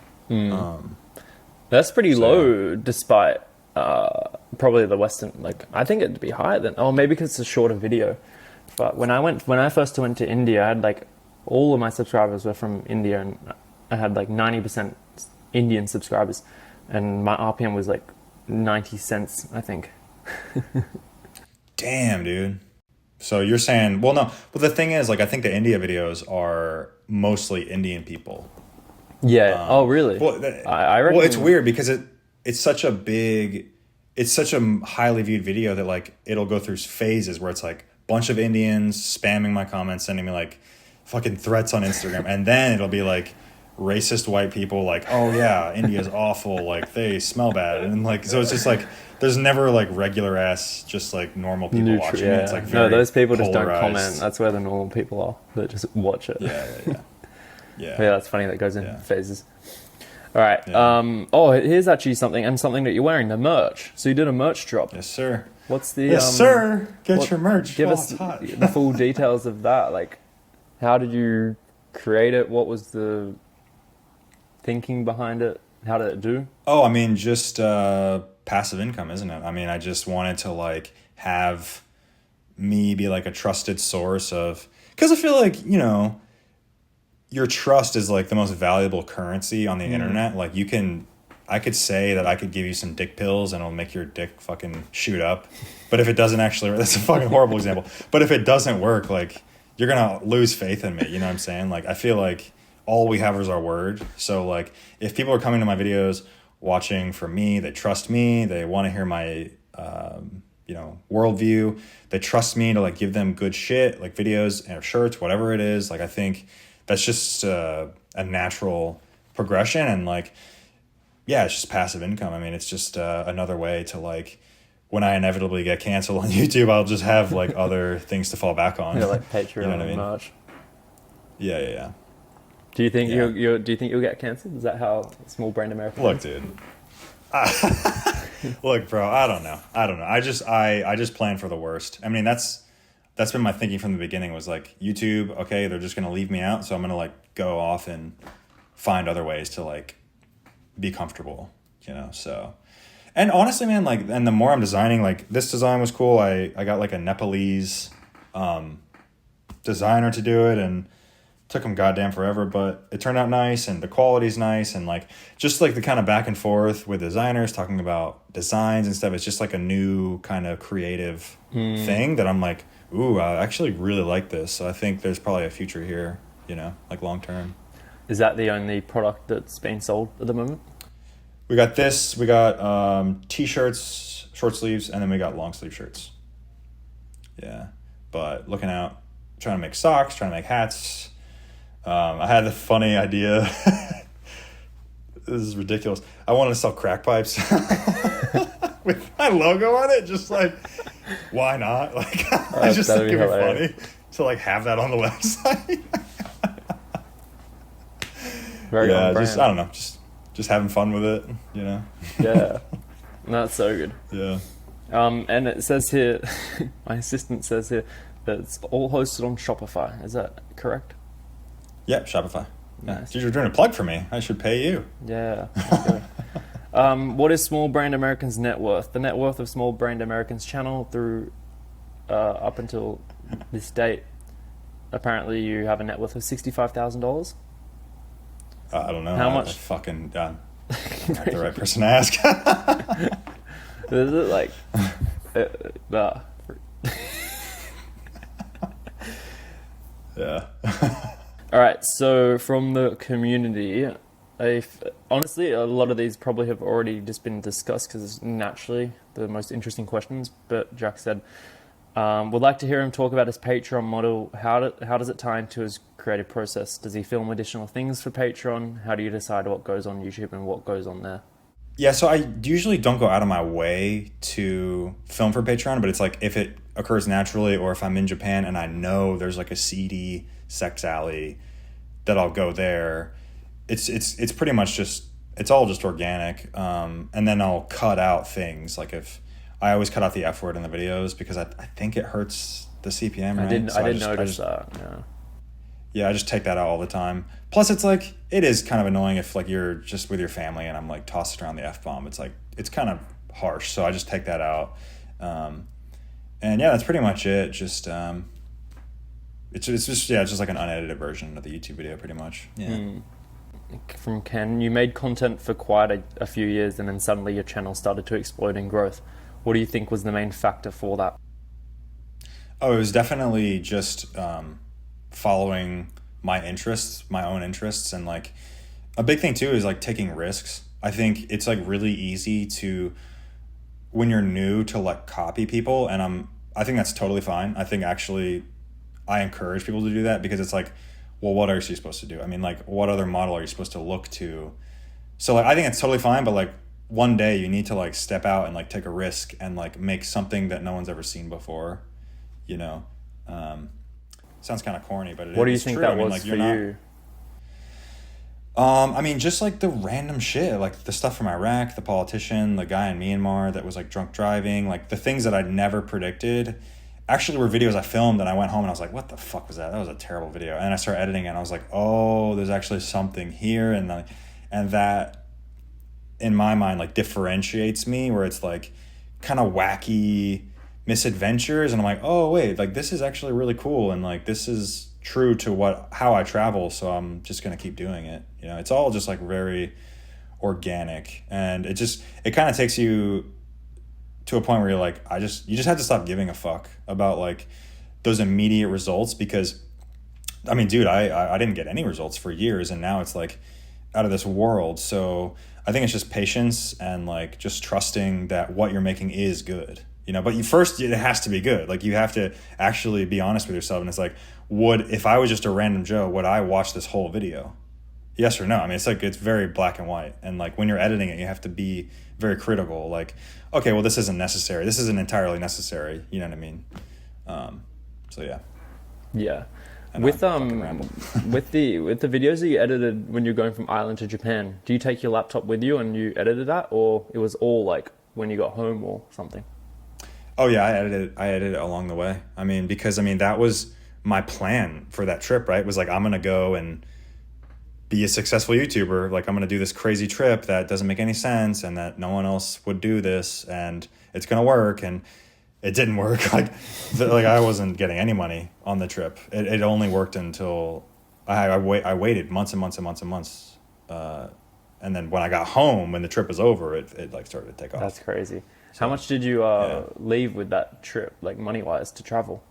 that's pretty So yeah. low, despite probably the Western. Like I think it'd be higher than. Oh, maybe because it's a shorter video. But when I first went to India, I had like all of my subscribers were from India, and I had like 90% Indian subscribers, and my RPM was like 90 cents, I think. Damn, dude. So you're saying, well, no. Well, the thing is, like, I think the India videos are mostly Indian people. Yeah. Oh, really? Well, I well, it's reckon. weird because it's such a highly viewed video that like it'll go through phases where it's like bunch of Indians spamming my comments, sending me like fucking threats on Instagram, and then it'll be like racist white people like, oh yeah, India's awful, like they smell bad, and like so it's just like there's never like regular ass just like normal people watching it. It's like very no, those people just don't polarized. comment. That's where the normal people are that just watch it. Yeah. Yeah, that's funny. That goes in phases. All right. Yeah. Oh, here's actually something that you're wearing, the merch. So you did a merch drop. Yes, sir. What's the yes, sir? Get your merch. Give us the full details of that. Like, how did you create it? What was the thinking behind it? How did it do? Oh, I mean, just passive income, isn't it? I mean, I just wanted to like have me be like a trusted source of, because I feel like, you know, your trust is like the most valuable currency on the internet. Like I could say that I could give you some dick pills and it'll make your dick fucking shoot up. But if it doesn't actually, that's a fucking horrible example. But if it doesn't work, like you're going to lose faith in me. You know what I'm saying? Like, I feel like all we have is our word. So like if people are coming to my videos, watching from me, they trust me, they want to hear my, you know, worldview, they trust me to like give them good shit, like videos and shirts, whatever it is. Like, I think that's just a natural progression. And like, yeah, it's just passive income. I mean, it's just another way to like, when I inevitably get canceled on YouTube, I'll just have like other things to fall back on. Yeah, like Patreon, you know what I mean? Merch. Yeah. Do you think you'll get canceled? Is that how small brand America? Look, dude. Look, bro. I don't know. I just plan for the worst. I mean, that's been my thinking from the beginning. Was like, YouTube. Okay, they're just gonna leave me out, so I'm gonna like go off and find other ways to like be comfortable. You know. So, and honestly, man, like, and the more I'm designing, like this design was cool. I got like a Nepalese designer to do it, and took him goddamn forever, but it turned out nice, and the quality's nice, and like just like the kind of back and forth with designers talking about designs and stuff. It's just like a new kind of creative thing that I'm like, ooh, I actually really like this. So I think there's probably a future here, you know, like long term. Is that the only product that's being sold at the moment? We got this. We got t-shirts, short sleeves, and then we got long sleeve shirts. Yeah, but looking out, trying to make socks, trying to make hats. I had the funny idea. This is ridiculous. I wanted to sell crack pipes with my logo on it. Just like, why not? Like, I just think it'd be funny to like have that on the website. Very on brand. Just I don't know, just having fun with it, you know. Yeah, that's so good. Yeah. And it says here, my assistant says here that it's all hosted on Shopify. Is that correct? Yep, Shopify. Nice. Dude, you're doing a plug for me. I should pay you. Yeah. What is Small Brand Americans' net worth? The net worth of Small Brand Americans channel through up until this date. Apparently, you have a net worth of $65,000. I don't know. How much? I fucking I'm not the right person to ask. Is it like? Yeah. All right, so from the community, honestly, a lot of these probably have already just been discussed because it's naturally the most interesting questions. But Jack said, would like to hear him talk about his Patreon model. How does it tie into his creative process? Does he film additional things for Patreon? How do you decide what goes on YouTube and what goes on there? Yeah, so I usually don't go out of my way to film for Patreon, but it's like if it occurs naturally or if I'm in Japan and I know there's like a seedy sex alley that I'll go there. It's pretty much just, it's all just organic. And then I'll cut out things. Like if I always cut out the F word in the videos because I think it hurts the CPM, right? I didn't notice that. Yeah. Yeah, I just take that out all the time. Plus it's like, it is kind of annoying if like you're just with your family and I'm like tossing around the F-bomb. It's like, it's kind of harsh. So I just take that out. And yeah, that's pretty much it. Just, it's just like an unedited version of the YouTube video pretty much. Yeah. From Ken, you made content for quite a few years and then suddenly your channel started to explode in growth. What do you think was the main factor for that? Oh, it was definitely just following my own interests. And like a big thing too is like taking risks. I think it's like really easy to, when you're new, to like copy people. And I think that's totally fine. I think actually I encourage people to do that because it's like, well, what are you supposed to do? I mean, like, what other model are you supposed to look to? So like, I think it's totally fine, but like one day you need to like step out and like take a risk and like make something that no one's ever seen before, you know? Sounds kind of corny, but What do you it's think true. that I mean, was like, for you're not, you? I mean, just like the random shit, like the stuff from Iraq, the politician, the guy in Myanmar that was like drunk driving, like the things that I'd never predicted actually were videos I filmed, and I went home and I was like, what the fuck was that? That was a terrible video. And I started editing it and I was like, oh, there's actually something here. And that in my mind, like differentiates me, where it's like kind of wacky misadventures. And I'm like, oh wait, like this is actually really cool. And like, this is true to how I travel. So I'm just going to keep doing it. You know, it's all just like very organic, and it kind of takes you to a point where you're like, you just have to stop giving a fuck about like those immediate results, because I mean, dude, I didn't get any results for years, and now it's like out of this world. So I think it's just patience and like just trusting that what you're making is good, you know. But it has to be good. Like, you have to actually be honest with yourself, and it's like, if I was just a random Joe, would I watch this whole video? Yes or no? I mean, it's very black and white. And like when you're editing it, you have to be very critical. Like, okay, well, this isn't necessary. This isn't entirely necessary. You know what I mean? So yeah. Yeah. And With with the videos that you edited when you're going from Ireland to Japan, do you take your laptop with you and you edited that, or it was all like when you got home or something? Oh yeah, I edited it along the way. I mean, because that was my plan for that trip, right? It was like, I'm gonna go and be a successful YouTuber. Like, I'm gonna do this crazy trip that doesn't make any sense and that no one else would do this, and it's gonna work. And it didn't work. Like I wasn't getting any money on the trip. It only worked until I waited months and months and months and months. And then when I got home, when the trip was over, it like started to take off. That's crazy. How much did you leave with that trip, like money wise, to travel?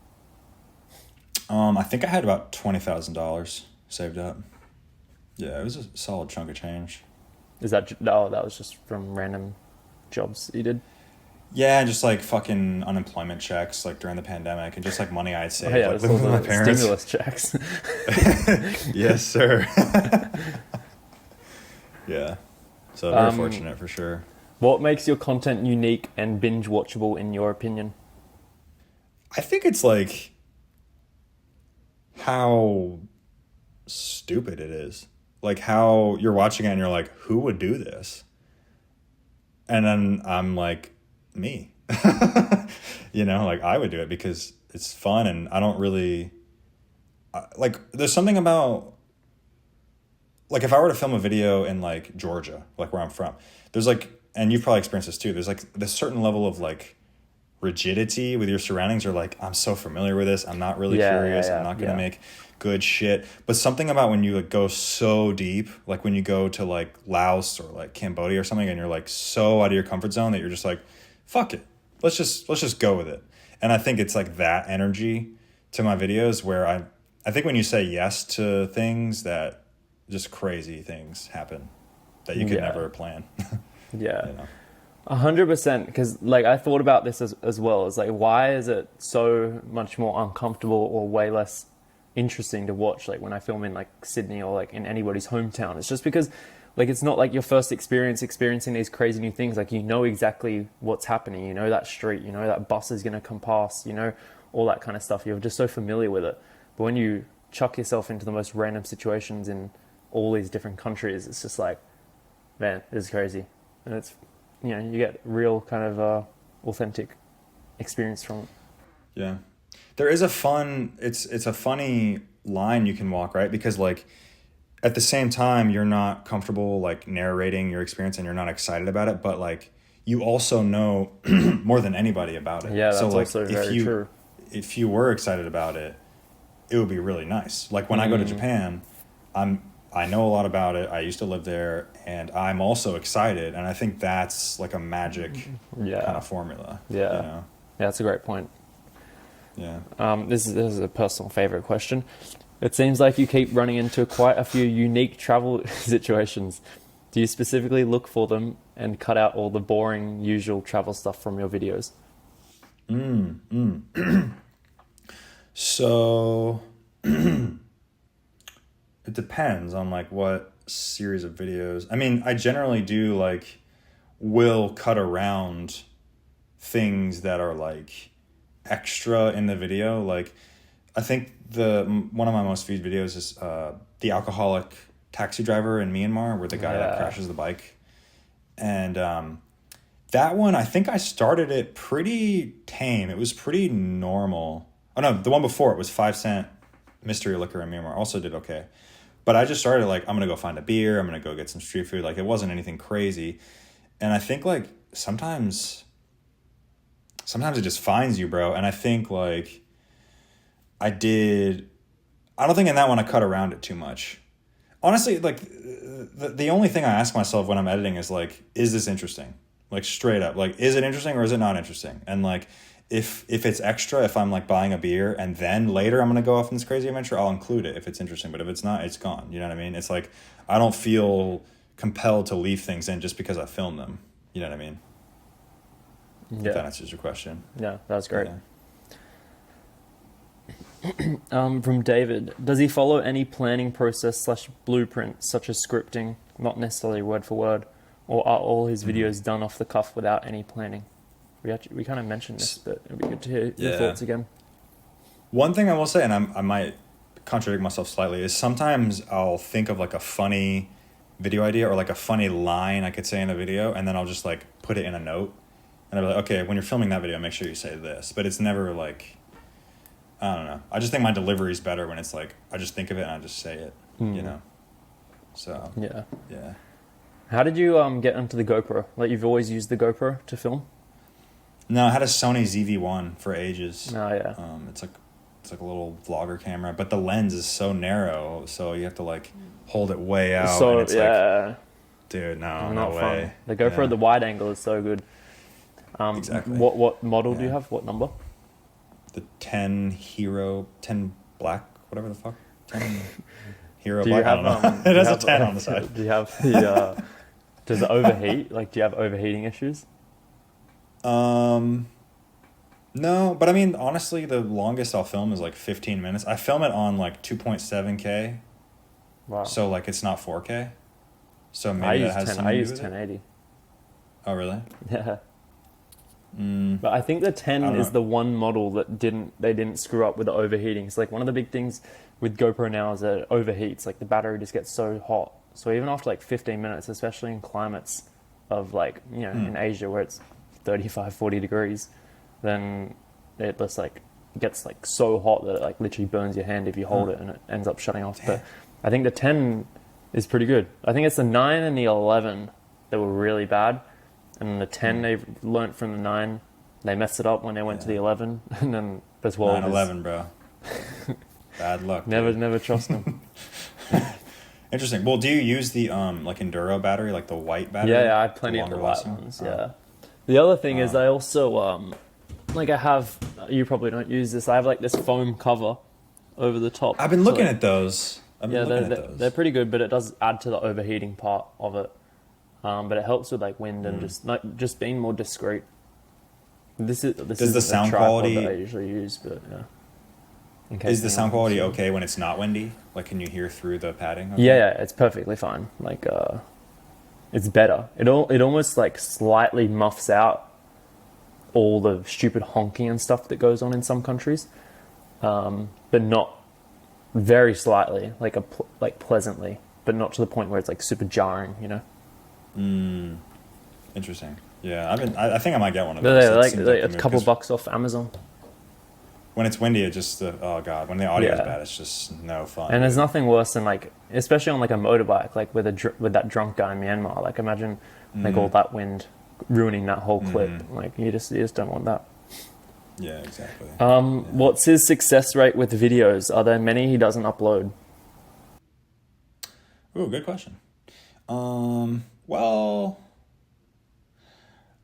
I think I had about $20,000 saved up. Yeah, it was a solid chunk of change. Is that that was just from random jobs you did? Yeah, just like fucking unemployment checks, like during the pandemic, and just like money I had saved, Yeah, like living with my parents. Stimulus checks. Yes, sir. Yeah, so very fortunate for sure. What makes your content unique and binge watchable in your opinion? I think it's like how stupid it is. Like how you're watching it and you're like, who would do this? And then I'm like, me. You know, like I would do it because it's fun, and I don't really like, there's something about, like, if I were to film a video in like Georgia, like where I'm from, there's like, and you've probably experienced this too, there's like this certain level of like rigidity with your surroundings. You're like, I'm so familiar with this, I'm not really curious, I'm not gonna make good shit. But something about when you like go so deep, like when you go to like Laos or like Cambodia or something, and you're like so out of your comfort zone that you're just like, fuck it, let's just go with it. And I think it's like that energy to my videos, where I think when you say yes to things, that just crazy things happen that you could never plan. Yeah. You know? 100%, because like I thought about this as well. It's like, why is it so much more uncomfortable or way less interesting to watch, like when I film in like Sydney or like in anybody's hometown? It's just because like it's not like your first experiencing these crazy new things. Like, you know exactly what's happening, you know that street, you know that bus is going to come past, you know, all that kind of stuff. You're just so familiar with it. But when you chuck yourself into the most random situations in all these different countries, it's just like, man, this is crazy. And it's, you know, you get real kind of authentic experience from it. Yeah. There is it's a funny line you can walk, right? Because like at the same time, you're not comfortable like narrating your experience and you're not excited about it, but like you also know more than anybody about it. Yeah, that's so like also very true. If you were excited about it, it would be really nice. Like when I go to Japan, I know a lot about it. I used to live there, and I'm also excited. And I think that's like a magic kind of formula. Yeah. You know? Yeah, that's a great point. Yeah. This is a personal favorite question. It seems like you keep running into quite a few unique travel situations. Do you specifically look for them and cut out all the boring, usual travel stuff from your videos? So depends on like what series of videos. I mean, I generally do like will cut around things that are like extra in the video. Like I think one of my most viewed videos is the alcoholic taxi driver in Myanmar, where the guy that crashes the bike. And that one, I think I started it pretty tame. It was pretty normal. Oh no, the one before it was 5 cent mystery liquor in Myanmar. Also did okay. But I just started like, I'm going to go find a beer. I'm going to go get some street food. Like it wasn't anything crazy. And I think like sometimes it just finds you, bro. And I think like I don't think in that one I cut around it too much. Honestly, like the only thing I ask myself when I'm editing is like, is this interesting? Like straight up, like, is it interesting or is it not interesting? And like, if it's extra, if I'm like buying a beer and then later I'm going to go off on this crazy adventure, I'll include it if it's interesting. But if it's not, it's gone. You know what I mean? It's like, I don't feel compelled to leave things in just because I filmed them. You know what I mean? Yeah. If that answers your question. Yeah, that's great. Yeah. From David, does he follow any planning process / blueprint, such as scripting, not necessarily word for word, or are all his videos done off the cuff without any planning? We kind of mentioned this, but it'd be good to hear your thoughts again. One thing I will say, and I might contradict myself slightly, is sometimes I'll think of like a funny video idea or like a funny line I could say in a video, and then I'll just like put it in a note, and I'll be like, okay, when you're filming that video, make sure you say this. But it's never like, I don't know. I just think my delivery is better when it's like, I just think of it and I just say it, you know? So, yeah. Yeah. How did you get into the GoPro? Like, you've always used the GoPro to film? No, I had a Sony ZV-1 for ages. Oh, yeah. It's like a little vlogger camera, but the lens is so narrow, so you have to like hold it way out. So, and it's like, dude, no way. Fun. The GoPro, the wide angle is so good. Exactly. What model do you have? What number? The 10 Black, whatever the fuck. 10 Hero Do you Black, have, I don't know. It has a 10 on the side. Do you have the, does it overheat? Like, do you have overheating issues? No, but I mean, honestly, the longest I'll film is like 15 minutes. I film it on like 2.7K. Wow. So like it's not 4K. So maybe that has something to do with it. 1080. Oh, really? Yeah. But I think the 10 is the one model that they didn't screw up with the overheating. It's like one of the big things with GoPro now is that it overheats. Like the battery just gets so hot. So even after like 15 minutes, especially in climates of like, you know, in Asia where it's 35, 40 degrees, then it just like gets like so hot that it like literally burns your hand if you hold it and it ends up shutting off. But I think the 10 is pretty good. I think it's the 9 and the 11 that were really bad. And the 10, they've learnt from the 9. They messed it up when they went to the 11. And then the 12 9/11, bro. Bad luck. Never trust them. Interesting. Well, do you use the like enduro battery, like the white battery? Yeah, I have plenty of the white ones. Yeah. The other thing is I also like I have. You probably don't use this. I have like this foam cover over the top. I've been looking at those. They're pretty good, but it does add to the overheating part of it. But it helps with like wind and just being more discreet. This is the sound quality that I usually use, but yeah. Is the sound quality okay when it's not windy? Like, can you hear through the padding? Okay? Yeah, it's perfectly fine. Like, it's better. It almost like slightly muffs out all the stupid honking and stuff that goes on in some countries, but not very slightly, like pleasantly, but not to the point where it's like super jarring, you know. Interesting. Yeah, I think I might get one of But those. they're like a couple bucks off Amazon. When it's windy, it just oh god, when the audio is bad, it's just no fun. And there's nothing worse than like, especially on like a motorbike, like with that drunk guy in Myanmar. Like imagine like all that wind ruining that whole clip. Like you just don't want that. Yeah, exactly. What's his success rate with videos? Are there many he doesn't upload? Ooh, good question. Well,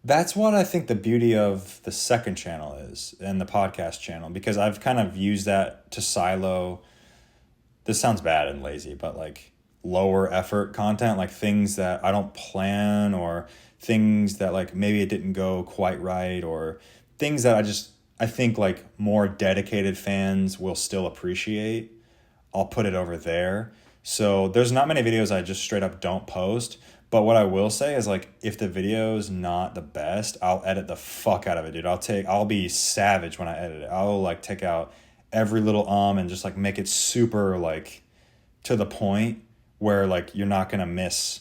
that's what I think the beauty of the second channel is, and the podcast channel, because I've kind of used that to silo. This sounds bad and lazy, but like lower effort content, like things that I don't plan, or things that like maybe it didn't go quite right, or things that I think like more dedicated fans will still appreciate. I'll put it over there. So there's not many videos I just straight up don't post. But what I will say is like, if the video's not the best, I'll edit the fuck out of it, dude. I'll be savage when I edit it. I'll like take out every little and just like make it super like to the point where like you're not gonna miss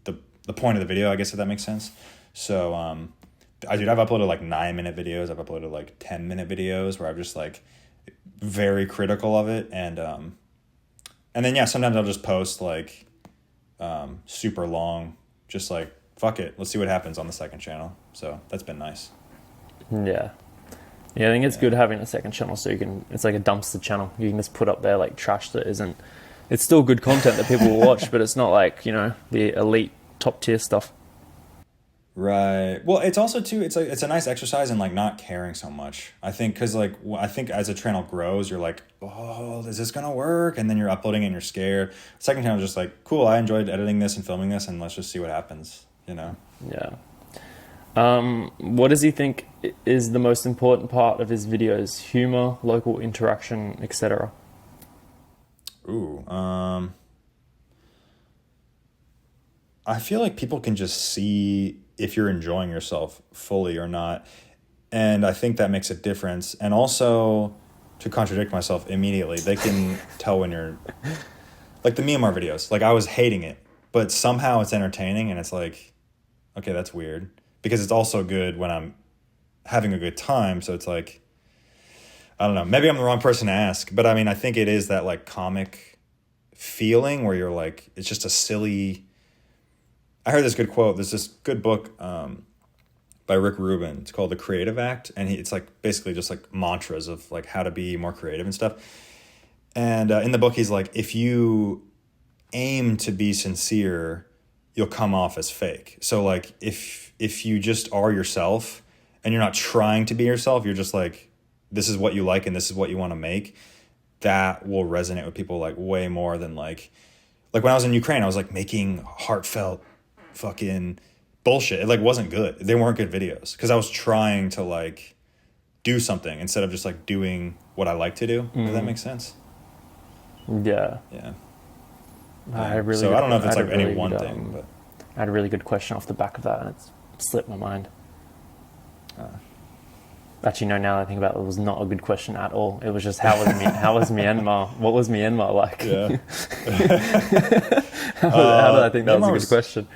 the point of the video, I guess, if that makes sense. So I've uploaded like 9-minute videos. I've uploaded like 10-minute videos where I'm just like very critical of it, and then yeah, sometimes I'll just post like super long, just like fuck it, let's see what happens on the second channel. So that's been nice. Yeah, I think it's good having a second channel, so you can, it's like a dumpster channel. You can just put up there like trash that isn't, it's still good content that people will watch, but it's not like, you know, the elite top tier stuff. Right. Well, it's also too, it's like, it's a nice exercise in like not caring so much, I think, because like I think as a channel grows, you're like, oh, is this gonna work? And then you're uploading and you're scared. Second channel is just like, cool, I enjoyed editing this and filming this, and let's just see what happens, you know? Yeah. What does he think is the most important part of his videos? Humor, local interaction, etc. Ooh, I feel like people can just see if you're enjoying yourself fully or not. And I think that makes a difference. And also, to contradict myself immediately, they can tell when you're, like the Myanmar videos, like I was hating it, but somehow it's entertaining, and it's like, okay, that's weird. Because it's also good when I'm having a good time. So it's like, I don't know, maybe I'm the wrong person to ask, but I mean, I think it is that like comic feeling where you're like, it's just a silly, I heard this good quote. There's this good book by Rick Rubin. It's called The Creative Act. And it's like basically just like mantras of like how to be more creative and stuff. And in the book, he's like, if you aim to be sincere, you'll come off as fake. So like if you just are yourself and you're not trying to be yourself, you're just like, this is what you like and this is what you want to make, that will resonate with people like way more than like when I was in Ukraine, I was like making heartfelt fucking bullshit. It like wasn't good. They weren't good videos because I was trying to like do something instead of just like doing what I like to do. Does that make sense? Yeah. Yeah. I really so I don't know if it's like really any one thing, but I had a really good question off the back of that, and it's slipped my mind. Actually, no, now that I think about it, it was not a good question at all. It was just, how was Myanmar? What was Myanmar like? Yeah. How did I think that was a good question?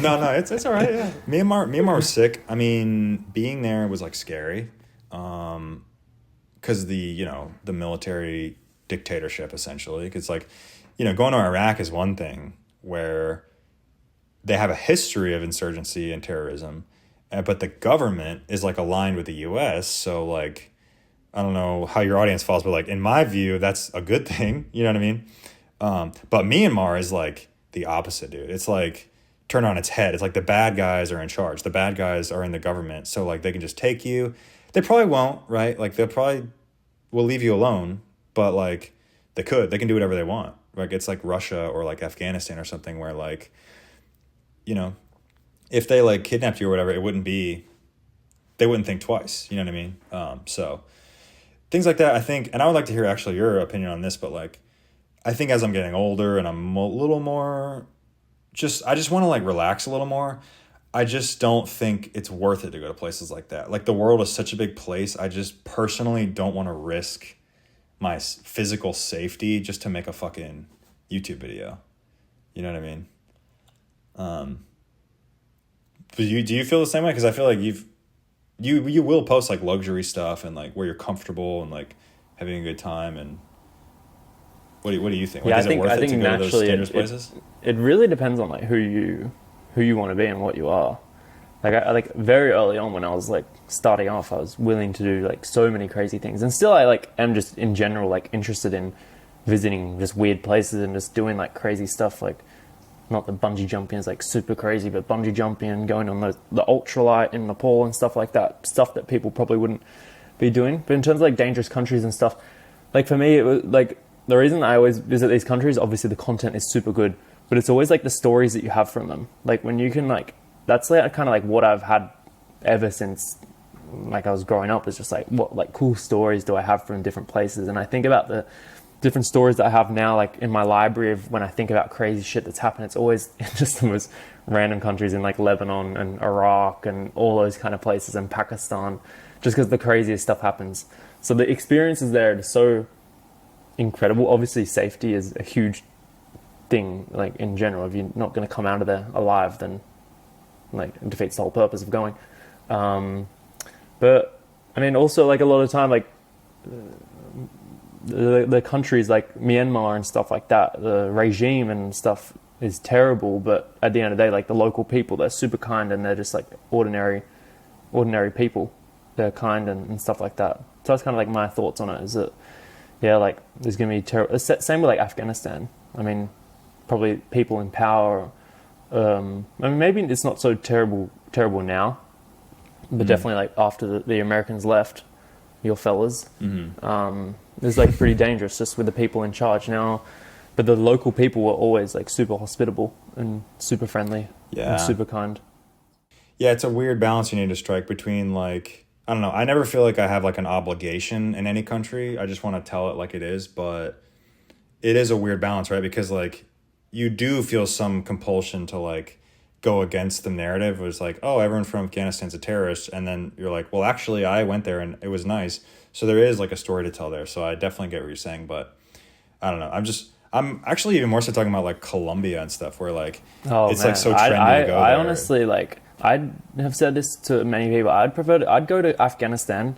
No, it's all right. Yeah, Myanmar was sick. I mean, being there was like scary, because the military dictatorship essentially. Because like, going to Iraq is one thing where they have a history of insurgency and terrorism, but the government is like aligned with the U.S. So like, I don't know how your audience falls, but like in my view, that's a good thing. You know what I mean? But Myanmar is like the opposite, dude. It's like turned on its head. It's like the bad guys are in charge. The bad guys are in the government. So like they can just take you. They probably won't, right? Like they probably will leave you alone, but like they can do whatever they want. Like it's like Russia or like Afghanistan or something where like, if they like kidnapped you or whatever, they wouldn't think twice. You know what I mean? So things like that, I think, and I would like to hear actually your opinion on this, but like, I think as I'm getting older and I'm a little more I just want to like relax a little more. I just don't think it's worth it to go to places like that. Like the world is such a big place. I just personally don't want to risk my physical safety just to make a fucking YouTube video. You know what I mean? But do you feel the same way? Because I feel like you will post like luxury stuff and like where you're comfortable and like having a good time. And what do you think? Like, Yeah, is it worth it to go to those dangerous places? It really depends on like who you want to be and what you are. Like I like very early on when I was like starting off, I was willing to do like so many crazy things, and still I like am just in general like interested in visiting just weird places and just doing like crazy stuff. Like not that bungee jumping is like super crazy, but bungee jumping and going on the ultralight in Nepal and stuff like that, stuff that people probably wouldn't be doing. But in terms of like dangerous countries and stuff, like for me it was like the reason I always visit these countries, obviously the content is super good, but it's always like the stories that you have from them. Like when you can like, that's like kind of like what I've had ever since like I was growing up, is just like what like cool stories do I have from different places. And I think about the different stories that I have now, like in my library of when I think about crazy shit that's happened, it's always just the most random countries in like Lebanon and Iraq and all those kind of places, and Pakistan, just because the craziest stuff happens. So the experiences there are so incredible. Obviously, safety is a huge thing, like in general. If you're not going to come out of there alive, then like it defeats the whole purpose of going. But I mean, also like a lot of time, like the countries like Myanmar and stuff like that, the regime and stuff is terrible. But at the end of the day, like the local people, they're super kind, and they're just like ordinary people. They're kind and stuff like that. So that's kind of like my thoughts on it. Is that yeah, like there's gonna be terrible. Same with like Afghanistan. I mean, probably people in power. I mean, maybe it's not so terrible now, but definitely like after the Americans left, your fellas, it's like pretty dangerous just with the people in charge now. But the local people were always like super hospitable and super friendly, and super kind. Yeah, it's a weird balance you need to strike between like, I don't know. I never feel like I have like an obligation in any country. I just want to tell it like it is, but it is a weird balance, right? Because like you do feel some compulsion to like go against the narrative. It was like, oh, everyone from Afghanistan's a terrorist. And then you're like, well, actually I went there and it was nice. So there is like a story to tell there. So I definitely get what you're saying, but I don't know. I'm actually even more so talking about like Colombia and stuff where like, it's like so trendy to go there. I honestly like, I have said this to many people. I'd go to Afghanistan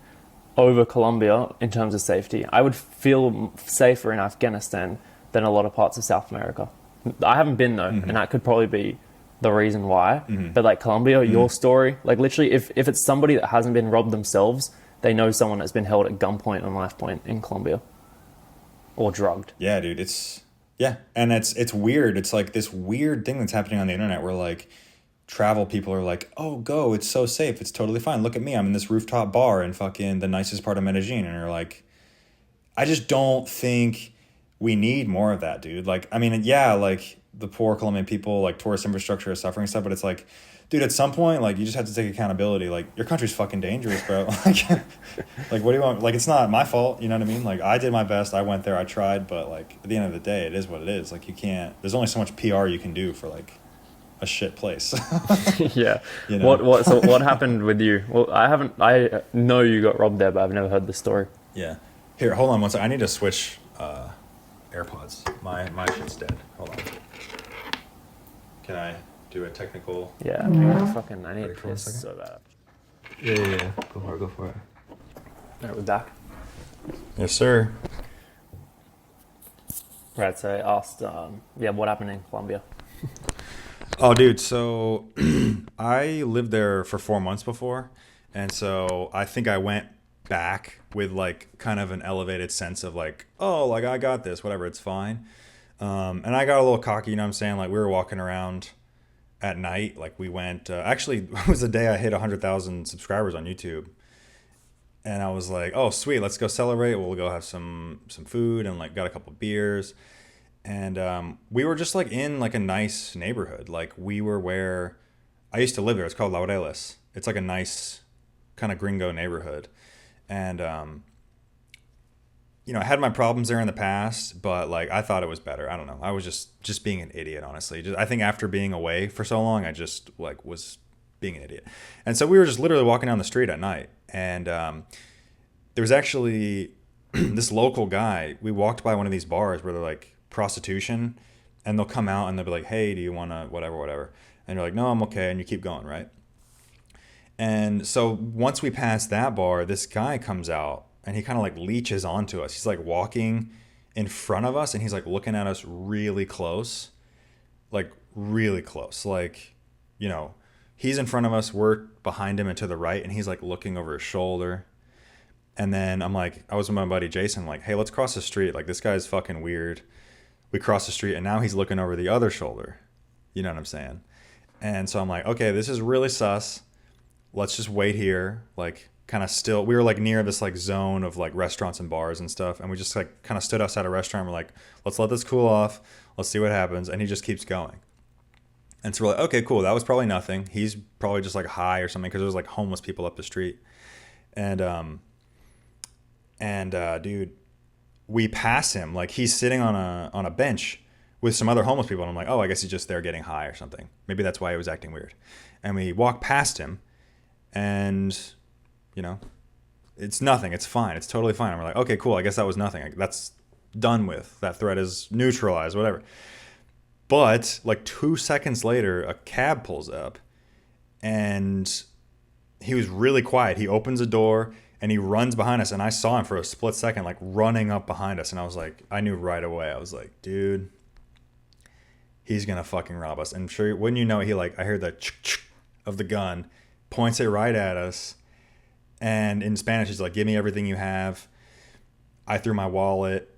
over Colombia in terms of safety. I would feel safer in Afghanistan than a lot of parts of South America. I haven't been though, and that could probably be the reason why. But like Colombia, your story, like literally, if it's somebody that hasn't been robbed themselves, they know someone that's been held at gunpoint and life point in Colombia, or drugged. Yeah, dude, and it's weird. It's like this weird thing that's happening on the internet where like travel people are like, oh, go, it's so safe, it's totally fine. Look at me, I'm in this rooftop bar in fucking the nicest part of Medellin, and you're like, I just don't think we need more of that, dude. Like, I mean, yeah, like the poor Colombian people, like tourist infrastructure is suffering stuff, but it's like, dude, at some point, like you just have to take accountability. Like your country's fucking dangerous, bro. Like what do you want? Like it's not my fault, you know what I mean? Like I did my best, I went there, I tried, but like at the end of the day, it is what it is. Like you can't. There's only so much PR you can do for like a shit place. Yeah. You know? So what happened with you? Well, I know you got robbed there, but I've never heard the story. Yeah. Here, hold on one second. I need to switch AirPods. My shit's dead. Hold on. Can I do a technical? Yeah. I need to piss so bad. Yeah. Go for it. All right, we're back. Yes, sir. Right. So I asked, what happened in Colombia? Oh, dude, so I lived there for 4 months before, and so I think I went back with like kind of an elevated sense of like, oh, like I got this, whatever, it's fine. And I got a little cocky, you know what I'm saying? Like we were walking around at night, like we went, actually it was the day I hit 100,000 subscribers on YouTube. And I was like, oh, sweet, let's go celebrate. We'll go have some food and like got a couple beers. And we were just like in like a nice neighborhood. Like we were where I used to live there. It's called Laureles. It's like a nice kind of gringo neighborhood. And, I had my problems there in the past, but like I thought it was better. I don't know. I was just being an idiot, honestly. I think after being away for so long, I just like was being an idiot. And so we were just literally walking down the street at night. And there was actually this local guy. We walked by one of these bars where they're like, prostitution, and they'll come out and they'll be like, hey, do you want to whatever, and you're like, no, I'm okay, and you keep going, right? And so once we pass that bar, this guy comes out and he kind of like leeches onto us. He's like walking in front of us and he's like looking at us really close, like he's in front of us, we're behind him and to the right, and he's like looking over his shoulder. And then I was with my buddy Jason, like, hey, let's cross the street, like this guy's fucking weird. We cross the street and now he's looking over the other shoulder. You know what I'm saying? And so I'm like, okay, this is really sus. Let's just wait here. Like kind of still, we were like near this like zone of like restaurants and bars and stuff. And we just like kind of stood outside a restaurant. We're like, let's let this cool off. Let's see what happens. And he just keeps going. And so we're like, okay, cool. That was probably nothing. He's probably just like high or something, because there's like homeless people up the street. And dude, we pass him, like he's sitting on a bench with some other homeless people, and I'm like, oh, I guess he's just there getting high or something. Maybe that's why he was acting weird. And we walk past him, and you know, it's nothing. It's fine. It's totally fine. And we're like, okay, cool. I guess that was nothing. That's done with. That threat is neutralized. Whatever. But like 2 seconds later, a cab pulls up, and he was really quiet. He opens a door and he runs behind us, and I saw him for a split second, like running up behind us, and I was like, I knew right away. I was like, dude, he's gonna fucking rob us. And sure, wouldn't you know, he like, I heard the of the gun, points it right at us, and in Spanish he's like, give me everything you have. I threw my wallet.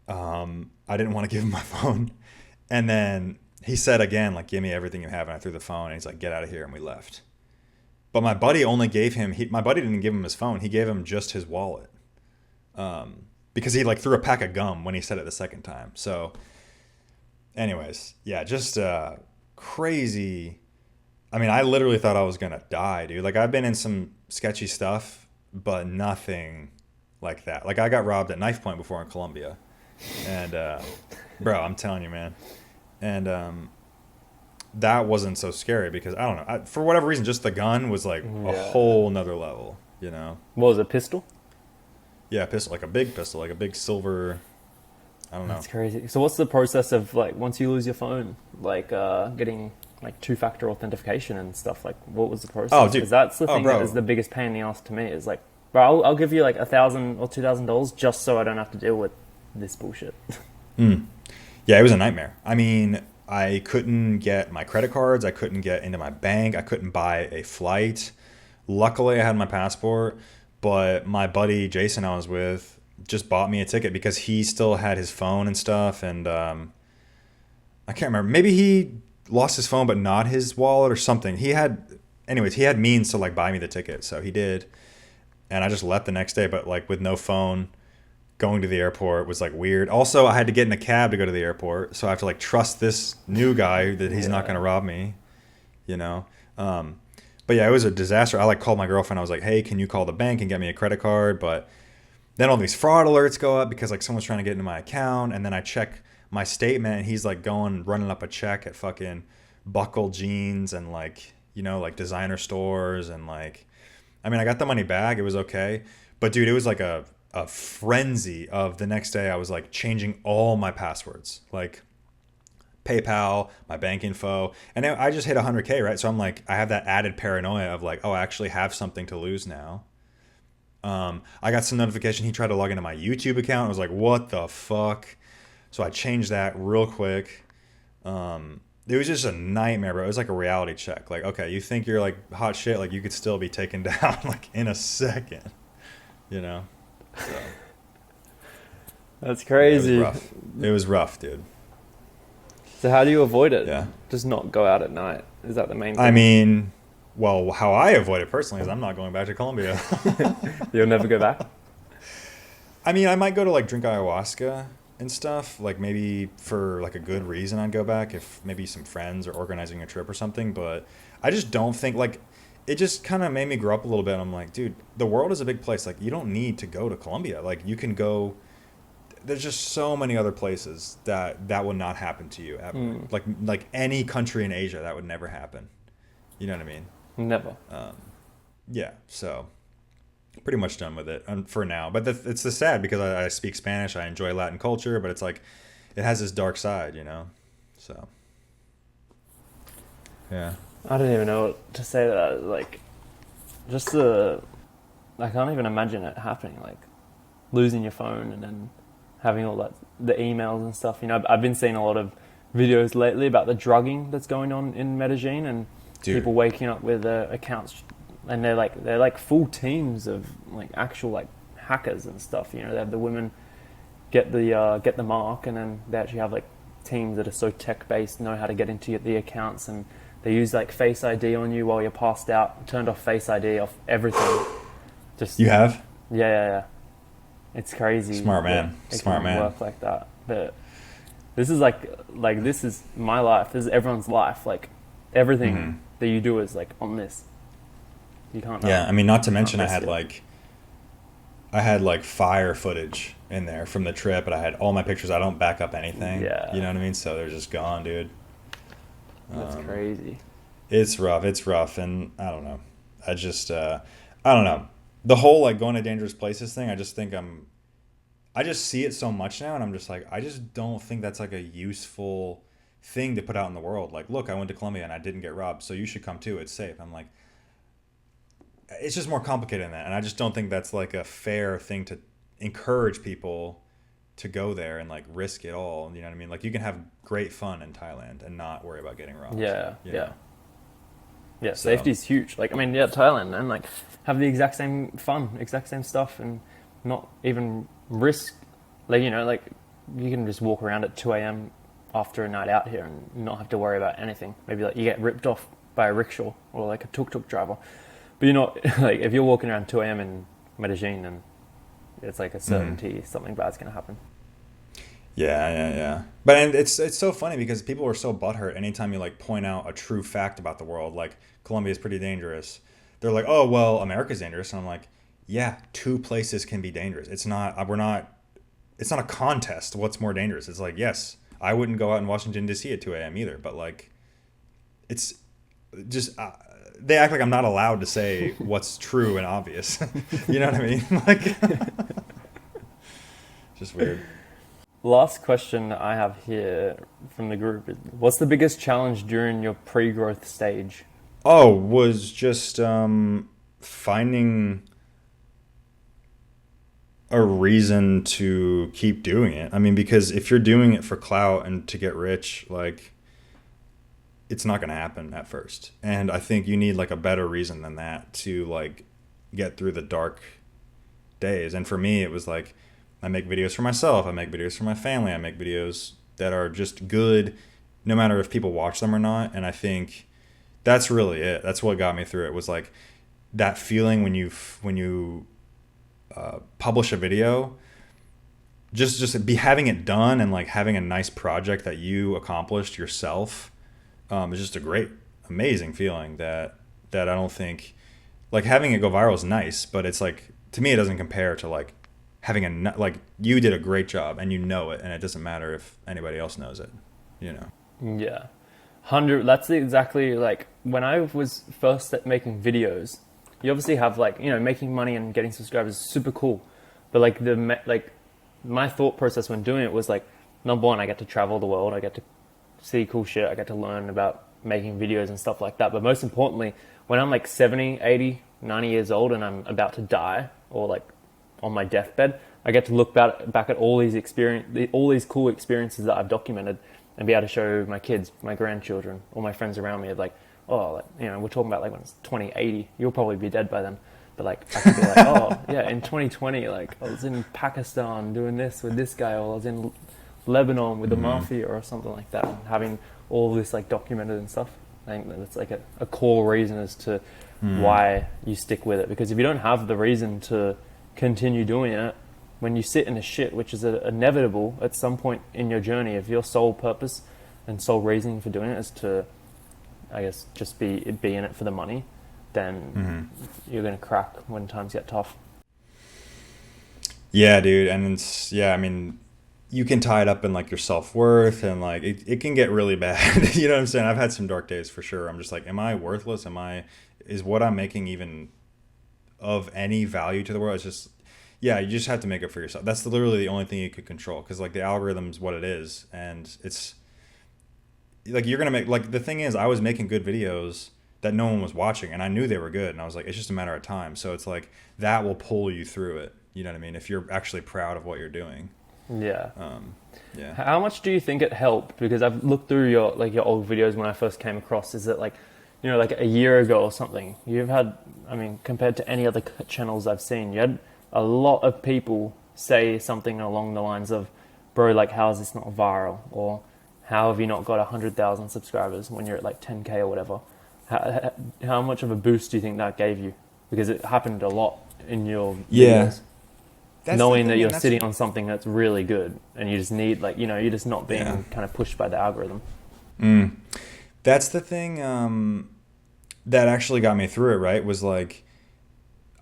I didn't want to give him my phone, and then he said again, like, give me everything you have, and I threw the phone, and he's like, get out of here, and we left. But my buddy only gave him, my buddy didn't give him his phone. He gave him just his wallet. Because he like threw a pack of gum when he said it the second time. So anyways, yeah, just crazy. I mean, I literally thought I was going to die, dude. Like I've been in some sketchy stuff, but nothing like that. Like I got robbed at knife point before in Colombia. And bro, I'm telling you, man. And that wasn't so scary because I don't know, for whatever reason, just the gun was like a whole nother level, you know? What was it, pistol? Yeah, pistol, like a big pistol, like a big silver, I don't know. That's crazy. So what's the process of like, once you lose your phone, like getting like two-factor authentication and stuff? Like what was the process? Oh, dude. Because that's the thing bro. that is the biggest pain in the ass to me is like, bro, I'll give you like $1,000 or $2,000 just so I don't have to deal with this bullshit. Yeah, it was a nightmare. I mean, I couldn't get my credit cards. I couldn't get into my bank. I couldn't buy a flight. Luckily, I had my passport, but my buddy Jason I was with just bought me a ticket because he still had his phone and stuff. And I can't remember. Maybe he lost his phone, but not his wallet or something. He had means to like buy me the ticket. So he did. And I just left the next day, but like with no phone. Going to the airport was like weird. Also, I had to get in a cab to go to the airport, so I have to like trust this new guy that he's not going to rob me, you know. But yeah, it was a disaster. I like called my girlfriend. I was like, "Hey, can you call the bank and get me a credit card?" But then all these fraud alerts go up because like someone's trying to get into my account, and then I check my statement, and he's like running up a check at fucking Buckle Jeans and like, you know, like designer stores, and like, I mean, I got the money back. It was okay, but dude, it was like a frenzy of the next day. I was like changing all my passwords, like PayPal, my bank info, and I just hit 100K, right? So I'm like, I have that added paranoia of like, oh, I actually have something to lose now. I got some notification he tried to log into my YouTube account. I was like, what the fuck? So I changed that real quick. It was just a nightmare, bro. It was like a reality check. Like, okay, you think you're like hot shit, like you could still be taken down like in a second, you know? So, that's crazy. It was rough, dude. So how do you avoid it? Yeah. Just not go out at night. Is that the main thing? I mean, well, how I avoid it personally is I'm not going back to Colombia. You'll never go back? I mean, I might go to like drink ayahuasca and stuff. Like maybe for like a good reason I'd go back if maybe some friends are organizing a trip or something. But I just don't think like, it just kind of made me grow up a little bit. I'm like, dude, the world is a big place. Like, you don't need to go to Colombia. Like, you can go. There's just so many other places that will not happen to you ever. Like any country in Asia, that would never happen. You know what I mean? Never. Yeah. So, pretty much done with it for now. But it's the sad because I speak Spanish. I enjoy Latin culture, but it's like it has this dark side, you know. So, yeah. I don't even know what to say to that. Like, just I can't even imagine it happening. Like, losing your phone and then having all that, the emails and stuff. You know, I've been seeing a lot of videos lately about the drugging that's going on in Medellin and people waking up with accounts, and they're like full teams of like actual like hackers and stuff. You know, they have the women get the mark, and then they actually have like teams that are so tech based, know how to get into the accounts, and they use like Face ID on you while you're passed out. Turned off Face ID, off everything. Just you have? Yeah. It's crazy. Smart man. Smart man. Work like that, but this is like this is my life. This is everyone's life. Like everything that you do is like on this. You can't. Yeah, I mean, not to mention I had like fire footage in there from the trip, but I had all my pictures. I don't back up anything. Yeah. You know what I mean? So they're just gone, dude. That's crazy. It's rough. It's rough. And I don't know. I don't know. The whole like going to dangerous places thing, I just see it so much now, and I'm just like, I just don't think that's like a useful thing to put out in the world. Like, look, I went to Colombia and I didn't get robbed, so you should come too. It's safe. I'm like, it's just more complicated than that, and I just don't think that's like a fair thing to encourage people to go there and like risk it all. You know what I mean? Like, you can have great fun in Thailand and not worry about getting robbed. Yeah, you yeah. know? Yeah, So, safety's huge. Like, I mean, yeah, Thailand, and like have the exact same fun, exact same stuff, and not even risk. Like, you know, like you can just walk around at 2 a.m. after a night out here and not have to worry about anything. Maybe like you get ripped off by a rickshaw or like a tuk-tuk driver, but you're not like if you're walking around 2 a.m. in Medellin, and it's like a certainty something bad's gonna happen. yeah. But and it's so funny because people are so butthurt anytime you like point out a true fact about the world, like Colombia is pretty dangerous. They're like, oh well, America's dangerous, and I'm like, yeah, two places can be dangerous. It's not. We're not. It's not a contest. What's more dangerous? It's like, yes, I wouldn't go out in Washington D.C. at 2 a.m. either, but like, it's just they act like I'm not allowed to say what's true and obvious. You know what I mean? Like, just weird. Last question I have here from the group is, what's the biggest challenge during your pre-growth stage? Oh, was just finding a reason to keep doing it. I mean, because if you're doing it for clout and to get rich, like, it's not going to happen at first. And I think you need like a better reason than that to like get through the dark days. And for me, it was like, I make videos for myself. I make videos for my family. I make videos that are just good, no matter if people watch them or not. And I think that's really it. That's what got me through it, was like that feeling when you publish a video, just be having it done and like having a nice project that you accomplished yourself. Is just a great, amazing feeling that I don't think, like, having it go viral is nice, but it's like, to me, it doesn't compare to like having like, you did a great job and you know it, and it doesn't matter if anybody else knows it, you know? Yeah. 100, that's exactly like when I was first making videos, you obviously have like, you know, making money and getting subscribers is super cool. But like my thought process when doing it was like, number one, I get to travel the world. I get to see cool shit. I get to learn about making videos and stuff like that. But most importantly, when I'm like 70, 80, 90 years old and I'm about to die or like on my deathbed, I get to look back at all these cool experiences that I've documented and be able to show my kids, my grandchildren, all my friends around me, like, oh, like, you know, we're talking about like when it's 2080, you'll probably be dead by then. But like, I could be like, oh yeah, in 2020, like I was in Pakistan doing this with this guy, or I was in Lebanon with the mafia or something like that, and having all this like documented and stuff. I think that's like a core reason as to why you stick with it. Because if you don't have the reason to continue doing it, when you sit in a shit, which is inevitable at some point in your journey, if your sole purpose and sole reason for doing it is to, I guess, just be in it for the money, then you're going to crack when times get tough. Yeah, dude. And it's, yeah, I mean, you can tie it up in like your self-worth, and like it can get really bad. You know what I'm saying? I've had some dark days for sure. I'm just like, am I worthless? Is what I'm making even of any value to the world? It's just, yeah, you just have to make it for yourself. That's literally the only thing you could control, because like the algorithm's what it is, and it's like, you're gonna make, like, the thing is, I was making good videos that no one was watching, and I knew they were good, and I was like, it's just a matter of time. So it's like, that will pull you through it. You know what I mean? If you're actually proud of what you're doing. Yeah. Yeah. How much do you think it helped? Because I've looked through your old videos when I first came across. Is it like, you know, like a year ago or something, you've had, I mean, compared to any other channels I've seen, you had a lot of people say something along the lines of, bro, like, how is this not viral? Or how have you not got 100,000 subscribers when you're at like 10K or whatever? How much of a boost do you think that gave you? Because it happened a lot in your videos. Knowing that you're sitting on something that's really good, and you just need, like, you know, you're just not being kind of pushed by the algorithm. That's the thing that actually got me through it, right? Was like,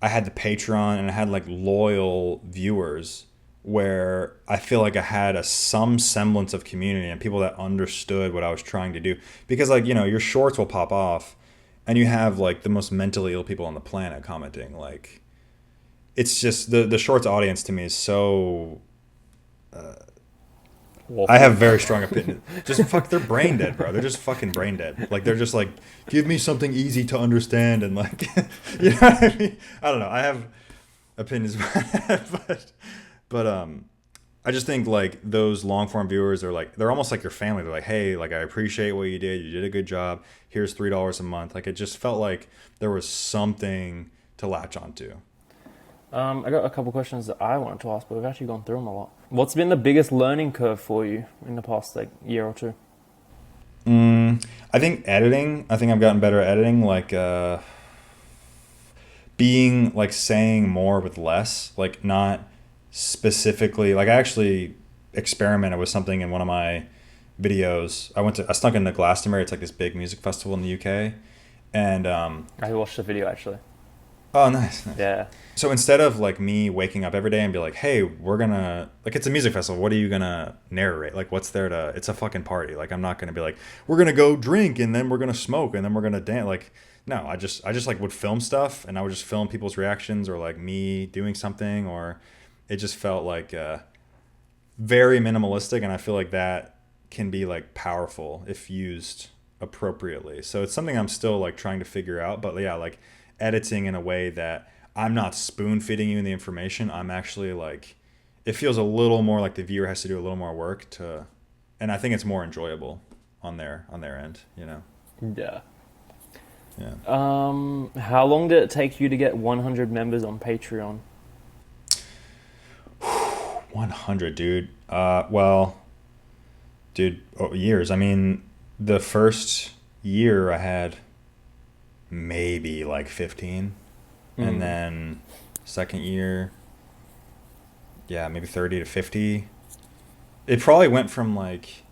I had the Patreon and I had like loyal viewers where I feel like I had some semblance of community and people that understood what I was trying to do. Because like, your shorts will pop off and you have like the most mentally ill people on the planet commenting. Like, it's just the shorts audience to me is so I have very strong opinion. Just they're brain dead, bro. They're just fucking brain dead. Like they're just like, give me something easy to understand and like, you know what I mean? I don't know. I have opinions, but I just think like those long form viewers are like they're almost like your family. They're like, hey, like I appreciate what you did. You did a good job. Here's $3 a month. Like it just felt like there was something to latch onto. I got a couple questions that I wanted to ask, but we've actually gone through them a lot. What's been the biggest learning curve for you in the past like year or two? I think editing. I think I've gotten better at editing. Like being like saying more with less. Like not specifically. Like I actually experimented with something in one of my videos. I snuck into Glastonbury. It's like this big music festival in the UK, and I watched the video actually. oh, nice. Yeah. So instead of like me waking up every day and be like, hey, we're gonna like it's a music festival, what are you gonna narrate? Like what's there to it's a fucking party. Like I'm not gonna be like, we're gonna go drink and then we're gonna smoke and then we're gonna dance. Like no, I just like would film stuff and I would just film people's reactions or like me doing something or it just felt like very minimalistic and I feel like that can be like powerful if used appropriately. So it's something I'm still like trying to figure out. But yeah, like editing in a way that I'm not spoon feeding you the information. I'm actually like, it feels a little more like the viewer has to do a little more work to, and I think it's more enjoyable on their end, Yeah. Yeah. How long did it take you to get 100 members on Patreon? 100, dude. Years. I mean, the first year I had maybe like 15. And then second year, yeah, maybe 30 to 50. It probably went from like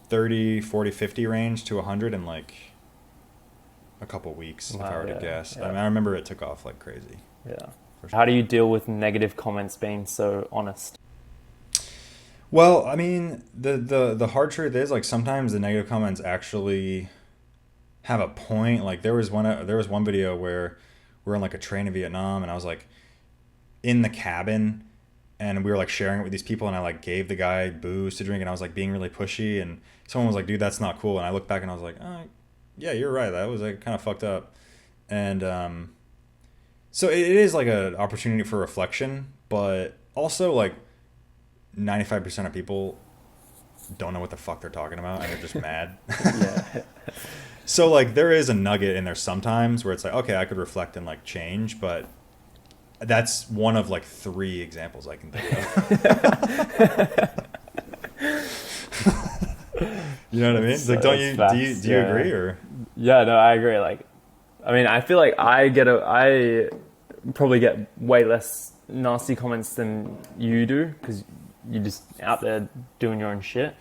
30, 40, 50 range to 100 in like a couple weeks, if I were to guess. Yeah. I mean, I remember it took off like crazy. Yeah. Sure. How do you deal with negative comments being so honest? Well, I mean, the hard truth is like sometimes the negative comments actually have a point. Like there was one video where we're on like a train in Vietnam and I was like in the cabin and we were like sharing it with these people and I like gave the guy booze to drink and I was like being really pushy and someone was like, dude, that's not cool. And I looked back and I was like, oh, yeah, you're right. That was like kind of fucked up. And so it is like an opportunity for reflection, but also like 95% of people don't know what the fuck they're talking about and they're just mad. Yeah. So like there is a nugget in there sometimes where it's like, okay, I could reflect and like change, but that's one of like 3 examples I can think of. You know what I mean? It's like, do you agree or? Yeah, no, I agree. Like, I mean, I feel like I probably get way less nasty comments than you do because you're just out there doing your own shit.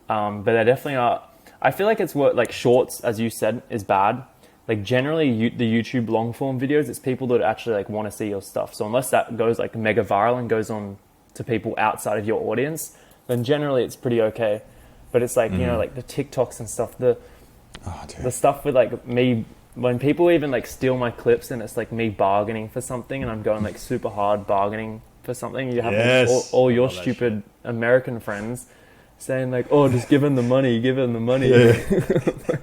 But there definitely are. I feel like it's what like shorts, as you said, is bad. Like generally, the YouTube long form videos, it's people that actually like want to see your stuff. So unless that goes like mega viral and goes on to people outside of your audience, then generally it's pretty okay. But it's like like the TikToks and stuff, the stuff with like me when people even like steal my clips and it's like me bargaining for something and I'm going like super hard bargaining for something. You have all your stupid American friends saying like, oh, just give him the money. Yeah.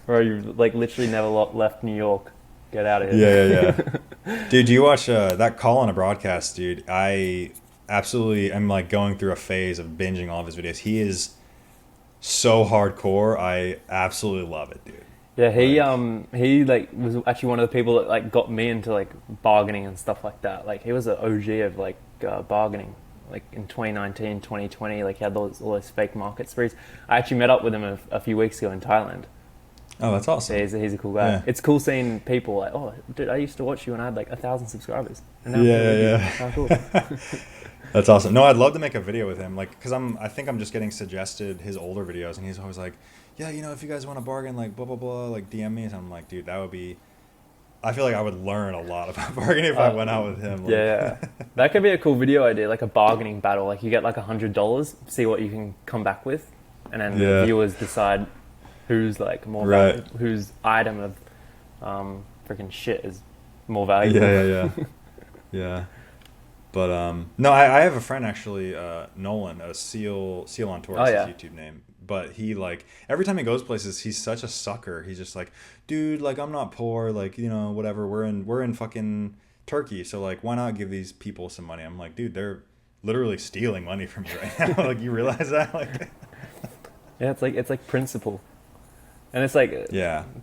Bro, you like literally never left New York. Get out of here. Yeah. Dude, do you watch that Call on a Broadcast, dude? I absolutely am like going through a phase of binging all of his videos. He is so hardcore. I absolutely love it, dude. Yeah, he like was actually one of the people that like got me into like bargaining and stuff like that. Like he was an OG of like bargaining. Like in 2019, 2020, like he had all those fake market sprees. I actually met up with him a few weeks ago in Thailand. Oh, that's awesome. Yeah, he's a cool guy. Yeah. It's cool seeing people like, oh, dude, I used to watch you when I had like 1,000 subscribers. And now yeah. Oh, cool. That's awesome. No, I'd love to make a video with him, like, because I think I'm just getting suggested his older videos, and he's always like, yeah, if you guys want to bargain, like, blah, blah, blah, like, DM me. And I'm like, dude, that would be I feel like I would learn a lot about bargaining if I went out with him. Like, Yeah, that could be a cool video idea, like a bargaining battle. Like you get like $100, see what you can come back with, and then the viewers decide who's like more valuable, whose item of freaking shit is more valuable. Yeah. But no, I have a friend actually, Nolan, a Seal on Tour, is his YouTube name. But he like every time he goes places, he's such a sucker. He's just like, dude, like I'm not poor, like whatever. We're in fucking Turkey, so like why not give these people some money? I'm like, dude, they're literally stealing money from you right now. Like you realize that? Like, yeah, it's like principle, and it's like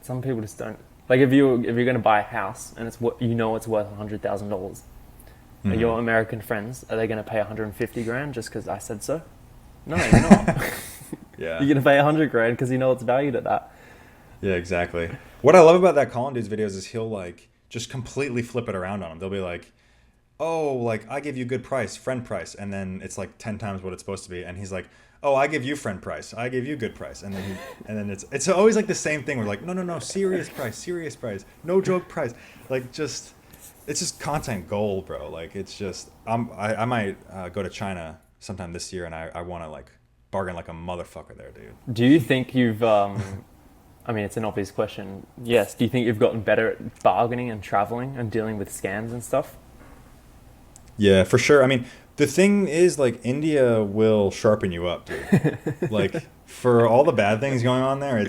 some people just don't like if you're gonna buy a house and it's what it's worth $100,000. Your American friends, are they going to pay 150 grand just because I said so? No, you're not. You're going to pay 100 grand because it's valued at that. Yeah, exactly. What I love about that Colin dude's videos is he'll like just completely flip it around on them. They'll be like, oh, like I give you good price, friend price. And then it's like 10 times what it's supposed to be. And he's like, oh, I give you friend price. I give you good price. And then it's always like the same thing. We're like, no, serious price. No joke price. Like just... It's just content gold, bro. Like it's just I might go to China sometime this year, and I want to like bargain like a motherfucker there, dude. Do you think you've I mean, it's an obvious question. Yes. Do you think you've gotten better at bargaining and traveling and dealing with scams and stuff? Yeah, for sure. I mean, the thing is, like, India will sharpen you up, dude. Like, for all the bad things going on there,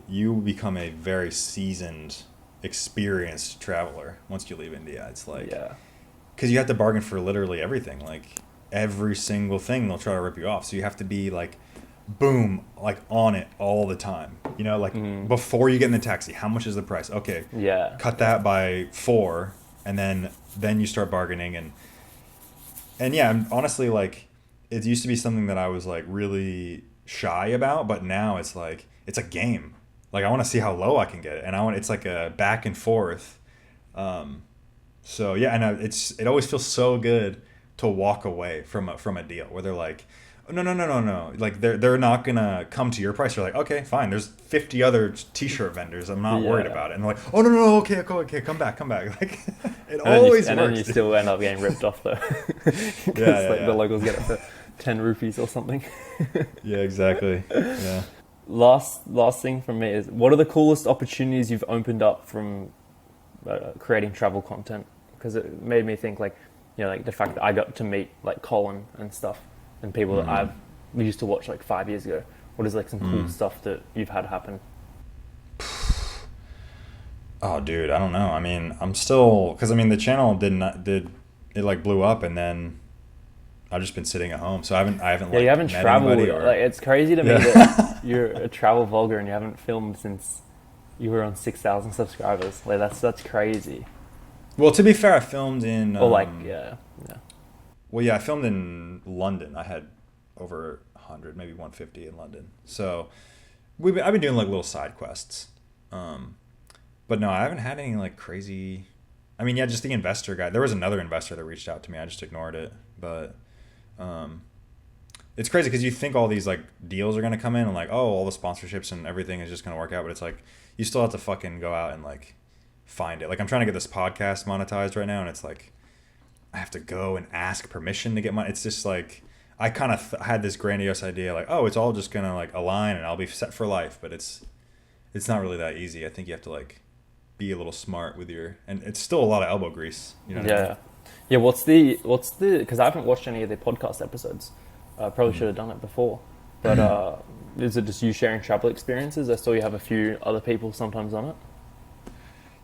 you become a very seasoned, experienced traveler once you leave India. It's like, because you have to bargain for literally everything, like every single thing they'll try to rip you off, so you have to be like boom, like on it all the time, like before you get in the taxi, how much is the price? Okay, cut that by 4, and then you start bargaining, and yeah, honestly, like it used to be something that I was like really shy about, but now it's like it's a game. Like I want to see how low I can get it, and it's like a back and forth. So yeah, and it always feels so good to walk away from a deal where they're like, no, like they're not gonna come to your price. You're like, okay, fine. There's 50 other T-shirt vendors. I'm not worried about it. And they're like, oh no, okay, come back. Like it always works. And then you still end up getting ripped off though, because the locals get it for 10 rupees or something. Yeah, exactly. Yeah. Last thing from me is, what are the coolest opportunities you've opened up from creating travel content? Because it made me think like the fact that I got to meet like Colin and stuff and people that we used to watch like 5 years ago. What is like some cool stuff that you've had happen? Oh, dude, I don't know. I mean, I'm still, because I mean the channel did it like blew up, and then I've just been sitting at home, so I haven't you haven't traveled. Like it's crazy to me that you're a travel vlogger and you haven't filmed since you were on 6,000 subscribers. Like that's crazy. Well, to be fair, I filmed in. Well, I filmed in London. I had over 100, maybe 150 in London. So I've been doing like little side quests, but no, I haven't had any like crazy. I mean, yeah, just the investor guy. There was another investor that reached out to me. I just ignored it, but. It's crazy because you think all these like deals are going to come in and like, oh, all the sponsorships and everything is just going to work out, but it's like you still have to fucking go out and like find it. Like I'm trying to get this podcast monetized right now, and it's like I have to go and ask permission to get money. It's just like I kind of had this grandiose idea like, oh, it's all just going to like align and I'll be set for life, but it's not really that easy. I think you have to like be a little smart with and it's still a lot of elbow grease, what I mean? Yeah, what's the because I haven't watched any of the podcast episodes. Probably should have done it before. But is it just you sharing travel experiences? I saw you have a few other people sometimes on it.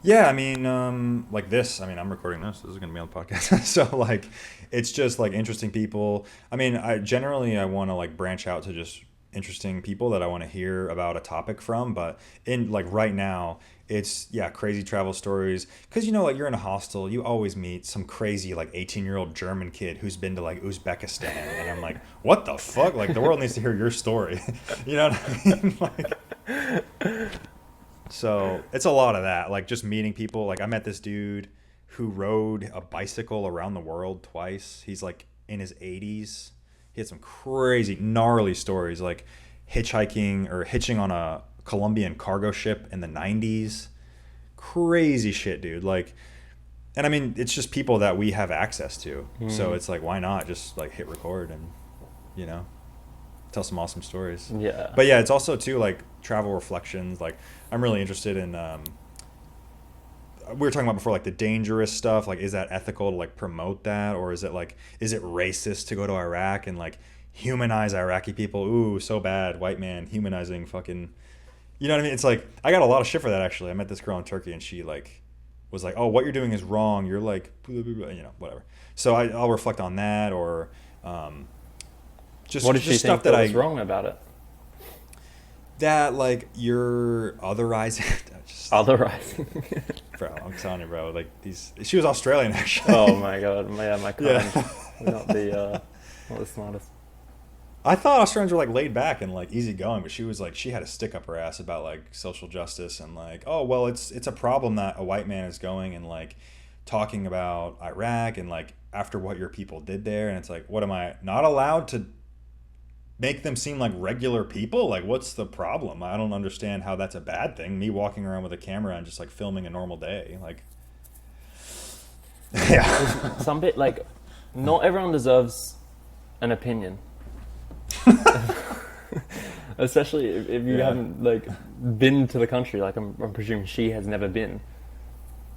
Yeah, I mean, like this. I mean, I'm recording this. This is going to be on the podcast. So like, it's just like interesting people. I mean, I want to like branch out to just interesting people that I want to hear about a topic from. But in like right now, it's crazy travel stories, because like you're in a hostel, you always meet some crazy like 18-year-old German kid who's been to like Uzbekistan, and I'm like, what the fuck, like the world needs to hear your story. You know what I mean? Like, so it's a lot of that, like just meeting people. Like I met this dude who rode a bicycle around the world twice. He's like in his 80s. He had some crazy gnarly stories, like hitchhiking or hitching on a Colombian cargo ship in the 90s. crazy shit, dude. Like, and I mean, it's just people that we have access to. So it's like, why not just like hit record and, you know, tell some awesome stories. Yeah. But yeah, it's also too like travel reflections. Like, I'm really interested in, we were talking about before, like the dangerous stuff. Like, is that ethical to like promote that? Or is it like, is it racist to go to Iraq and like humanize Iraqi people? Ooh, so bad. White man humanizing fucking, you know what I mean? It's like, I got a lot of shit for that actually. I met this girl in Turkey and she like was like, oh, what you're doing is wrong. You're like, blah, blah, blah, you know, whatever. So I'll reflect on that, or just What did she stuff think that that was wrong about it? That like you're otherizing. Otherizing. Bro, I'm telling you, bro. Like she was Australian actually. Oh my god, yeah, my kind. Yeah. We're not the smartest. I thought Australians were like laid back and like easygoing, but she was like, she had a stick up her ass about like social justice and like, oh well, it's a problem that a white man is going and like talking about Iraq and like after what your people did there, and it's like, what am I not allowed to make them seem like regular people? Like, what's the problem? I don't understand how that's a bad thing. Me walking around with a camera and just like filming a normal day, like, yeah. Some bit like, not everyone deserves an opinion. Especially if you haven't like been to the country, like I'm presuming she has never been.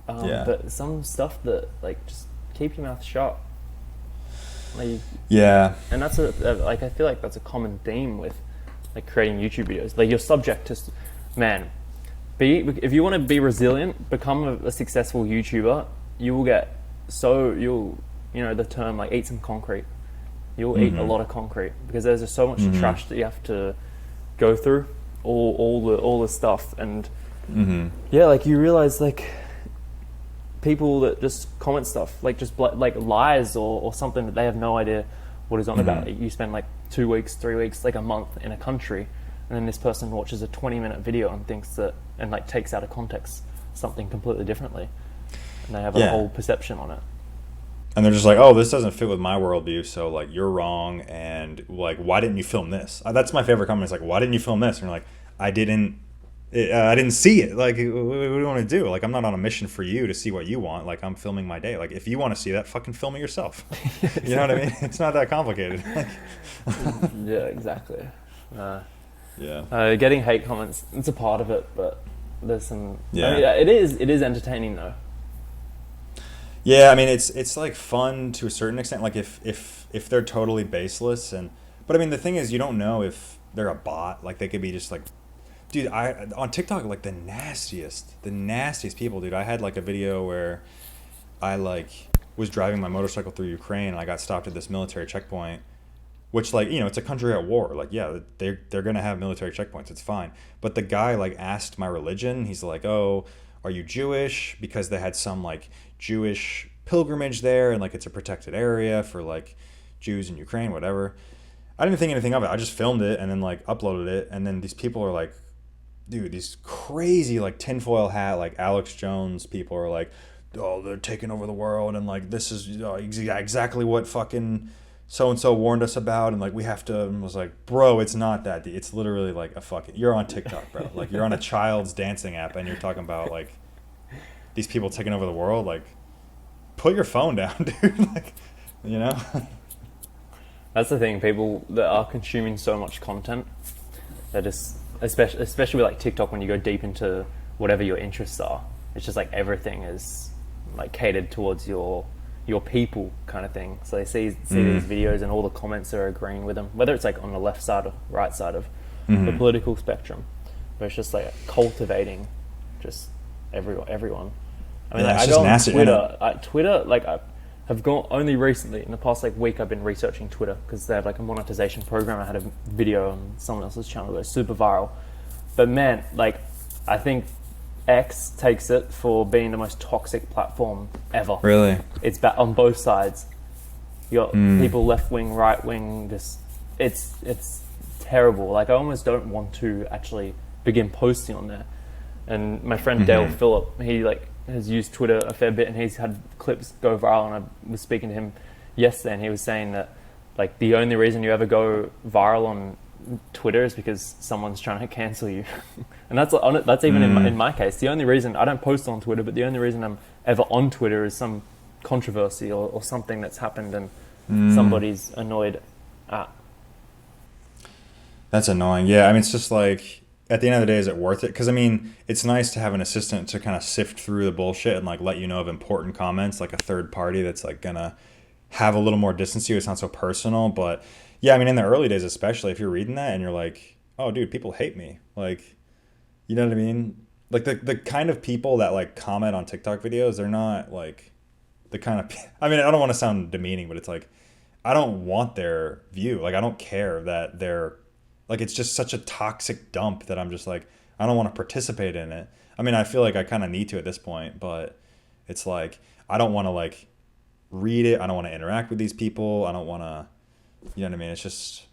But some stuff that like just keep your mouth shut. Like, yeah, and that's like I feel like that's a common theme with like creating YouTube videos. Like you're subject to, man, if you want to be resilient, become a successful YouTuber. You will get you know the term like eat some concrete. You'll eat a lot of concrete because there's just so much trash that you have to go through, all the stuff, and yeah, like you realize like people that just comment stuff like just like lies or something that they have no idea what is on about. You spend like 2 weeks, 3 weeks, like a month in a country, and then this person watches a 20-minute video and thinks that and like takes out of context something completely differently, and they have a whole perception on it. And they're just like, oh, this doesn't fit with my worldview, so like you're wrong, and like, why didn't you film this? That's my favorite comment. It's like, why didn't you film this? And you're like, I didn't see it. Like, what do you want to do? Like, I'm not on a mission for you to see what you want. Like, I'm filming my day. Like, if you want to see that, fucking film it yourself. You know what I mean? It's not that complicated. Yeah, exactly. Getting hate comments, it's a part of it, but there's some. Yeah, I mean, it is entertaining though. Yeah, I mean it's like fun to a certain extent. Like if they're totally baseless, but I mean the thing is, you don't know if they're a bot. Like they could be just like, dude, on TikTok, like the nastiest people, dude. I had like a video where I like was driving my motorcycle through Ukraine and I got stopped at this military checkpoint, which like, you know, it's a country at war. Like, yeah, they're gonna have military checkpoints. It's fine. But the guy like asked my religion. He's like, oh, are you Jewish? Because they had some like Jewish pilgrimage there and like it's a protected area for like Jews in Ukraine, whatever. I didn't think anything of it. I just filmed it and then like uploaded it, and then these people are like, dude, these crazy like tinfoil hat like Alex Jones people are like, oh, they're taking over the world and like this is exactly what fucking so and so warned us about, and like we have to. And was like, bro, it's not that. It's literally like a fucking. You're on TikTok, bro. Like you're on a child's dancing app, and you're talking about like these people taking over the world. Like, put your phone down, dude. Like, you know. That's the thing. People that are consuming so much content, they're just especially with like TikTok, when you go deep into whatever your interests are, it's just like everything is like catered towards your people kind of thing. So they see these videos and all the comments are agreeing with them, whether it's like on the left side or right side of the political spectrum. But it's just like cultivating just everyone. I mean, like, I go on Twitter. Twitter, like I have gone only recently in the past like week. I've been researching Twitter because they have like a monetization program. I had a video on someone else's channel that goes super viral. But man, like I think X takes it for being the most toxic platform ever. Really? It's on both sides. You got people left wing, right wing. It's terrible. Like I almost don't want to actually begin posting on there. And my friend Dale Phillip, he like has used Twitter a fair bit, and he's had clips go viral. And I was speaking to him yesterday, and he was saying that like the only reason you ever go viral on Twitter is because someone's trying to cancel you, and that's even in my case. The only reason I don't post on Twitter, but the only reason I'm ever on Twitter is some controversy or something that's happened and somebody's annoyed at. That's annoying. Yeah, I mean, it's just like at the end of the day, is it worth it? Because I mean, it's nice to have an assistant to kind of sift through the bullshit and like let you know of important comments, like a third party that's like gonna have a little more distance to you. It's not so personal, but yeah, I mean, in the early days, especially if you're reading that and you're like, oh, dude, people hate me. Like, you know what I mean? Like the kind of people that like comment on TikTok videos, they're not like the kind of. I mean, I don't want to sound demeaning, but it's like I don't want their view. Like, I don't care that they're like, it's just such a toxic dump that I'm just like, I don't want to participate in it. I mean, I feel like I kind of need to at this point, but it's like, I don't want to like read it. I don't want to interact with these people. I don't want to, you know what I mean? It's just,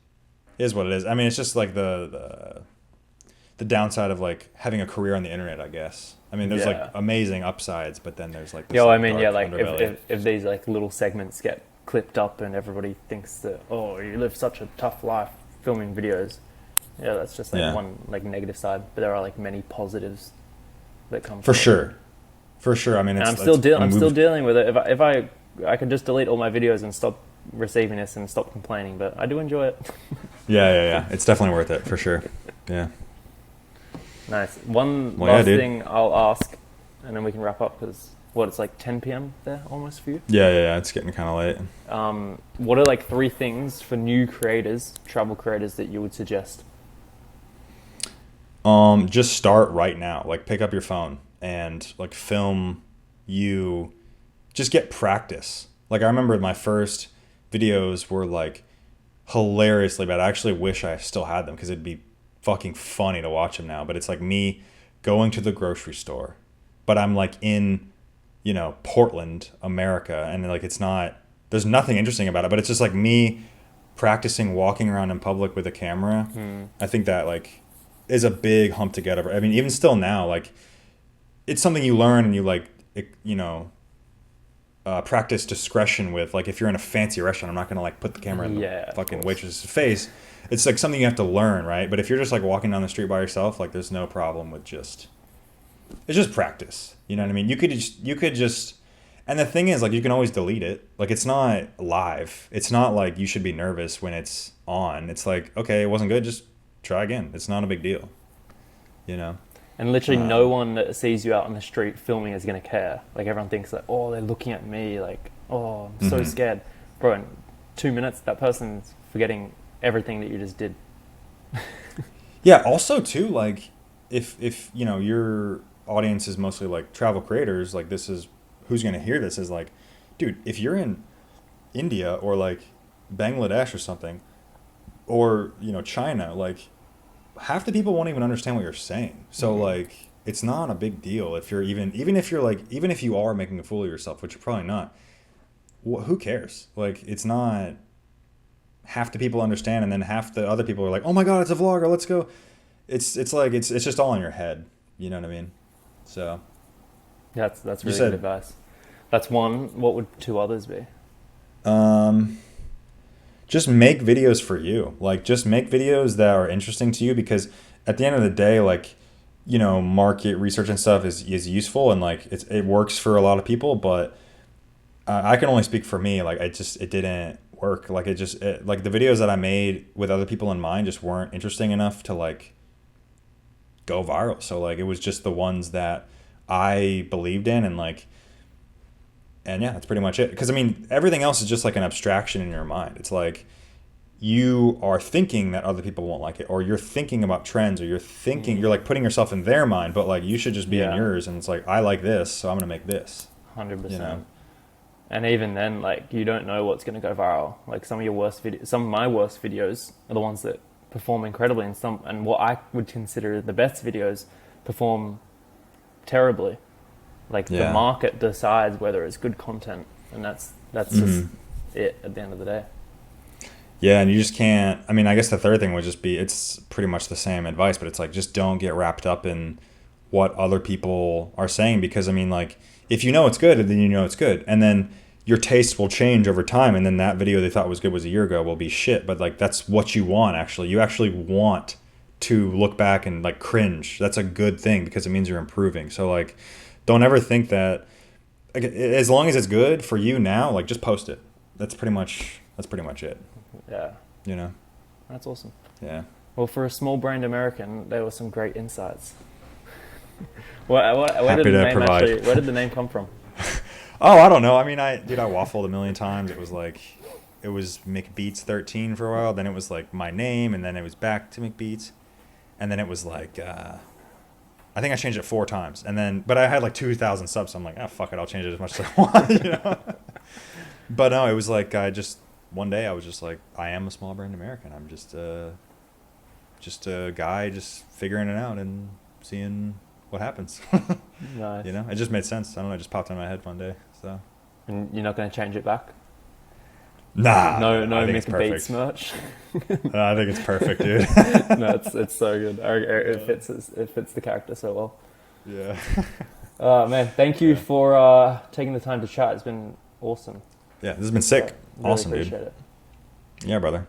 it is what it is. I mean, it's just like the downside of like having a career on the internet, I guess. I mean, there's like amazing upsides, but then there's like this I like, mean, dark like underbelly. if these like little segments get clipped up and everybody thinks that, oh, you live such a tough life filming videos, that's just like one like negative side. But there are like many positives that come For from sure. For sure. I mean, and I'm still dealing with it. If I could just delete all my videos and stop receiving this and stop complaining, but I do enjoy it. Yeah. It's definitely worth it for sure. Yeah. Nice. One last thing I'll ask, and then we can wrap up because it's like 10 p.m. there almost for you. Yeah. It's getting kind of late. What are like 3 things for new creators, travel creators, that you would suggest? Just start right now. Like, pick up your phone and like film. You just get practice. Like, I remember my first videos were like hilariously bad. I actually wish I still had them because it'd be fucking funny to watch them now. But it's like me going to the grocery store, but I'm like in, Portland, America, and like there's nothing interesting about it, but it's just like me practicing walking around in public with a camera. I think that like is a big hump to get over. I mean, even still now, like it's something you learn and you like, practice discretion with. Like, if you're in a fancy restaurant, I'm not gonna like put the camera in the fucking waitress's face. It's like something you have to learn, right? But if you're just like walking down the street by yourself, like there's no problem with it's just practice. You know what I mean? You could just, and the thing is, like, you can always delete it. Like, it's not live. It's not like you should be nervous when it's on. It's like, okay, it wasn't good, just try again. It's not a big deal, And literally no one that sees you out on the street filming is going to care. Like, everyone thinks like, oh, they're looking at me, like, oh, I'm so scared. Bro, in 2 minutes, that person's forgetting everything that you just did. Yeah, also too, like, if your audience is mostly like travel creators, like, this is who's going to hear this is like, dude, if you're in India or like Bangladesh or something, or China, like half the people won't even understand what you're saying. So like, it's not a big deal if you're even if you are making a fool of yourself, which you're probably not. Who cares? Like, it's not. Half the people understand, and then half the other people are like, "Oh my god, it's a vlogger, let's go." It's like it's just all in your head. You know what I mean? So that's really good advice. That's one. What would 2 others be? Just make videos for you. Like, just make videos that are interesting to you, because at the end of the day, like, market research and stuff is useful, and like it works for a lot of people, but I can only speak for me. Like, it didn't work. Like, like the videos that I made with other people in mind just weren't interesting enough to like go viral. So like, it was just the ones that I believed in, and like, and yeah, that's pretty much it. Because I mean, everything else is just like an abstraction in your mind. It's like you are thinking that other people won't like it, or you're thinking about trends, or you're like putting yourself in their mind, but like you should just be in yours. And it's like, I like this, so I'm gonna make this. 100%. And even then, like, you don't know what's going to go viral. Like, some of my worst videos are the ones that perform incredibly, and what I would consider the best videos perform terribly. Like, the market decides whether it's good content, and that's just it at the end of the day. Yeah, and you just can't. I mean, I guess the third thing would just be, it's pretty much the same advice, but it's like, just don't get wrapped up in what other people are saying, because I mean, like, if you know it's good, then you know it's good, and then your taste will change over time, and then that video they thought was good was a year ago will be shit. But like that's what you want actually. You actually want to look back and like cringe. That's a good thing because it means you're improving. So like, don't ever think that. Like, as long as it's good for you now, like just post it. That's pretty much it. Yeah. You know. That's awesome. Yeah. Well, for a small brained American, there were some great insights. Where Happy did the to name provide. where did the name come from? Oh, I don't know. I mean, I waffled a million times. It was McBeats 13 for a while. Then it was like my name, and then it was back to McBeats, and then it was like I think I changed it 4 times, and then but I had like 2,000 subs. So I'm like, fuck it, I'll change it as much as I want, you know. But no, it was like one day I was just like, I am a small brand American. I'm just a guy just figuring it out and seeing what happens. Nice. You know, it just made sense. I don't know, it just popped in my head one day. So. And you're not going to change it back? Nah. No, I think make a Beats merch. I think it's perfect, dude. No, it's so good. It fits the character so well. Yeah. Man, thank you for taking the time to chat. It's been awesome. Yeah, this has been sick. Really Awesome, appreciate dude. it. Yeah, brother.